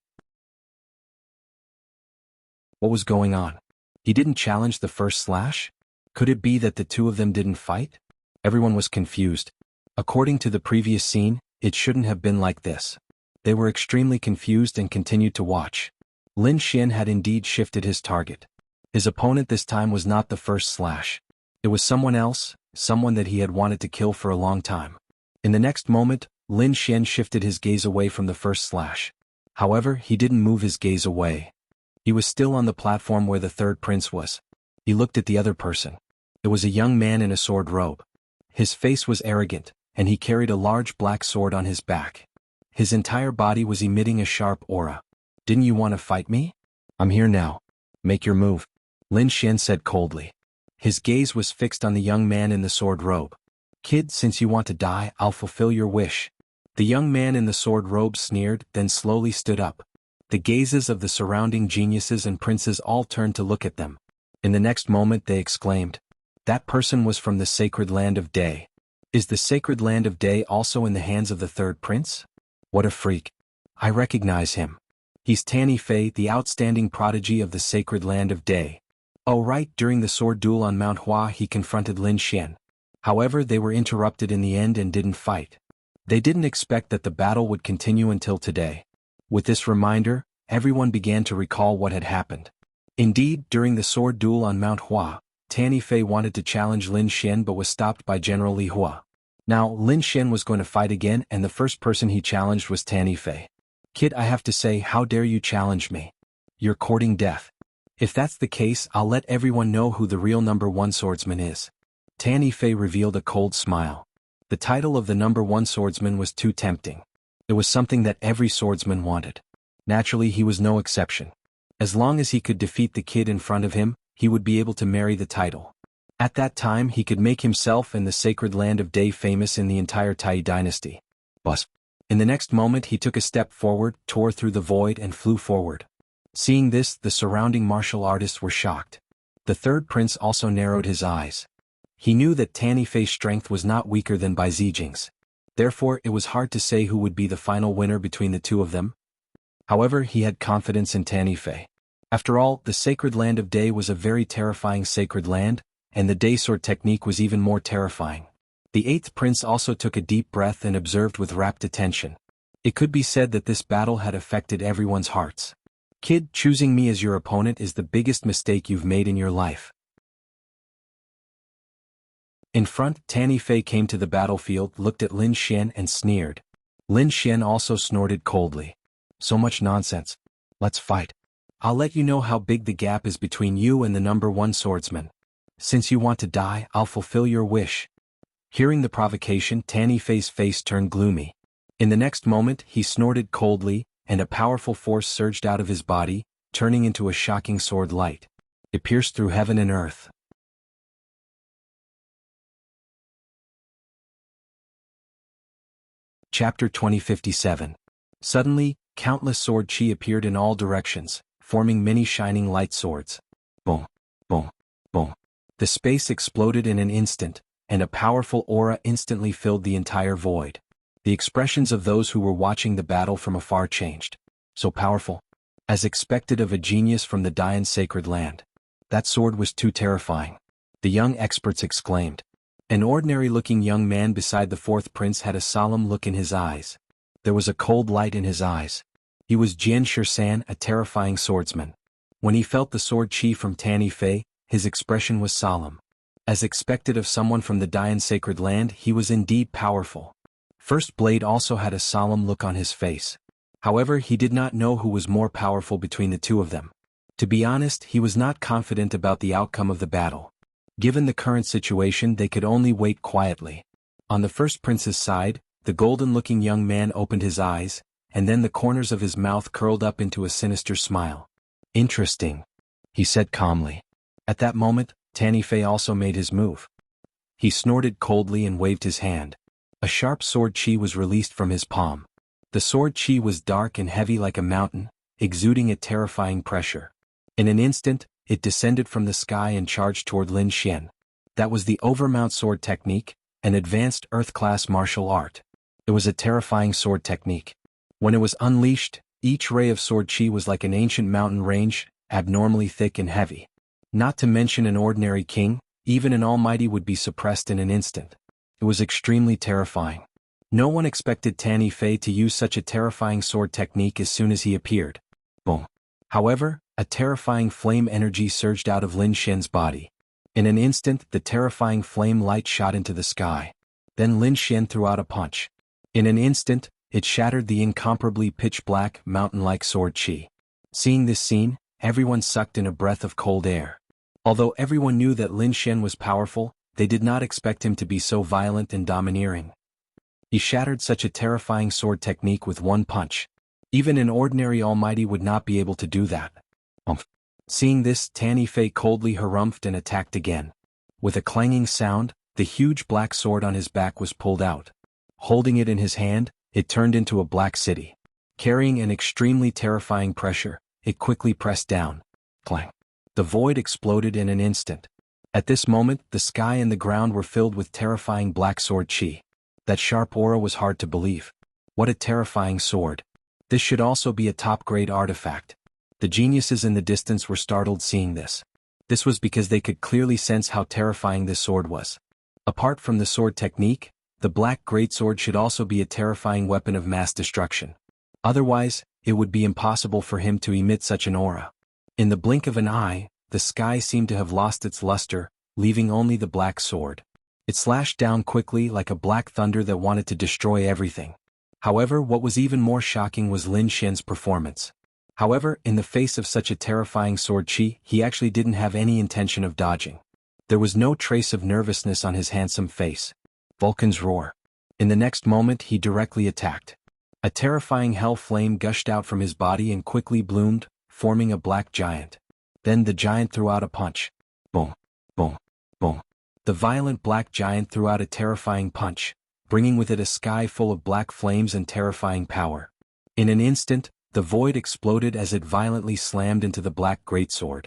What was going on? He didn't challenge the first slash? Could it be that the two of them didn't fight? Everyone was confused. According to the previous scene, it shouldn't have been like this. They were extremely confused and continued to watch. Lin Xian had indeed shifted his target. His opponent this time was not the first slash. It was someone else, someone that he had wanted to kill for a long time. In the next moment, Lin Xian shifted his gaze away from the first slash. However, he didn't move his gaze away. He was still on the platform where the third prince was. He looked at the other person. It was a young man in a sword robe. His face was arrogant, and he carried a large black sword on his back. His entire body was emitting a sharp aura. Didn't you want to fight me? I'm here now. Make your move, Lin Xian said coldly. His gaze was fixed on the young man in the sword robe. Kid, since you want to die, I'll fulfill your wish. The young man in the sword robe sneered, then slowly stood up. The gazes of the surrounding geniuses and princes all turned to look at them. In the next moment they exclaimed, "That person was from the sacred land of Day. Is the sacred land of Day also in the hands of the third prince? What a freak. I recognize him. He's Tanny Fei, the outstanding prodigy of the sacred land of Day." Oh right, during the sword duel on Mount Hua he confronted Lin Xian. However, they were interrupted in the end and didn't fight. They didn't expect that the battle would continue until today. With this reminder, everyone began to recall what had happened. Indeed, during the sword duel on Mount Hua, Tanny Fei wanted to challenge Lin Xian but was stopped by General Li Hua. Now, Lin Xian was going to fight again and the first person he challenged was Tanny Fei. Kid, I have to say, how dare you challenge me? You're courting death. If that's the case, I'll let everyone know who the real #1 swordsman is. Tanny Fei revealed a cold smile. The title of the #1 swordsman was too tempting. It was something that every swordsman wanted. Naturally, he was no exception. As long as he could defeat the kid in front of him, he would be able to marry the title. At that time, he could make himself and the sacred land of Day famous in the entire Tai dynasty. But in the next moment he took a step forward, tore through the void and flew forward. Seeing this, the surrounding martial artists were shocked. The third prince also narrowed his eyes. He knew that Tanny Fei's strength was not weaker than Bai Zijing's. Therefore, it was hard to say who would be the final winner between the two of them. However, he had confidence in Tanny Fei. After all, the sacred land of Day was a very terrifying sacred land, and the Day sword technique was even more terrifying. The eighth prince also took a deep breath and observed with rapt attention. It could be said that this battle had affected everyone's hearts. Kid, choosing me as your opponent is the biggest mistake you've made in your life. In front, Tanny Fei came to the battlefield, looked at Lin Xian and sneered. Lin Xian also snorted coldly. So much nonsense. Let's fight. I'll let you know how big the gap is between you and the #1 swordsman. Since you want to die, I'll fulfill your wish. Hearing the provocation, Tanny Fei's face turned gloomy. In the next moment, he snorted coldly, and a powerful force surged out of his body, turning into a shocking sword light. It pierced through heaven and earth. Chapter 2057. Suddenly, countless sword chi appeared in all directions, forming many shining light swords. Boom, boom, boom. The space exploded in an instant, and a powerful aura instantly filled the entire void. The expressions of those who were watching the battle from afar changed. So powerful. As expected of a genius from the Dayan sacred land. That sword was too terrifying. The young experts exclaimed. An ordinary-looking young man beside the fourth prince had a solemn look in his eyes. There was a cold light in his eyes. He was Jian Shisan, a terrifying swordsman. When he felt the sword chi from Tanny Fei, his expression was solemn. As expected of someone from the Dayan sacred land, he was indeed powerful. First Blade also had a solemn look on his face. However, he did not know who was more powerful between the two of them. To be honest, he was not confident about the outcome of the battle. Given the current situation, they could only wait quietly. On the first prince's side, the golden-looking young man opened his eyes, and then the corners of his mouth curled up into a sinister smile. Interesting, he said calmly. At that moment, Tanny Fei also made his move. He snorted coldly and waved his hand. A sharp sword chi was released from his palm. The sword chi was dark and heavy like a mountain, exuding a terrifying pressure. In an instant, it descended from the sky and charged toward Lin Xian. That was the overmount sword technique, an advanced Earth-class martial art. It was a terrifying sword technique. When it was unleashed, each ray of sword chi was like an ancient mountain range, abnormally thick and heavy. Not to mention an ordinary king, even an almighty would be suppressed in an instant. It was extremely terrifying. No one expected Tanny Fei to use such a terrifying sword technique as soon as he appeared. Boom. However, a terrifying flame energy surged out of Lin Xian's body. In an instant, the terrifying flame light shot into the sky. Then Lin Xian threw out a punch. In an instant, it shattered the incomparably pitch-black, mountain-like sword chi. Seeing this scene, everyone sucked in a breath of cold air. Although everyone knew that Lin Xian was powerful, they did not expect him to be so violent and domineering. He shattered such a terrifying sword technique with one punch. Even an ordinary almighty would not be able to do that. Seeing this, Tanny Fei coldly harumphed and attacked again. With a clanging sound, the huge black sword on his back was pulled out. Holding it in his hand, it turned into a black city. Carrying an extremely terrifying pressure, it quickly pressed down. Clang. The void exploded in an instant. At this moment, the sky and the ground were filled with terrifying black sword chi. That sharp aura was hard to believe. What a terrifying sword. This should also be a top-grade artifact. The geniuses in the distance were startled seeing this. This was because they could clearly sense how terrifying this sword was. Apart from the sword technique, the black greatsword should also be a terrifying weapon of mass destruction. Otherwise, it would be impossible for him to emit such an aura. In the blink of an eye, the sky seemed to have lost its luster, leaving only the black sword. It slashed down quickly like a black thunder that wanted to destroy everything. However, what was even more shocking was Lin Xian's performance. However, in the face of such a terrifying sword chi, he actually didn't have any intention of dodging. There was no trace of nervousness on his handsome face. Vulcan's roar. In the next moment, he directly attacked. A terrifying hell flame gushed out from his body and quickly bloomed, forming a black giant. Then the giant threw out a punch. Boom, boom, boom. The violent black giant threw out a terrifying punch, bringing with it a sky full of black flames and terrifying power. In an instant, the void exploded as it violently slammed into the black greatsword.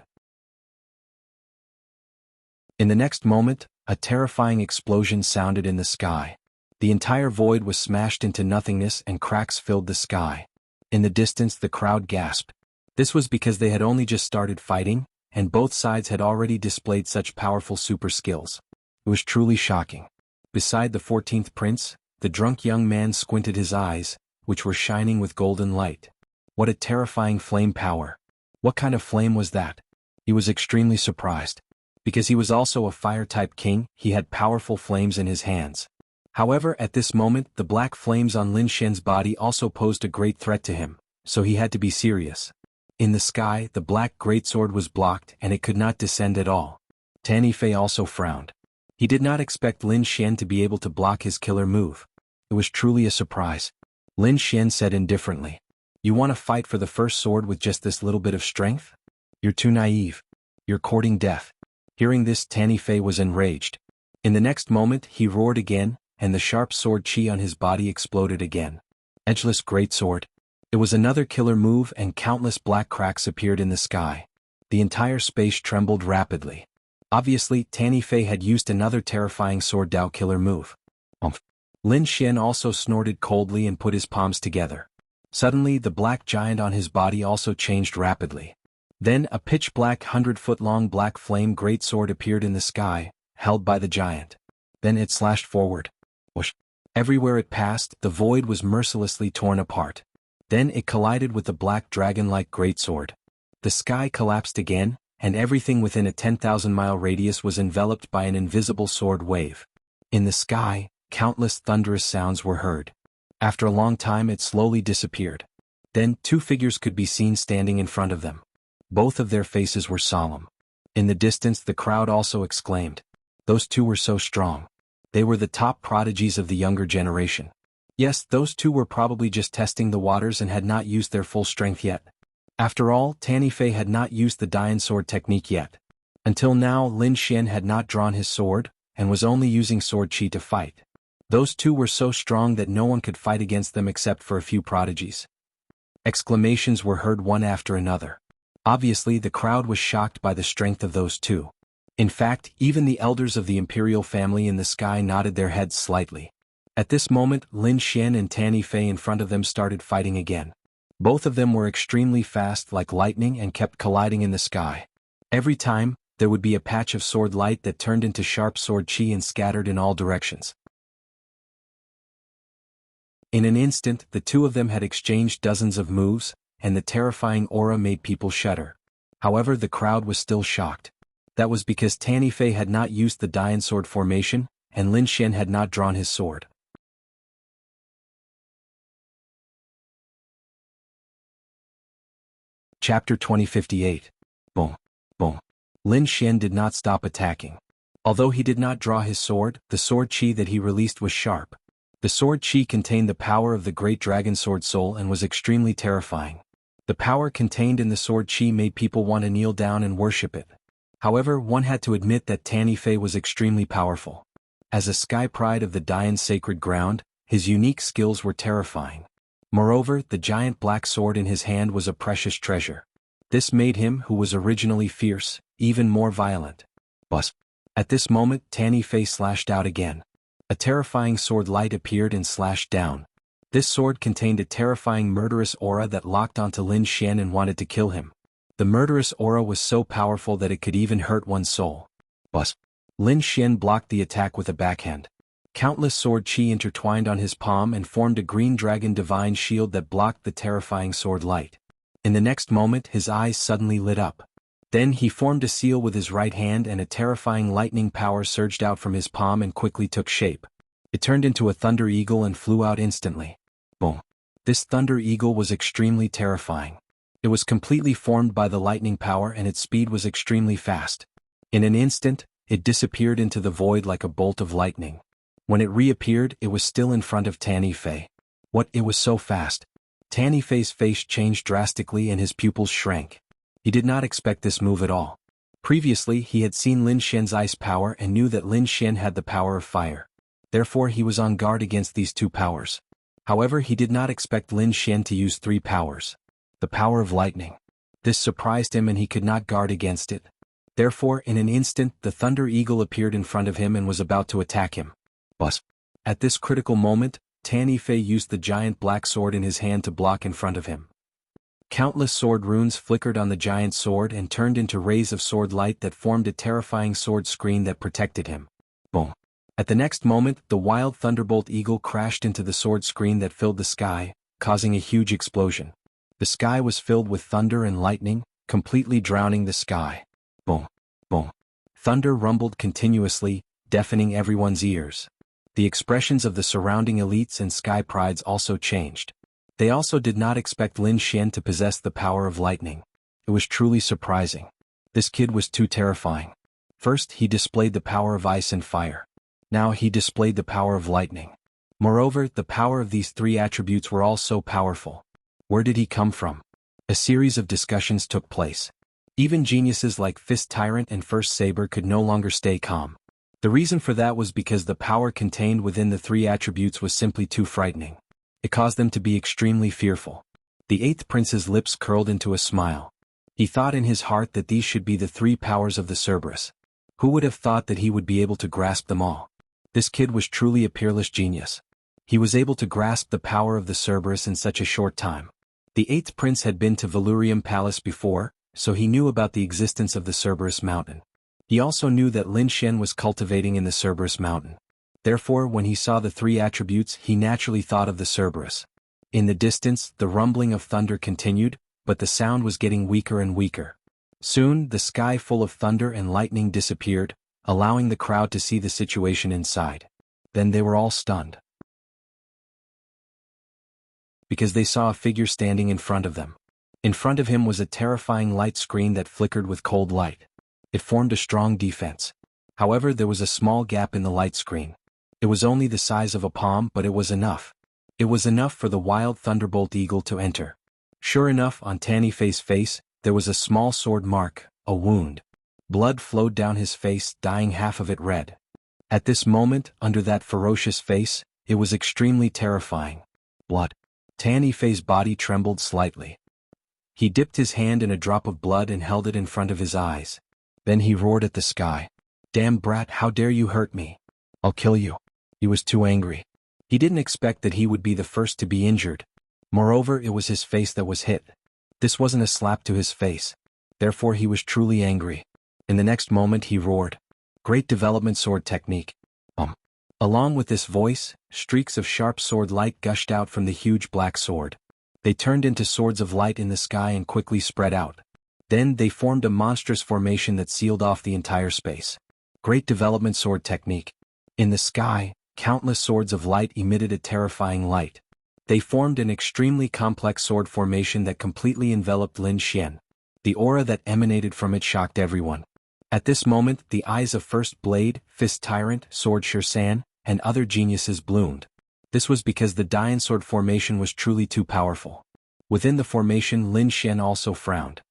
In the next moment, a terrifying explosion sounded in the sky. The entire void was smashed into nothingness and cracks filled the sky. In the distance, the crowd gasped. This was because they had only just started fighting, and both sides had already displayed such powerful super skills. It was truly shocking. Beside the 14th prince, the drunk young man squinted his eyes, which were shining with golden light. What a terrifying flame power. What kind of flame was that? He was extremely surprised. Because he was also a fire-type king, he had powerful flames in his hands. However, at this moment, the black flames on Lin Xian's body also posed a great threat to him, so he had to be serious. In the sky, the black greatsword was blocked and it could not descend at all. Tanny Fei also frowned. He did not expect Lin Xian to be able to block his killer move. It was truly a surprise. Lin Xian said indifferently, "You want to fight for the first sword with just this little bit of strength? You're too naive. You're courting death." Hearing this, Tanny Fei was enraged. In the next moment, he roared again, and the sharp sword chi on his body exploded again. Edgeless greatsword. It was another killer move and countless black cracks appeared in the sky. The entire space trembled rapidly. Obviously, Tanny Fei had used another terrifying sword Dao killer move. Lin Xian also snorted coldly and put his palms together. Suddenly, the black giant on his body also changed rapidly. Then a pitch-black 100-foot-long black flame greatsword appeared in the sky, held by the giant. Then it slashed forward. Whoosh. Everywhere it passed, the void was mercilessly torn apart. Then it collided with the black dragon-like greatsword. The sky collapsed again, and everything within a 10,000-mile radius was enveloped by an invisible sword wave. In the sky, countless thunderous sounds were heard. After a long time it slowly disappeared. Then two figures could be seen standing in front of them. Both of their faces were solemn. In the distance the crowd also exclaimed. Those two were so strong. They were the top prodigies of the younger generation. Yes, those two were probably just testing the waters and had not used their full strength yet. After all, Tanny Fei had not used the Dian sword technique yet. Until now, Lin Xian had not drawn his sword, and was only using sword chi to fight. Those two were so strong that no one could fight against them except for a few prodigies. Exclamations were heard one after another. Obviously, the crowd was shocked by the strength of those two. In fact, even the elders of the imperial family in the sky nodded their heads slightly. At this moment, Lin Xian and Tanny Fei in front of them started fighting again. Both of them were extremely fast like lightning and kept colliding in the sky. Every time, there would be a patch of sword light that turned into sharp sword qi and scattered in all directions. In an instant, the two of them had exchanged dozens of moves, and the terrifying aura made people shudder. However, the crowd was still shocked. That was because Tanny Fei had not used the Dian sword formation, and Lin Xian had not drawn his sword. Chapter 2058. Boom. Boom. Lin Xian did not stop attacking. Although he did not draw his sword, the sword qi that he released was sharp. The sword qi contained the power of the great dragon sword soul and was extremely terrifying. The power contained in the sword qi made people want to kneel down and worship it. However, one had to admit that Tanny Fei was extremely powerful. As a sky pride of the Dian sacred ground, his unique skills were terrifying. Moreover, the giant black sword in his hand was a precious treasure. This made him, who was originally fierce, even more violent. Buzz. At this moment, Tanny Fei slashed out again. A terrifying sword light appeared and slashed down. This sword contained a terrifying murderous aura that locked onto Lin Xian and wanted to kill him. The murderous aura was so powerful that it could even hurt one's soul. Buzz. Lin Xian blocked the attack with a backhand. Countless sword qi intertwined on his palm and formed a green dragon divine shield that blocked the terrifying sword light. In the next moment, his eyes suddenly lit up. Then he formed a seal with his right hand and a terrifying lightning power surged out from his palm and quickly took shape. It turned into a thunder eagle and flew out instantly. Boom. This thunder eagle was extremely terrifying. It was completely formed by the lightning power and its speed was extremely fast. In an instant, it disappeared into the void like a bolt of lightning. When it reappeared, it was still in front of Tanny Fei. What? It was so fast. Tanny Fei's face changed drastically and his pupils shrank. He did not expect this move at all. Previously, he had seen Lin Xian's ice power and knew that Lin Xian had the power of fire. Therefore, he was on guard against these two powers. However, he did not expect Lin Xian to use three powers. The power of lightning. This surprised him and he could not guard against it. Therefore, in an instant, the Thunder Eagle appeared in front of him and was about to attack him. Buzz. At this critical moment, Tanny Fei used the giant black sword in his hand to block in front of him. Countless sword runes flickered on the giant sword and turned into rays of sword light that formed a terrifying sword screen that protected him. Boom. At the next moment, the wild thunderbolt eagle crashed into the sword screen that filled the sky, causing a huge explosion. The sky was filled with thunder and lightning, completely drowning the sky. Boom. Boom. Thunder rumbled continuously, deafening everyone's ears. The expressions of the surrounding elites and sky prides also changed. They also did not expect Lin Xian to possess the power of lightning. It was truly surprising. This kid was too terrifying. First, he displayed the power of ice and fire. Now he displayed the power of lightning. Moreover, the power of these three attributes were all so powerful. Where did he come from? A series of discussions took place. Even geniuses like Fist Tyrant and First Saber could no longer stay calm. The reason for that was because the power contained within the three attributes was simply too frightening. It caused them to be extremely fearful. The eighth prince's lips curled into a smile. He thought in his heart that these should be the three powers of the Cerberus. Who would have thought that he would be able to grasp them all? This kid was truly a peerless genius. He was able to grasp the power of the Cerberus in such a short time. The eighth prince had been to Valurium Palace before, so he knew about the existence of the Cerberus Mountain. He also knew that Lin Xian was cultivating in the Cerberus Mountain. Therefore, when he saw the three attributes, he naturally thought of the Cerberus. In the distance, the rumbling of thunder continued, but the sound was getting weaker and weaker. Soon, the sky full of thunder and lightning disappeared, allowing the crowd to see the situation inside. Then they were all stunned, because they saw a figure standing in front of them. In front of him was a terrifying light screen that flickered with cold light. It formed a strong defense. However, there was a small gap in the light screen. It was only the size of a palm, but it was enough. It was enough for the wild thunderbolt eagle to enter. Sure enough, on Tanny Fei's face, there was a small sword mark, a wound. Blood flowed down his face, dyeing half of it red. At this moment, under that ferocious face, it was extremely terrifying. Blood. Tanny Fei's body trembled slightly. He dipped his hand in a drop of blood and held it in front of his eyes. Then he roared at the sky. "Damn brat, how dare you hurt me? I'll kill you." He was too angry. He didn't expect that he would be the first to be injured. Moreover, it was his face that was hit. This wasn't a slap to his face. Therefore he was truly angry. In the next moment he roared, "Great development sword technique." Along with this voice, streaks of sharp sword light gushed out from the huge black sword. They turned into swords of light in the sky and quickly spread out. Then they formed a monstrous formation that sealed off the entire space. Great development sword technique. In the sky, countless swords of light emitted a terrifying light. They formed an extremely complex sword formation that completely enveloped Lin Xian. The aura that emanated from it shocked everyone. At this moment, the eyes of First Blade, Fist Tyrant, Sword Shirsan, and other geniuses bloomed. This was because the Dian sword formation was truly too powerful. Within the formation, Lin Xian also frowned.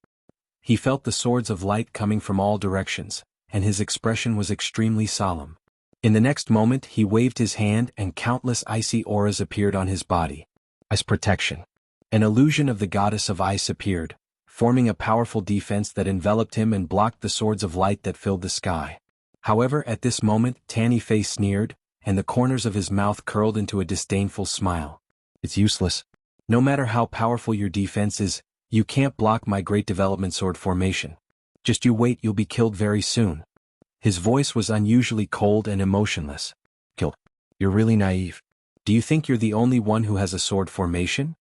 He felt the swords of light coming from all directions, and his expression was extremely solemn. In the next moment he waved his hand and countless icy auras appeared on his body. Ice protection. An illusion of the goddess of ice appeared, forming a powerful defense that enveloped him and blocked the swords of light that filled the sky. However, at this moment Tanny Fei sneered, and the corners of his mouth curled into a disdainful smile. "It's useless. No matter how powerful your defense is, you can't block my great development sword formation. Just you wait, you'll be killed very soon." His voice was unusually cold and emotionless. "Killed? You're really naive. Do you think you're the only one who has a sword formation?"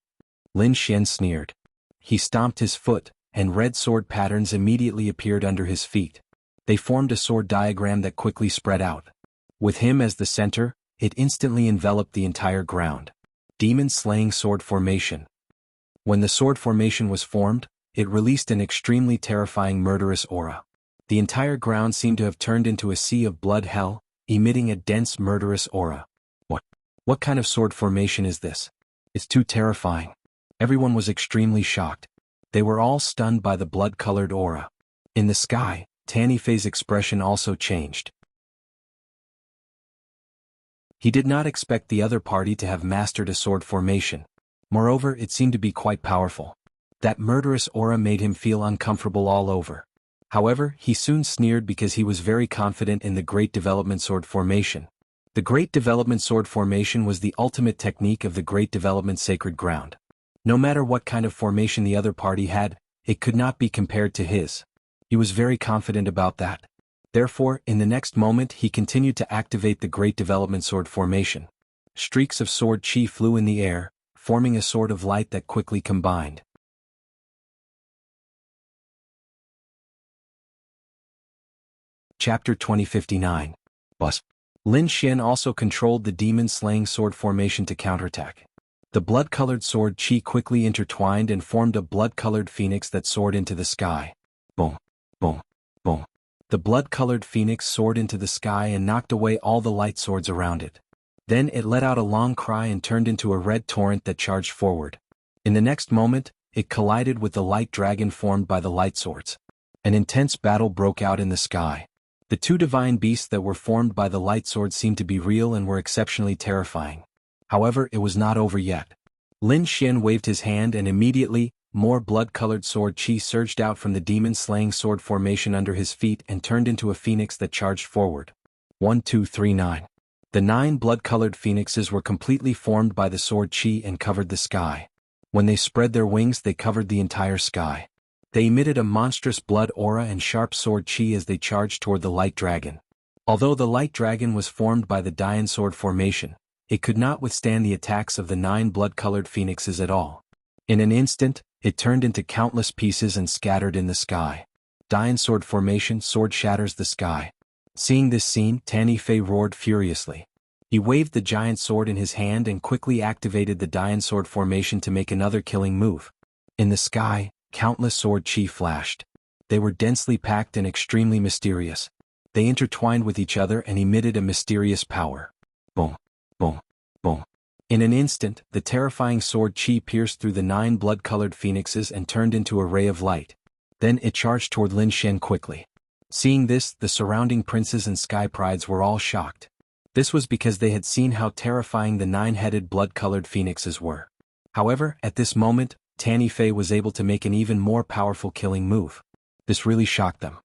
Lin Xian sneered. He stomped his foot, and red sword patterns immediately appeared under his feet. They formed a sword diagram that quickly spread out. With him as the center, it instantly enveloped the entire ground. Demon-slaying sword formation. When the sword formation was formed, it released an extremely terrifying murderous aura. The entire ground seemed to have turned into a sea of blood hell, emitting a dense murderous aura. What kind of sword formation is this? It's too terrifying." Everyone was extremely shocked. They were all stunned by the blood-colored aura. In the sky, Tanny Fei's expression also changed. He did not expect the other party to have mastered a sword formation. Moreover, it seemed to be quite powerful. That murderous aura made him feel uncomfortable all over. However, he soon sneered because he was very confident in the Great Development Sword formation. The Great Development Sword formation was the ultimate technique of the Great Development Sacred Ground. No matter what kind of formation the other party had, it could not be compared to his. He was very confident about that. Therefore, in the next moment he continued to activate the Great Development Sword formation. Streaks of sword chi flew in the air, forming a sword of light that quickly combined. Chapter 2059. Bus. Lin Xian also controlled the demon-slaying sword formation to counterattack. The blood-colored sword chi quickly intertwined and formed a blood-colored phoenix that soared into the sky. Boom, boom, boom. The blood-colored phoenix soared into the sky and knocked away all the light swords around it. Then it let out a long cry and turned into a red torrent that charged forward. In the next moment, it collided with the light dragon formed by the light swords. An intense battle broke out in the sky. The two divine beasts that were formed by the light swords seemed to be real and were exceptionally terrifying. However, it was not over yet. Lin Xian waved his hand and immediately, more blood-colored sword chi surged out from the demon-slaying sword formation under his feet and turned into a phoenix that charged forward. 1, 2, 3, 9. The 9 blood-colored phoenixes were completely formed by the sword chi and covered the sky. When they spread their wings, they covered the entire sky. They emitted a monstrous blood aura and sharp sword chi as they charged toward the light dragon. Although the light dragon was formed by the Dian sword formation, it could not withstand the attacks of the 9 blood-colored phoenixes at all. In an instant, it turned into countless pieces and scattered in the sky. Dian sword formation, sword shatters the sky. Seeing this scene, Tanny Fei roared furiously. He waved the giant sword in his hand and quickly activated the Dian sword formation to make another killing move. In the sky, countless sword chi flashed. They were densely packed and extremely mysterious. They intertwined with each other and emitted a mysterious power. Boom, boom, boom. In an instant, the terrifying sword chi pierced through the 9 blood-colored phoenixes and turned into a ray of light. Then it charged toward Lin Xian quickly. Seeing this, the surrounding princes and sky prides were all shocked. This was because they had seen how terrifying the 9-headed blood-colored phoenixes were. However, at this moment, Tanny Fei was able to make an even more powerful killing move. This really shocked them.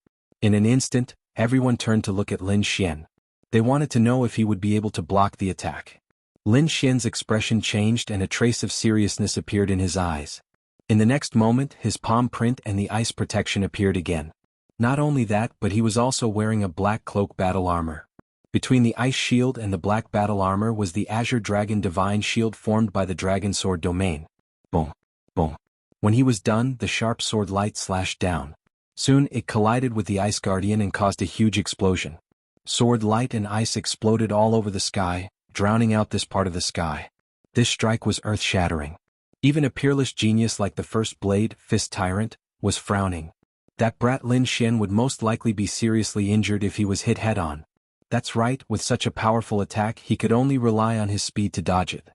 In an instant, everyone turned to look at Lin Xian. They wanted to know if he would be able to block the attack. Lin Xian's expression changed and a trace of seriousness appeared in his eyes. In the next moment, his palm print and the ice protection appeared again. Not only that, but he was also wearing a black cloak battle armor. Between the ice shield and the black battle armor was the Azure Dragon Divine Shield formed by the Dragon Sword domain. Boom. Boom. When he was done, the sharp sword light slashed down. Soon, it collided with the Ice Guardian and caused a huge explosion. Sword light and ice exploded all over the sky, drowning out this part of the sky. This strike was earth-shattering. Even a peerless genius like the First Blade, Fist Tyrant, was frowning. That brat Lin Xian would most likely be seriously injured if he was hit head-on. That's right, with such a powerful attack he could only rely on his speed to dodge it.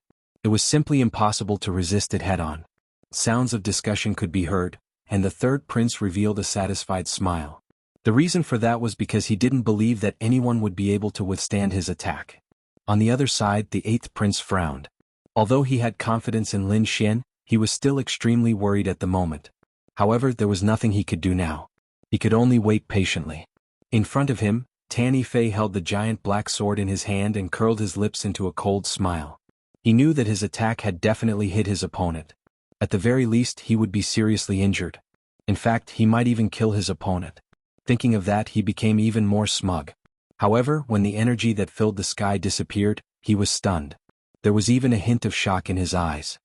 It was simply impossible to resist it head-on. Sounds of discussion could be heard, and the third prince revealed a satisfied smile. The reason for that was because he didn't believe that anyone would be able to withstand his attack. On the other side, the eighth prince frowned. Although he had confidence in Lin Xian, he was still extremely worried at the moment. However, there was nothing he could do now. He could only wait patiently. In front of him, Tan Fei held the giant black sword in his hand and curled his lips into a cold smile. He knew that his attack had definitely hit his opponent. At the very least, he would be seriously injured. In fact, he might even kill his opponent. Thinking of that, he became even more smug. However, when the energy that filled the sky disappeared, he was stunned. There was even a hint of shock in his eyes.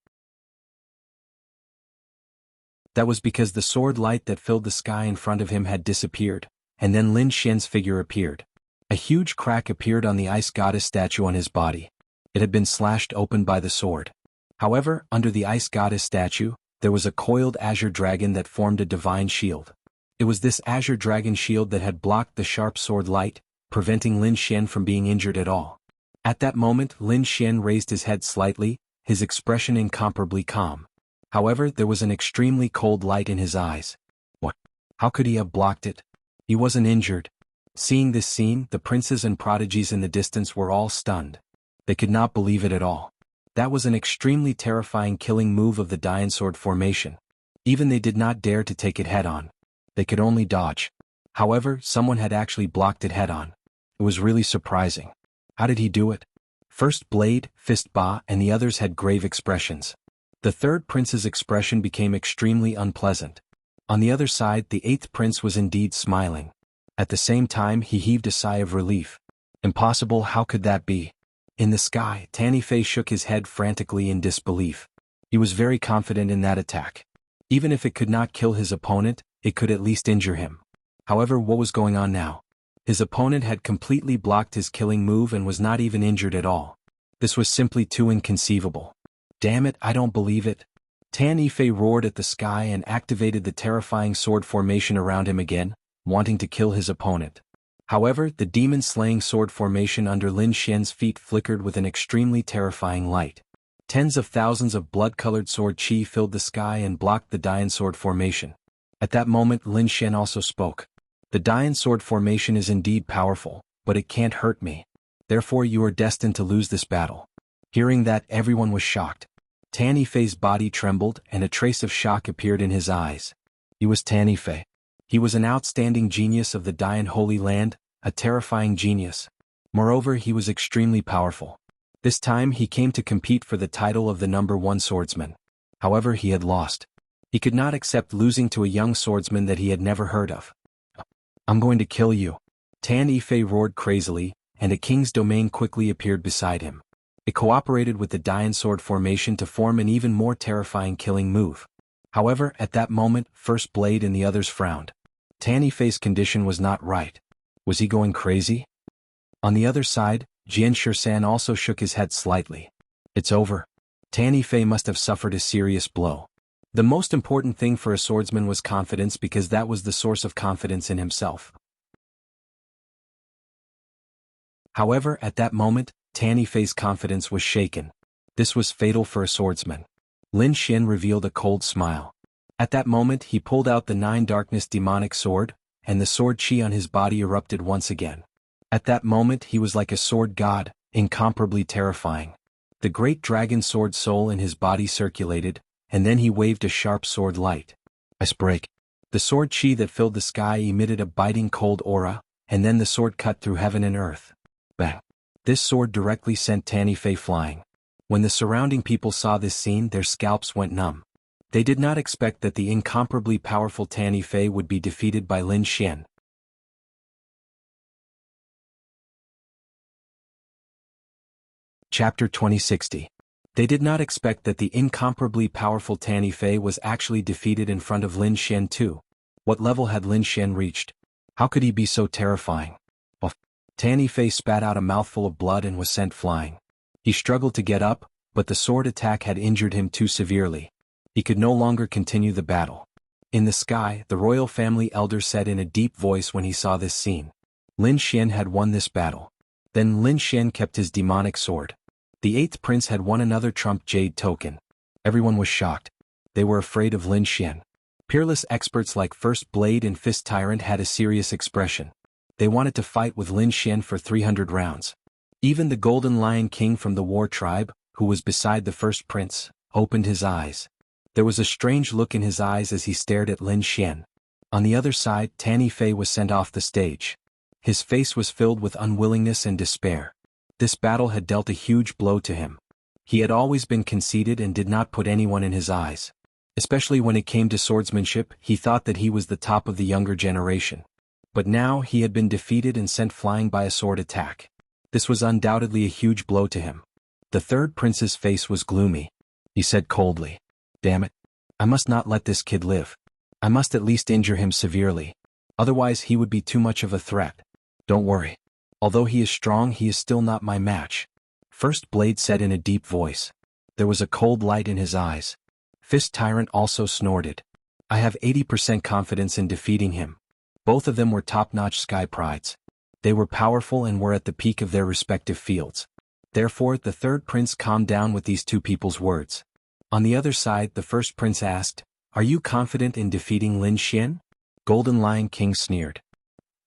That was because the sword light that filled the sky in front of him had disappeared, and then Lin Xian's figure appeared. A huge crack appeared on the ice goddess statue on his body. It had been slashed open by the sword. However, under the ice goddess statue, there was a coiled azure dragon that formed a divine shield. It was this azure dragon shield that had blocked the sharp sword light, preventing Lin Xian from being injured at all. At that moment, Lin Xian raised his head slightly, his expression incomparably calm. However, there was an extremely cold light in his eyes. What? How could he have blocked it? He wasn't injured. Seeing this scene, the princes and prodigies in the distance were all stunned. They could not believe it at all. That was an extremely terrifying killing move of the Dian Sword formation. Even they did not dare to take it head-on. They could only dodge. However, someone had actually blocked it head-on. It was really surprising. How did he do it? First Blade, Fist Ba, and the others had grave expressions. The third prince's expression became extremely unpleasant. On the other side, the eighth prince was indeed smiling. At the same time, he heaved a sigh of relief. Impossible, how could that be? In the sky, Tan Fei shook his head frantically in disbelief. He was very confident in that attack. Even if it could not kill his opponent, it could at least injure him. However, what was going on now? His opponent had completely blocked his killing move and was not even injured at all. This was simply too inconceivable. Damn it, I don't believe it. Tan Fei roared at the sky and activated the terrifying sword formation around him again, wanting to kill his opponent. However, the demon-slaying sword formation under Lin Xian's feet flickered with an extremely terrifying light. Tens of thousands of blood-colored sword chi filled the sky and blocked the Dian Sword formation. At that moment, Lin Xian also spoke. The Dian Sword formation is indeed powerful, but it can't hurt me. Therefore you are destined to lose this battle. Hearing that, everyone was shocked. Tan Fei's body trembled and a trace of shock appeared in his eyes. He was Tan Fei. He was an outstanding genius of the Dian Holy Land, a terrifying genius. Moreover, he was extremely powerful. This time he came to compete for the title of the #1 swordsman. However, he had lost. He could not accept losing to a young swordsman that he had never heard of. I'm going to kill you. Tan Fei roared crazily, and a king's domain quickly appeared beside him. It cooperated with the Dian Sword formation to form an even more terrifying killing move. However, at that moment, First Blade and the others frowned. Tan Fei's condition was not right. Was he going crazy? On the other side, Jian Shisan also shook his head slightly. It's over. Tan Fei must have suffered a serious blow. The most important thing for a swordsman was confidence, because that was the source of confidence in himself. However, at that moment, Tan Fei's confidence was shaken. This was fatal for a swordsman. Lin Xian revealed a cold smile. At that moment, he pulled out the 9 Darkness demonic sword, and the sword chi on his body erupted once again. At that moment, he was like a sword god, incomparably terrifying. The great dragon sword soul in his body circulated, and then he waved a sharp sword light. Ice break. The sword chi that filled the sky emitted a biting cold aura, and then the sword cut through heaven and earth. Bang! This sword directly sent Tanny Fei flying. When the surrounding people saw this scene, their scalps went numb. They did not expect that the incomparably powerful Tanny Fei would be defeated by Lin Xian. Chapter 2060. They did not expect that the incomparably powerful Tanny Fei was actually defeated in front of Lin Xian too. What level had Lin Xian reached? How could he be so terrifying? Oh. Tanny Fei spat out a mouthful of blood and was sent flying. He struggled to get up, but the sword attack had injured him too severely. He could no longer continue the battle. In the sky, the royal family elder said in a deep voice when he saw this scene. Lin Xian had won this battle. Then Lin Xian kept his demonic sword. The 8th prince had won another trump jade token. Everyone was shocked. They were afraid of Lin Xian. Peerless experts like First Blade and Fist Tyrant had a serious expression. They wanted to fight with Lin Xian for 300 rounds. Even the Golden Lion King from the War Tribe, who was beside the first prince, opened his eyes. There was a strange look in his eyes as he stared at Lin Xian. On the other side, Tanny Fei was sent off the stage. His face was filled with unwillingness and despair. This battle had dealt a huge blow to him. He had always been conceited and did not put anyone in his eyes. Especially when it came to swordsmanship, he thought that he was the top of the younger generation. But now he had been defeated and sent flying by a sword attack. This was undoubtedly a huge blow to him. The 3rd prince's face was gloomy. He said coldly, "Damn it. I must not let this kid live. I must at least injure him severely. Otherwise he would be too much of a threat. Don't worry. Although he is strong, he is still not my match." First Blade said in a deep voice. There was a cold light in his eyes. Fist Tyrant also snorted. "I have 80% confidence in defeating him." Both of them were top-notch sky prides. They were powerful and were at the peak of their respective fields. Therefore, the 3rd prince calmed down with these two people's words. On the other side, the first prince asked, "Are you confident in defeating Lin Xian?" Golden Lion King sneered.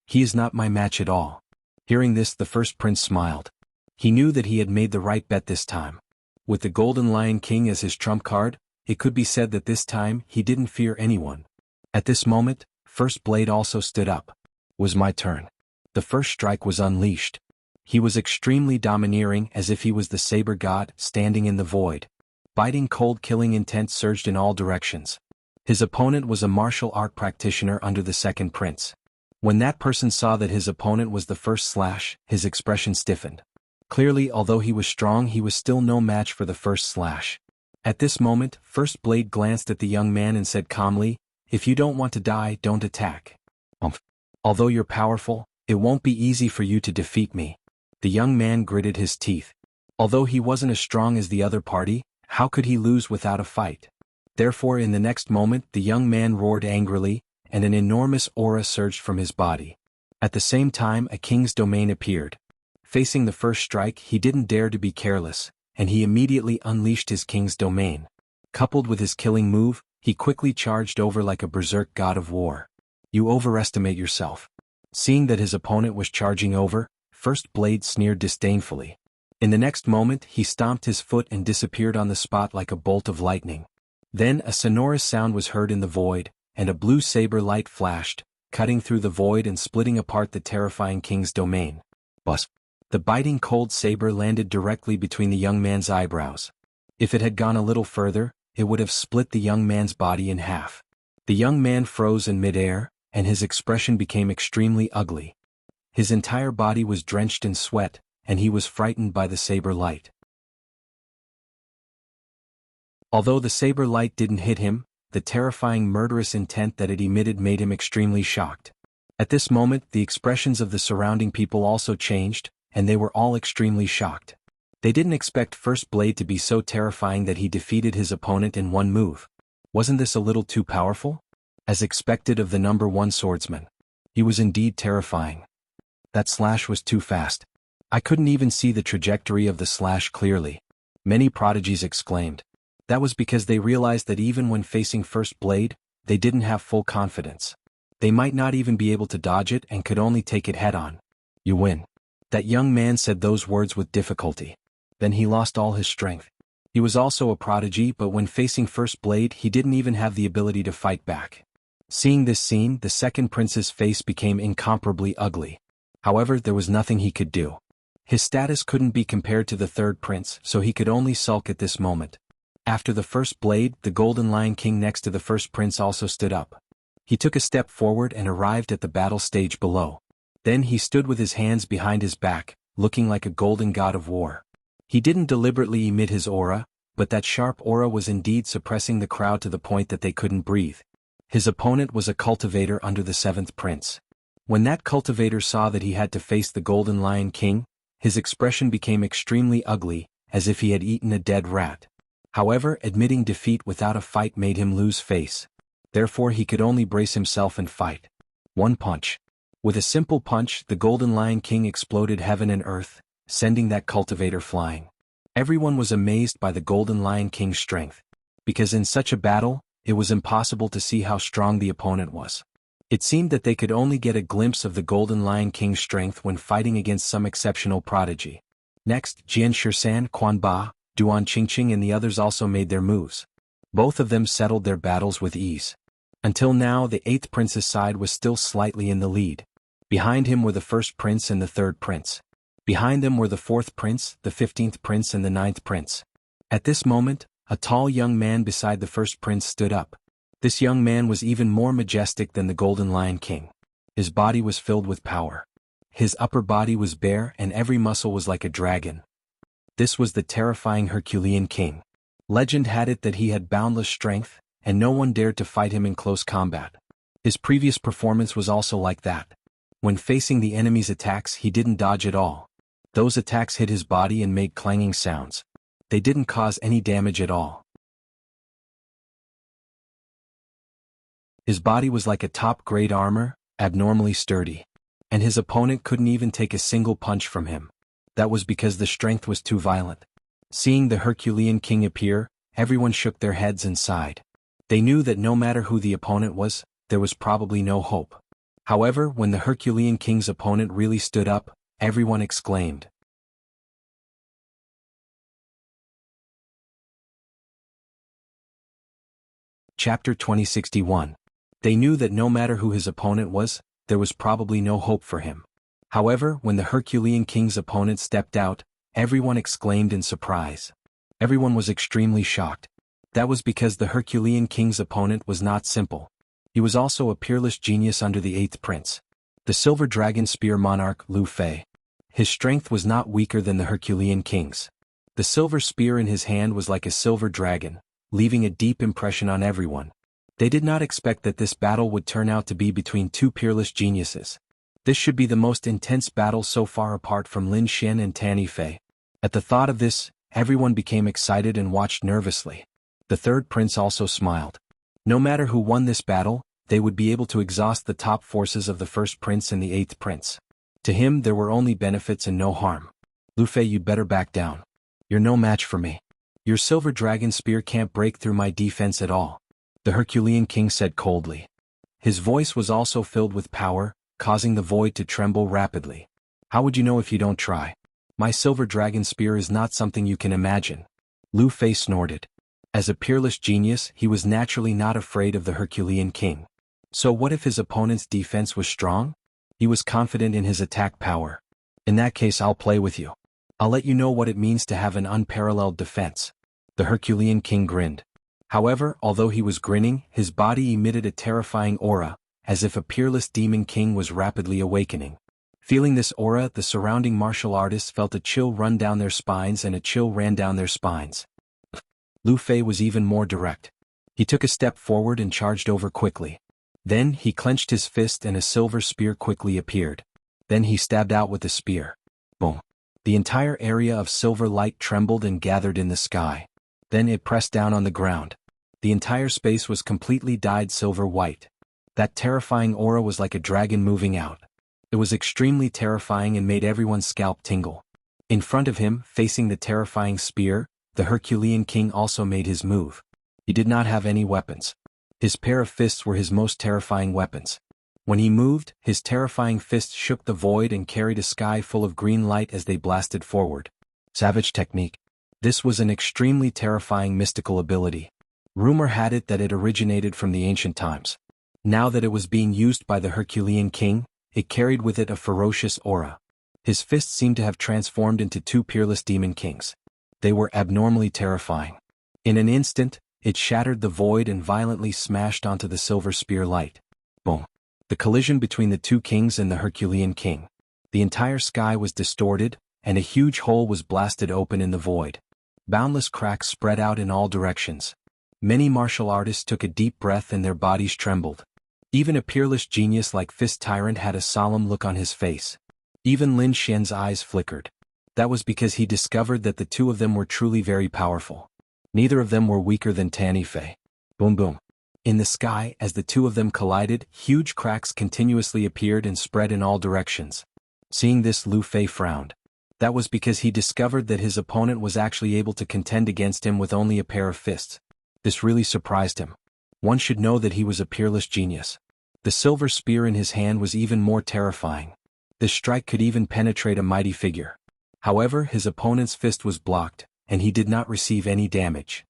"He is not my match at all." Hearing this, the first prince smiled. He knew that he had made the right bet this time. With the Golden Lion King as his trump card, it could be said that this time he didn't fear anyone. At this moment, First Blade also stood up. Was my turn. The first strike was unleashed. He was extremely domineering, as if he was the saber god standing in the void. Biting cold killing intent surged in all directions. His opponent was a martial art practitioner under the second prince. When that person saw that his opponent was the first slash, his expression stiffened. Clearly, although he was strong, he was still no match for the first slash. At this moment, First Blade glanced at the young man and said calmly, "If you don't want to die, don't attack. Although you're powerful, it won't be easy for you to defeat me." The young man gritted his teeth. Although he wasn't as strong as the other party, how could he lose without a fight? Therefore, in the next moment, the young man roared angrily, and an enormous aura surged from his body. At the same time, a king's domain appeared. Facing the first strike, he didn't dare to be careless, and he immediately unleashed his king's domain. Coupled with his killing move, he quickly charged over like a berserk god of war. "You overestimate yourself." Seeing that his opponent was charging over, First Blade sneered disdainfully. In the next moment, he stomped his foot and disappeared on the spot like a bolt of lightning. Then a sonorous sound was heard in the void, and a blue saber light flashed, cutting through the void and splitting apart the terrifying king's domain. Buzz! The biting cold saber landed directly between the young man's eyebrows. If it had gone a little further, it would have split the young man's body in half. The young man froze in midair, and his expression became extremely ugly. His entire body was drenched in sweat, and he was frightened by the saber light. Although the saber light didn't hit him, the terrifying murderous intent that it emitted made him extremely shocked. At this moment, the expressions of the surrounding people also changed, and they were all extremely shocked. They didn't expect First Blade to be so terrifying that he defeated his opponent in one move. Wasn't this a little too powerful? As expected of the #1 swordsman. He was indeed terrifying. That slash was too fast. I couldn't even see the trajectory of the slash clearly. Many prodigies exclaimed. That was because they realized that even when facing First Blade, they didn't have full confidence. They might not even be able to dodge it and could only take it head-on. "You win." That young man said those words with difficulty. Then he lost all his strength. He was also a prodigy, but when facing First Blade, he didn't even have the ability to fight back. Seeing this scene, the second prince's face became incomparably ugly. However, there was nothing he could do. His status couldn't be compared to the third prince, so he could only sulk at this moment. After the first blade, the Golden Lion King next to the first prince also stood up. He took a step forward and arrived at the battle stage below. Then he stood with his hands behind his back, looking like a golden god of war. He didn't deliberately emit his aura, but that sharp aura was indeed suppressing the crowd to the point that they couldn't breathe. His opponent was a cultivator under the seventh prince. When that cultivator saw that he had to face the Golden Lion King, his expression became extremely ugly, as if he had eaten a dead rat. However, admitting defeat without a fight made him lose face. Therefore he could only brace himself and fight. One punch. With a simple punch, the Golden Lion King exploded heaven and earth, sending that cultivator flying. Everyone was amazed by the Golden Lion King's strength. Because in such a battle, it was impossible to see how strong the opponent was. It seemed that they could only get a glimpse of the Golden Lion King's strength when fighting against some exceptional prodigy. Next, Jian Shisan, Quan Ba, Duan Qingqing and the others also made their moves. Both of them settled their battles with ease. Until now, the eighth prince's side was still slightly in the lead. Behind him were the first prince and the third prince. Behind them were the fourth prince, the 15th prince and the 9th prince. At this moment, a tall young man beside the first prince stood up. This young man was even more majestic than the Golden Lion King. His body was filled with power. His upper body was bare and every muscle was like a dragon. This was the terrifying Herculean King. Legend had it that he had boundless strength, and no one dared to fight him in close combat. His previous performance was also like that. When facing the enemy's attacks, he didn't dodge at all. Those attacks hit his body and made clanging sounds. They didn't cause any damage at all. His body was like a top-grade armor, abnormally sturdy. And his opponent couldn't even take a single punch from him. That was because the strength was too violent. Seeing the Herculean King appear, everyone shook their heads and sighed. They knew that no matter who the opponent was, there was probably no hope. However, when the Herculean King's opponent really stood up, everyone exclaimed. Chapter 2061. They knew that no matter who his opponent was, there was probably no hope for him. However, when the Herculean King's opponent stepped out, everyone exclaimed in surprise. Everyone was extremely shocked. That was because the Herculean King's opponent was not simple. He was also a peerless genius under the eighth prince, the Silver Dragon Spear Monarch Lu Fei. His strength was not weaker than the Herculean King's. The silver spear in his hand was like a silver dragon, leaving a deep impression on everyone. They did not expect that this battle would turn out to be between two peerless geniuses. This should be the most intense battle so far apart from Lin Xian and Tan Yifei. At the thought of this, everyone became excited and watched nervously. The third prince also smiled. No matter who won this battle, they would be able to exhaust the top forces of the first prince and the eighth prince. To him there were only benefits and no harm. Lu Fei, you'd better back down. You're no match for me. Your silver dragon spear can't break through my defense at all, the Herculean King said coldly. His voice was also filled with power, causing the void to tremble rapidly. How would you know if you don't try? My silver dragon spear is not something you can imagine. Lu Fei snorted. As a peerless genius, he was naturally not afraid of the Herculean King. So what if his opponent's defense was strong? He was confident in his attack power. In that case, I'll play with you. I'll let you know what it means to have an unparalleled defense. The Herculean King grinned. However, although he was grinning, his body emitted a terrifying aura, as if a peerless demon king was rapidly awakening. Feeling this aura, the surrounding martial artists felt a chill run down their spines and a chill ran down their spines. Lu Fei was even more direct. He took a step forward and charged over quickly. Then he clenched his fist and a silver spear quickly appeared. Then he stabbed out with the spear. Boom. The entire area of silver light trembled and gathered in the sky. Then it pressed down on the ground. The entire space was completely dyed silver white. That terrifying aura was like a dragon moving out. It was extremely terrifying and made everyone's scalp tingle. In front of him, facing the terrifying spear, the Herculean King also made his move. He did not have any weapons. His pair of fists were his most terrifying weapons. When he moved, his terrifying fists shook the void and carried a sky full of green light as they blasted forward. Savage technique. This was an extremely terrifying mystical ability. Rumor had it that it originated from the ancient times. Now that it was being used by the Herculean king, it carried with it a ferocious aura. His fists seemed to have transformed into two peerless demon kings. They were abnormally terrifying. In an instant, it shattered the void and violently smashed onto the silver spear light. Boom. The collision between the two kings and the Herculean king. The entire sky was distorted, and a huge hole was blasted open in the void. Boundless cracks spread out in all directions. Many martial artists took a deep breath and their bodies trembled. Even a peerless genius like Fist Tyrant had a solemn look on his face. Even Lin Xian's eyes flickered. That was because he discovered that the two of them were truly very powerful. Neither of them were weaker than Tanny Fei. Boom boom. In the sky, as the two of them collided, huge cracks continuously appeared and spread in all directions. Seeing this, Lu Fei frowned. That was because he discovered that his opponent was actually able to contend against him with only a pair of fists. This really surprised him. One should know that he was a peerless genius. The silver spear in his hand was even more terrifying. This strike could even penetrate a mighty figure. However, his opponent's fist was blocked, and he did not receive any damage.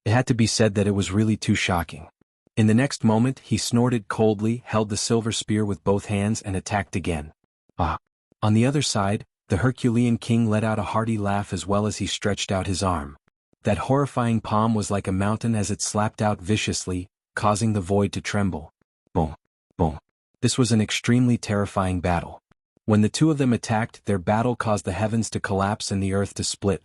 It had to be said that it was really too shocking. In the next moment, he snorted coldly, held the silver spear with both hands and attacked again. Ah! On the other side, the Herculean king let out a hearty laugh as well as he stretched out his arm. That horrifying palm was like a mountain as it slapped out viciously, causing the void to tremble. Boom! Boom! This was an extremely terrifying battle. When the two of them attacked, their battle caused the heavens to collapse and the earth to split.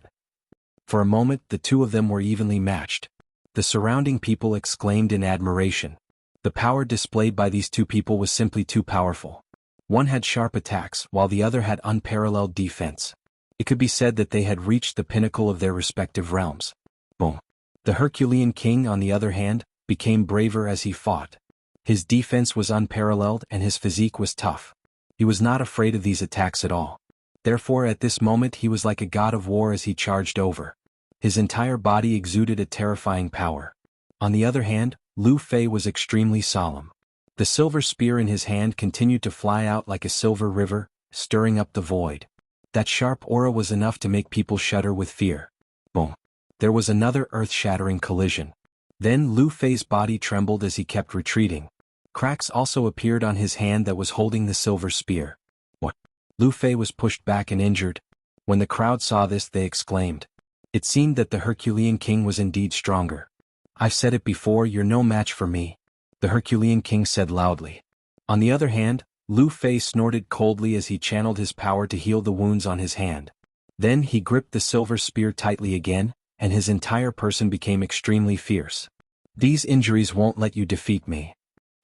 For a moment, the two of them were evenly matched. The surrounding people exclaimed in admiration. The power displayed by these two people was simply too powerful. One had sharp attacks, while the other had unparalleled defense. It could be said that they had reached the pinnacle of their respective realms. Boom. The Herculean king, on the other hand, became braver as he fought. His defense was unparalleled and his physique was tough. He was not afraid of these attacks at all. Therefore, at this moment he was like a god of war as he charged over. His entire body exuded a terrifying power. On the other hand, Lu Fei was extremely solemn. The silver spear in his hand continued to fly out like a silver river, stirring up the void. That sharp aura was enough to make people shudder with fear. Boom. There was another earth-shattering collision. Then Lu Fei's body trembled as he kept retreating. Cracks also appeared on his hand that was holding the silver spear. What? Lu Fei was pushed back and injured. When the crowd saw this, they exclaimed. It seemed that the Herculean king was indeed stronger. I've said it before, you're no match for me, the Herculean king said loudly. On the other hand, Lu Fei snorted coldly as he channeled his power to heal the wounds on his hand. Then he gripped the silver spear tightly again, and his entire person became extremely fierce. These injuries won't let you defeat me.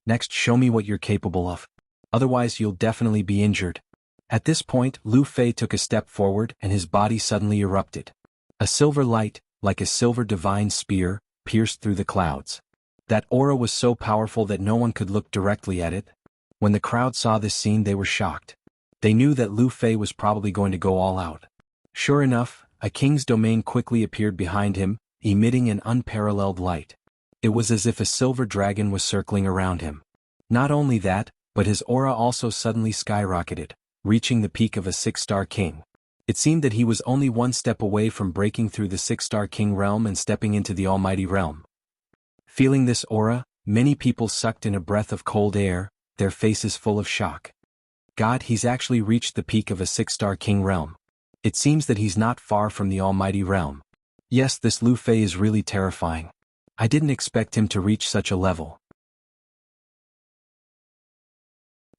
Next, show me what you're capable of. Otherwise you'll definitely be injured. At this point, Lu Fei took a step forward and his body suddenly erupted. A silver light, like a silver divine spear, pierced through the clouds. That aura was so powerful that no one could look directly at it. When the crowd saw this scene, they were shocked. They knew that Lu Fei was probably going to go all out. Sure enough, a king's domain quickly appeared behind him, emitting an unparalleled light. It was as if a silver dragon was circling around him. Not only that, but his aura also suddenly skyrocketed, reaching the peak of a 6-star king. It seemed that he was only one step away from breaking through the 6-star king realm and stepping into the almighty realm. Feeling this aura, many people sucked in a breath of cold air, their faces full of shock. God, he's actually reached the peak of a 6-star king realm. It seems that he's not far from the almighty realm. Yes, this Lu Fei is really terrifying. I didn't expect him to reach such a level.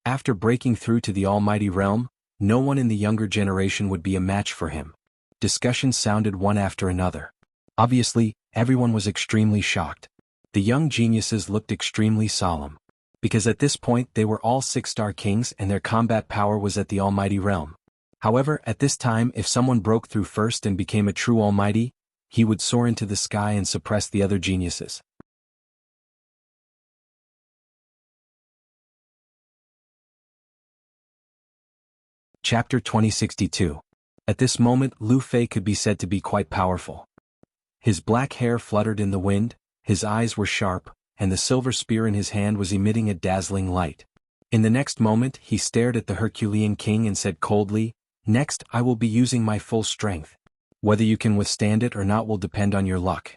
After breaking through to the almighty realm, no one in the younger generation would be a match for him. Discussions sounded one after another. Obviously, everyone was extremely shocked. The young geniuses looked extremely solemn. Because at this point they were all 6-star kings and their combat power was at the almighty realm. However, at this time, if someone broke through first and became a true almighty, he would soar into the sky and suppress the other geniuses. Chapter 2062. At this moment, Lu Fei could be said to be quite powerful. His black hair fluttered in the wind, his eyes were sharp, and the silver spear in his hand was emitting a dazzling light. In the next moment, he stared at the Herculean king and said coldly, "Next, I will be using my full strength. Whether you can withstand it or not will depend on your luck."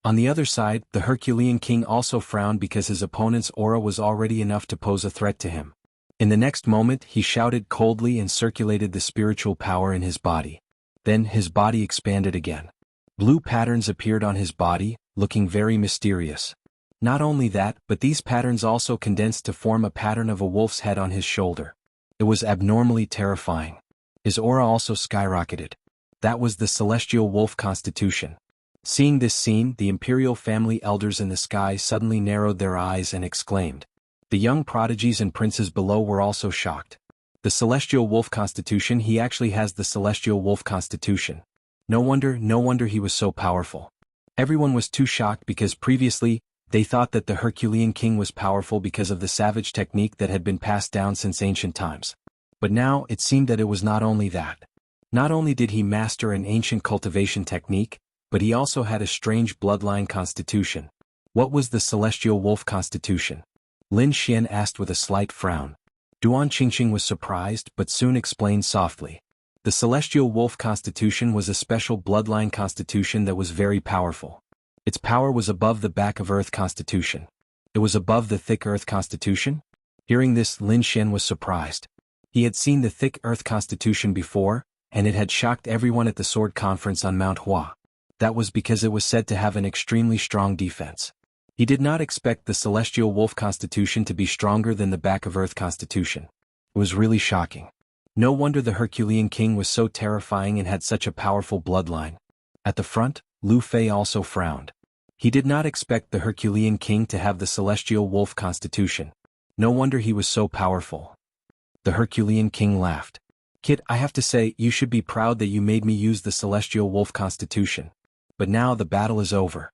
On the other side, the Herculean king also frowned because his opponent's aura was already enough to pose a threat to him. In the next moment, he shouted coldly and circulated the spiritual power in his body. Then his body expanded again. Blue patterns appeared on his body, looking very mysterious. Not only that, but these patterns also condensed to form a pattern of a wolf's head on his shoulder. It was abnormally terrifying. His aura also skyrocketed. That was the celestial wolf constitution. Seeing this scene, the imperial family elders in the sky suddenly narrowed their eyes and exclaimed. The young prodigies and princes below were also shocked. The celestial wolf constitution, he actually has the celestial wolf constitution. No wonder he was so powerful. Everyone was too shocked because previously, they thought that the Herculean king was powerful because of the savage technique that had been passed down since ancient times. But now, it seemed that it was not only that. Not only did he master an ancient cultivation technique, but he also had a strange bloodline constitution. What was the celestial wolf constitution? Lin Xian asked with a slight frown. Duan Qingqing was surprised but soon explained softly. The celestial wolf constitution was a special bloodline constitution that was very powerful. Its power was above the back of earth constitution. It was above the thick earth constitution? Hearing this, Lin Xian was surprised. He had seen the thick earth constitution before, and it had shocked everyone at the sword conference on Mount Hua. That was because it was said to have an extremely strong defense. He did not expect the celestial wolf constitution to be stronger than the back of earth constitution. It was really shocking. No wonder the Herculean king was so terrifying and had such a powerful bloodline. At the front, Lu Fei also frowned. He did not expect the Herculean king to have the celestial wolf constitution. No wonder he was so powerful. The Herculean king laughed. Kid, I have to say, you should be proud that you made me use the celestial wolf constitution. But now the battle is over.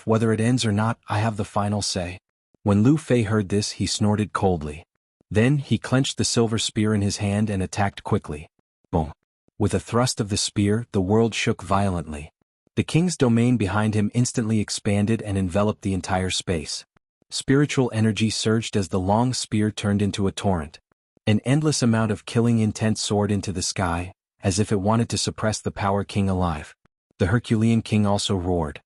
Whether it ends or not, I have the final say. When Lu Fei heard this, he snorted coldly. Then, he clenched the silver spear in his hand and attacked quickly. Boom. With a thrust of the spear, the world shook violently. The king's domain behind him instantly expanded and enveloped the entire space. Spiritual energy surged as the long spear turned into a torrent. An endless amount of killing intent soared into the sky, as if it wanted to suppress the power king alive. The Herculean king also roared.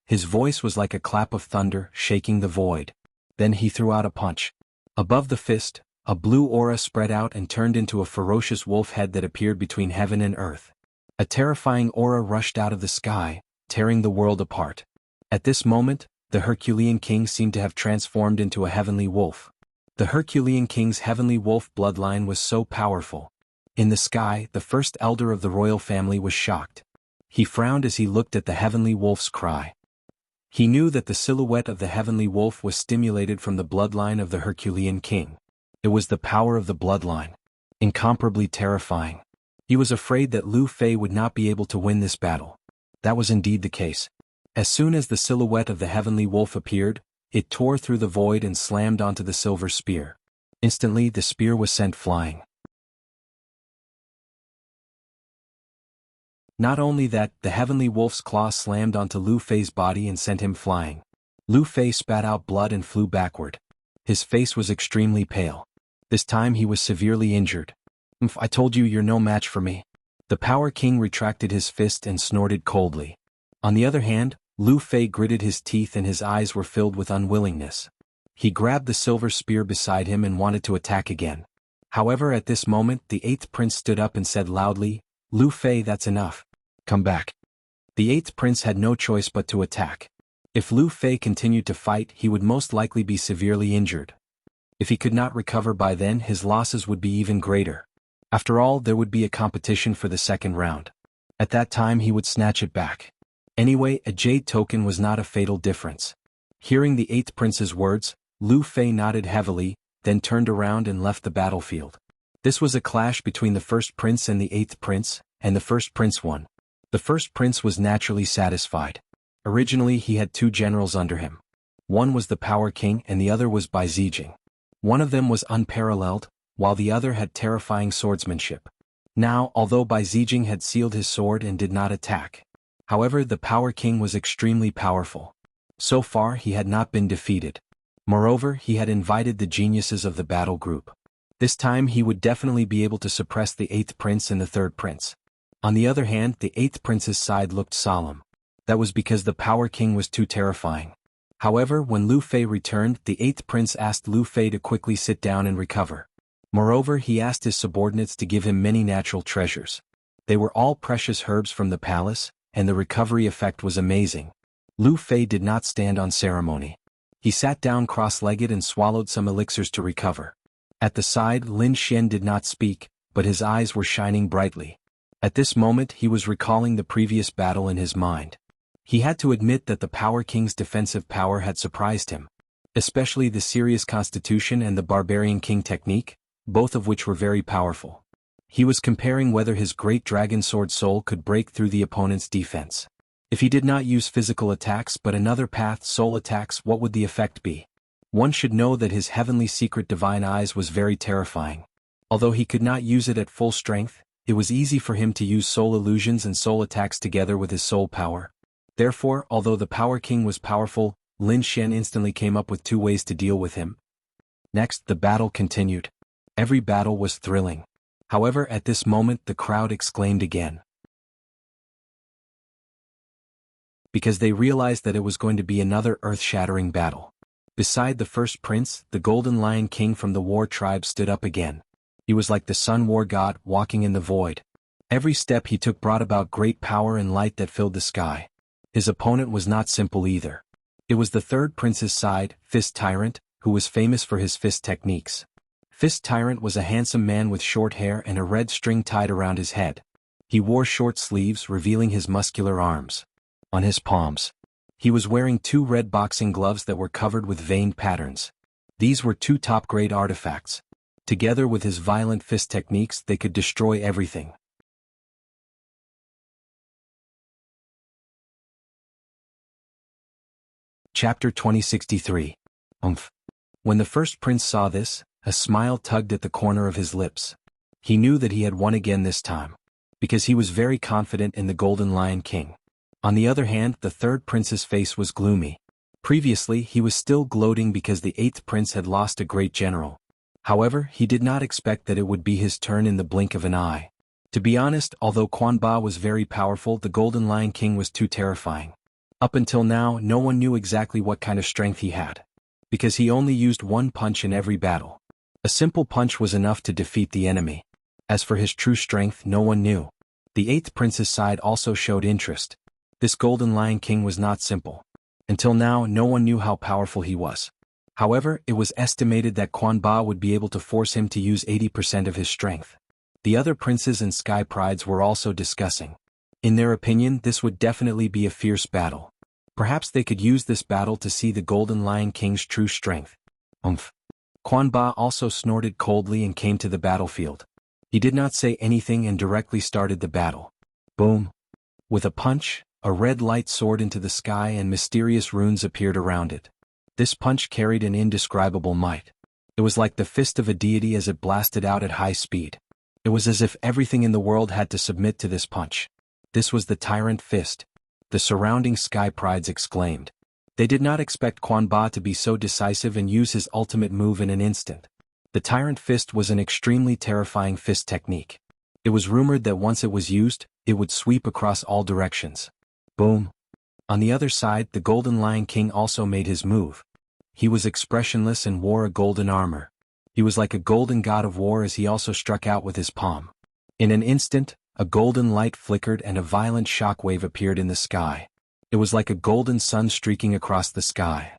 His voice was like a clap of thunder, shaking the void. Then he threw out a punch. Above the fist, a blue aura spread out and turned into a ferocious wolf head that appeared between heaven and earth. A terrifying aura rushed out of the sky, tearing the world apart. At this moment, the Herculean king seemed to have transformed into a heavenly wolf. The Herculean king's heavenly wolf bloodline was so powerful. In the sky, the first elder of the royal family was shocked. He frowned as he looked at the heavenly wolf's cry. He knew that the silhouette of the heavenly wolf was stimulated from the bloodline of the Herculean king. It was the power of the bloodline. Incomparably terrifying. He was afraid that Lu Fei would not be able to win this battle. That was indeed the case. As soon as the silhouette of the heavenly wolf appeared, it tore through the void and slammed onto the silver spear. Instantly, the spear was sent flying. Not only that, the heavenly wolf's claw slammed onto Lu Fei's body and sent him flying. Lu Fei spat out blood and flew backward. His face was extremely pale. This time he was severely injured. I told you you're no match for me. The Power King retracted his fist and snorted coldly. On the other hand, Lu Fei gritted his teeth and his eyes were filled with unwillingness. He grabbed the silver spear beside him and wanted to attack again. However, at this moment, the 8th prince stood up and said loudly, Lu Fei, that's enough. Come back. The 8th prince had no choice but to attack. If Lu Fei continued to fight, he would most likely be severely injured. If he could not recover by then, his losses would be even greater. After all, there would be a competition for the second round. At that time he would snatch it back. Anyway, a jade token was not a fatal difference. Hearing the 8th prince's words, Lu Fei nodded heavily, then turned around and left the battlefield. This was a clash between the 1st prince and the 8th prince, and the 1st prince won. The 1st prince was naturally satisfied. Originally he had 2 generals under him. One was the Power King and the other was Bai Zijing. One of them was unparalleled, while the other had terrifying swordsmanship. Now, although Bai Zijing had sealed his sword and did not attack. However, the Power King was extremely powerful. So far he had not been defeated. Moreover, he had invited the geniuses of the battle group. This time he would definitely be able to suppress the 8th prince and the 3rd prince. On the other hand, the 8th prince's side looked solemn. That was because the Power King was too terrifying. However, when Lu Fei returned, the 8th prince asked Lu Fei to quickly sit down and recover. Moreover, he asked his subordinates to give him many natural treasures. They were all precious herbs from the palace, and the recovery effect was amazing. Lu Fei did not stand on ceremony. He sat down cross-legged and swallowed some elixirs to recover. At the side, Lin Xian did not speak, but his eyes were shining brightly. At this moment he was recalling the previous battle in his mind. He had to admit that the Power King's defensive power had surprised him. Especially the serious constitution and the Barbarian King technique, both of which were very powerful. He was comparing whether his great dragon sword soul could break through the opponent's defense. If he did not use physical attacks but another path soul attacks, what would the effect be? One should know that his heavenly secret divine eyes was very terrifying. Although he could not use it at full strength, it was easy for him to use soul illusions and soul attacks together with his soul power. Therefore, although the Power King was powerful, Lin Xian instantly came up with 2 ways to deal with him. Next, the battle continued. Every battle was thrilling. However, at this moment the crowd exclaimed again. Because they realized that it was going to be another earth-shattering battle. Beside the first prince, the Golden Lion King from the war tribe stood up again. He was like the sun war god, walking in the void. Every step he took brought about great power and light that filled the sky. His opponent was not simple either. It was the 3rd prince's side, Fist Tyrant, who was famous for his fist techniques. Fist Tyrant was a handsome man with short hair and a red string tied around his head. He wore short sleeves, revealing his muscular arms. On his palms, he was wearing 2 red boxing gloves that were covered with veined patterns. These were 2 top-grade artifacts. Together with his violent fist techniques, they could destroy everything. Chapter 2063. When the first prince saw this, a smile tugged at the corner of his lips. He knew that he had won again this time, because he was very confident in the Golden Lion King. On the other hand, the 3rd prince's face was gloomy. Previously, he was still gloating because the 8th prince had lost a great general. However, he did not expect that it would be his turn in the blink of an eye. To be honest, although Quan Ba was very powerful, the Golden Lion King was too terrifying. Up until now, no one knew exactly what kind of strength he had. Because he only used 1 punch in every battle. A simple punch was enough to defeat the enemy. As for his true strength, no one knew. The 8th prince's side also showed interest. This Golden Lion King was not simple. Until now, no one knew how powerful he was. However, it was estimated that Quan Ba would be able to force him to use 80% of his strength. The other princes and sky prides were also discussing. In their opinion, this would definitely be a fierce battle. Perhaps they could use this battle to see the Golden Lion King's true strength. Quan Ba also snorted coldly and came to the battlefield. He did not say anything and directly started the battle. Boom! With a punch, a red light soared into the sky and mysterious runes appeared around it. This punch carried an indescribable might. It was like the fist of a deity as it blasted out at high speed. It was as if everything in the world had to submit to this punch. This was the Tyrant Fist. The surrounding sky prides exclaimed. They did not expect Quan Ba to be so decisive and use his ultimate move in an instant. The Tyrant Fist was an extremely terrifying fist technique. It was rumored that once it was used, it would sweep across all directions. Boom! On the other side, the Golden Lion King also made his move. He was expressionless and wore a golden armor. He was like a golden god of war as he also struck out with his palm. In an instant, a golden light flickered and a violent shockwave appeared in the sky. It was like a golden sun streaking across the sky.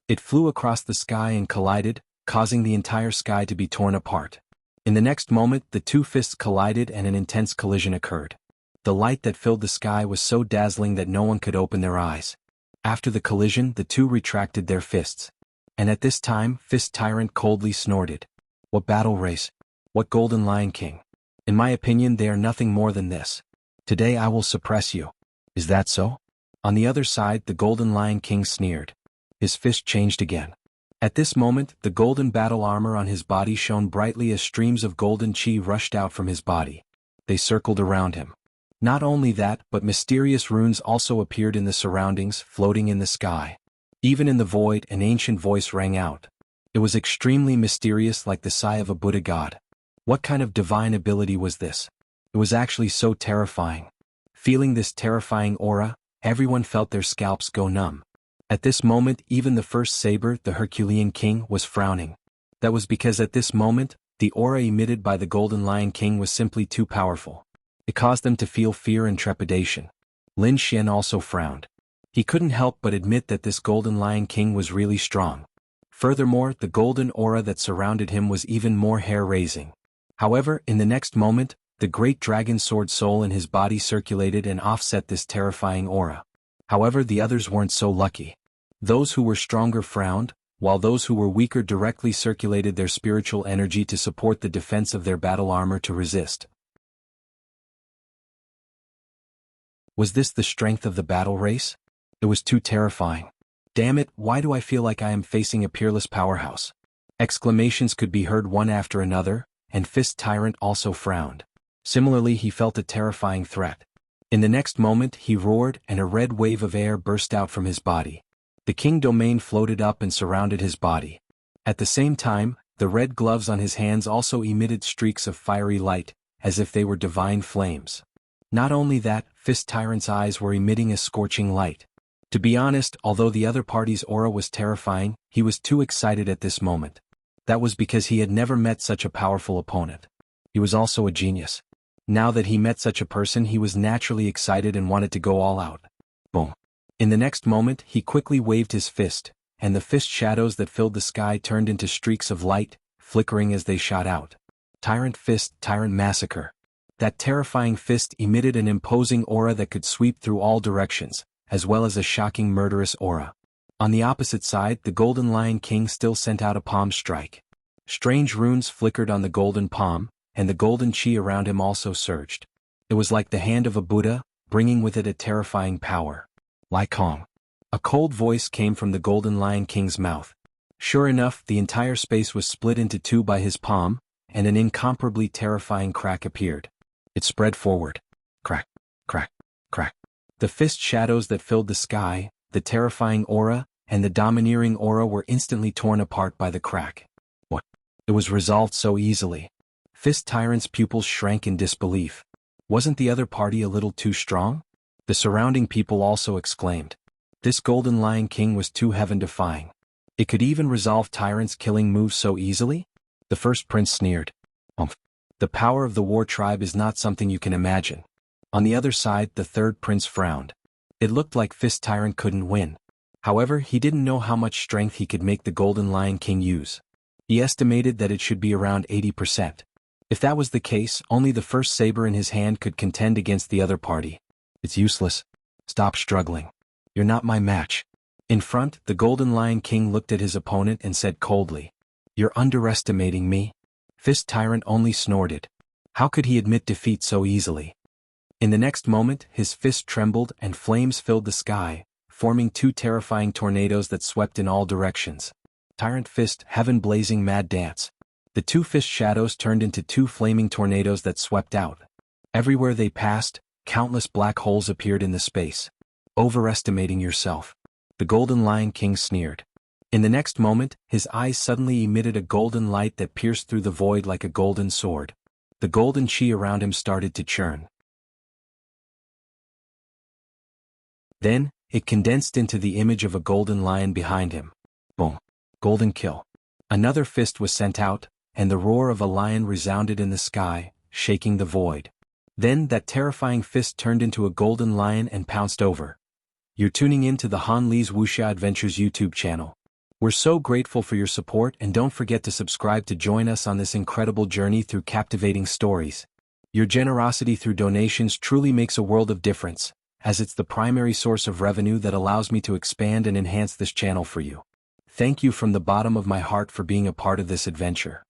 It flew across the sky and collided, causing the entire sky to be torn apart. In the next moment, the 2 fists collided and an intense collision occurred. The light that filled the sky was so dazzling that no one could open their eyes. After the collision, the 2 retracted their fists. And at this time, Fist Tyrant coldly snorted. What battle race? What Golden Lion King? In my opinion, they are nothing more than this. Today I will suppress you. Is that so? On the other side, the Golden Lion King sneered. His fist changed again. At this moment, the golden battle armor on his body shone brightly as streams of golden chi rushed out from his body. They circled around him. Not only that, but mysterious runes also appeared in the surroundings, floating in the sky. Even in the void, an ancient voice rang out. It was extremely mysterious, like the sigh of a Buddha god. What kind of divine ability was this? It was actually so terrifying. Feeling this terrifying aura, everyone felt their scalps go numb. At this moment even the first saber, the Herculean King, was frowning. That was because at this moment, the aura emitted by the Golden Lion King was simply too powerful. It caused them to feel fear and trepidation. Lin Xian also frowned. He couldn't help but admit that this Golden Lion King was really strong. Furthermore, the golden aura that surrounded him was even more hair-raising. However, in the next moment, the great dragon sword soul in his body circulated and offset this terrifying aura. However, the others weren't so lucky. Those who were stronger frowned, while those who were weaker directly circulated their spiritual energy to support the defense of their battle armor to resist. Was this the strength of the battle race? It was too terrifying. Damn it, why do I feel like I am facing a peerless powerhouse? Exclamations could be heard one after another, and Fist Tyrant also frowned. Similarly, he felt a terrifying threat. In the next moment he roared and a red wave of air burst out from his body. The King Domain floated up and surrounded his body. At the same time, the red gloves on his hands also emitted streaks of fiery light, as if they were divine flames. Not only that, Fist Tyrant's eyes were emitting a scorching light. To be honest, although the other party's aura was terrifying, he was too excited at this moment. That was because he had never met such a powerful opponent. He was also a genius. Now that he met such a person, he was naturally excited and wanted to go all out. Boom. In the next moment, he quickly waved his fist, and the fist shadows that filled the sky turned into streaks of light, flickering as they shot out. Tyrant Fist, Tyrant Massacre. That terrifying fist emitted an imposing aura that could sweep through all directions, as well as a shocking murderous aura. On the opposite side, the Golden Lion King still sent out a palm strike. Strange runes flickered on the golden palm, and the golden chi around him also surged. It was like the hand of a Buddha, bringing with it a terrifying power. Lai Kong. A cold voice came from the Golden Lion King's mouth. Sure enough, the entire space was split into two by his palm, and an incomparably terrifying crack appeared. It spread forward. Crack, crack, crack. The fist shadows that filled the sky, the terrifying aura, and the domineering aura were instantly torn apart by the crack. What? It was resolved so easily. Fist Tyrant's pupils shrank in disbelief. Wasn't the other party a little too strong? The surrounding people also exclaimed. This Golden Lion King was too heaven-defying. It could even resolve Tyrant's killing moves so easily? The first prince sneered. The power of the war tribe is not something you can imagine. On the other side, the third prince frowned. It looked like Fist Tyrant couldn't win. However, he didn't know how much strength he could make the Golden Lion King use. He estimated that it should be around 80%. If that was the case, only the first saber in his hand could contend against the other party. It's useless. Stop struggling. You're not my match. In front, the Golden Lion King looked at his opponent and said coldly, "You're underestimating me." Fist Tyrant only snorted. How could he admit defeat so easily? In the next moment, his fist trembled and flames filled the sky, forming two terrifying tornadoes that swept in all directions. Tyrant Fist, Heaven Blazing Mad Dance. The two fist shadows turned into two flaming tornadoes that swept out. Everywhere they passed, countless black holes appeared in the space. Overestimating yourself. The Golden Lion King sneered. In the next moment, his eyes suddenly emitted a golden light that pierced through the void like a golden sword. The golden chi around him started to churn. Then, it condensed into the image of a golden lion behind him. Boom. Golden kill. Another fist was sent out, and the roar of a lion resounded in the sky, shaking the void. Then that terrifying fist turned into a golden lion and pounced over. You're tuning in to the Han Li's Wuxia Adventures YouTube channel. We're so grateful for your support, and don't forget to subscribe to join us on this incredible journey through captivating stories. Your generosity through donations truly makes a world of difference, as it's the primary source of revenue that allows me to expand and enhance this channel for you. Thank you from the bottom of my heart for being a part of this adventure.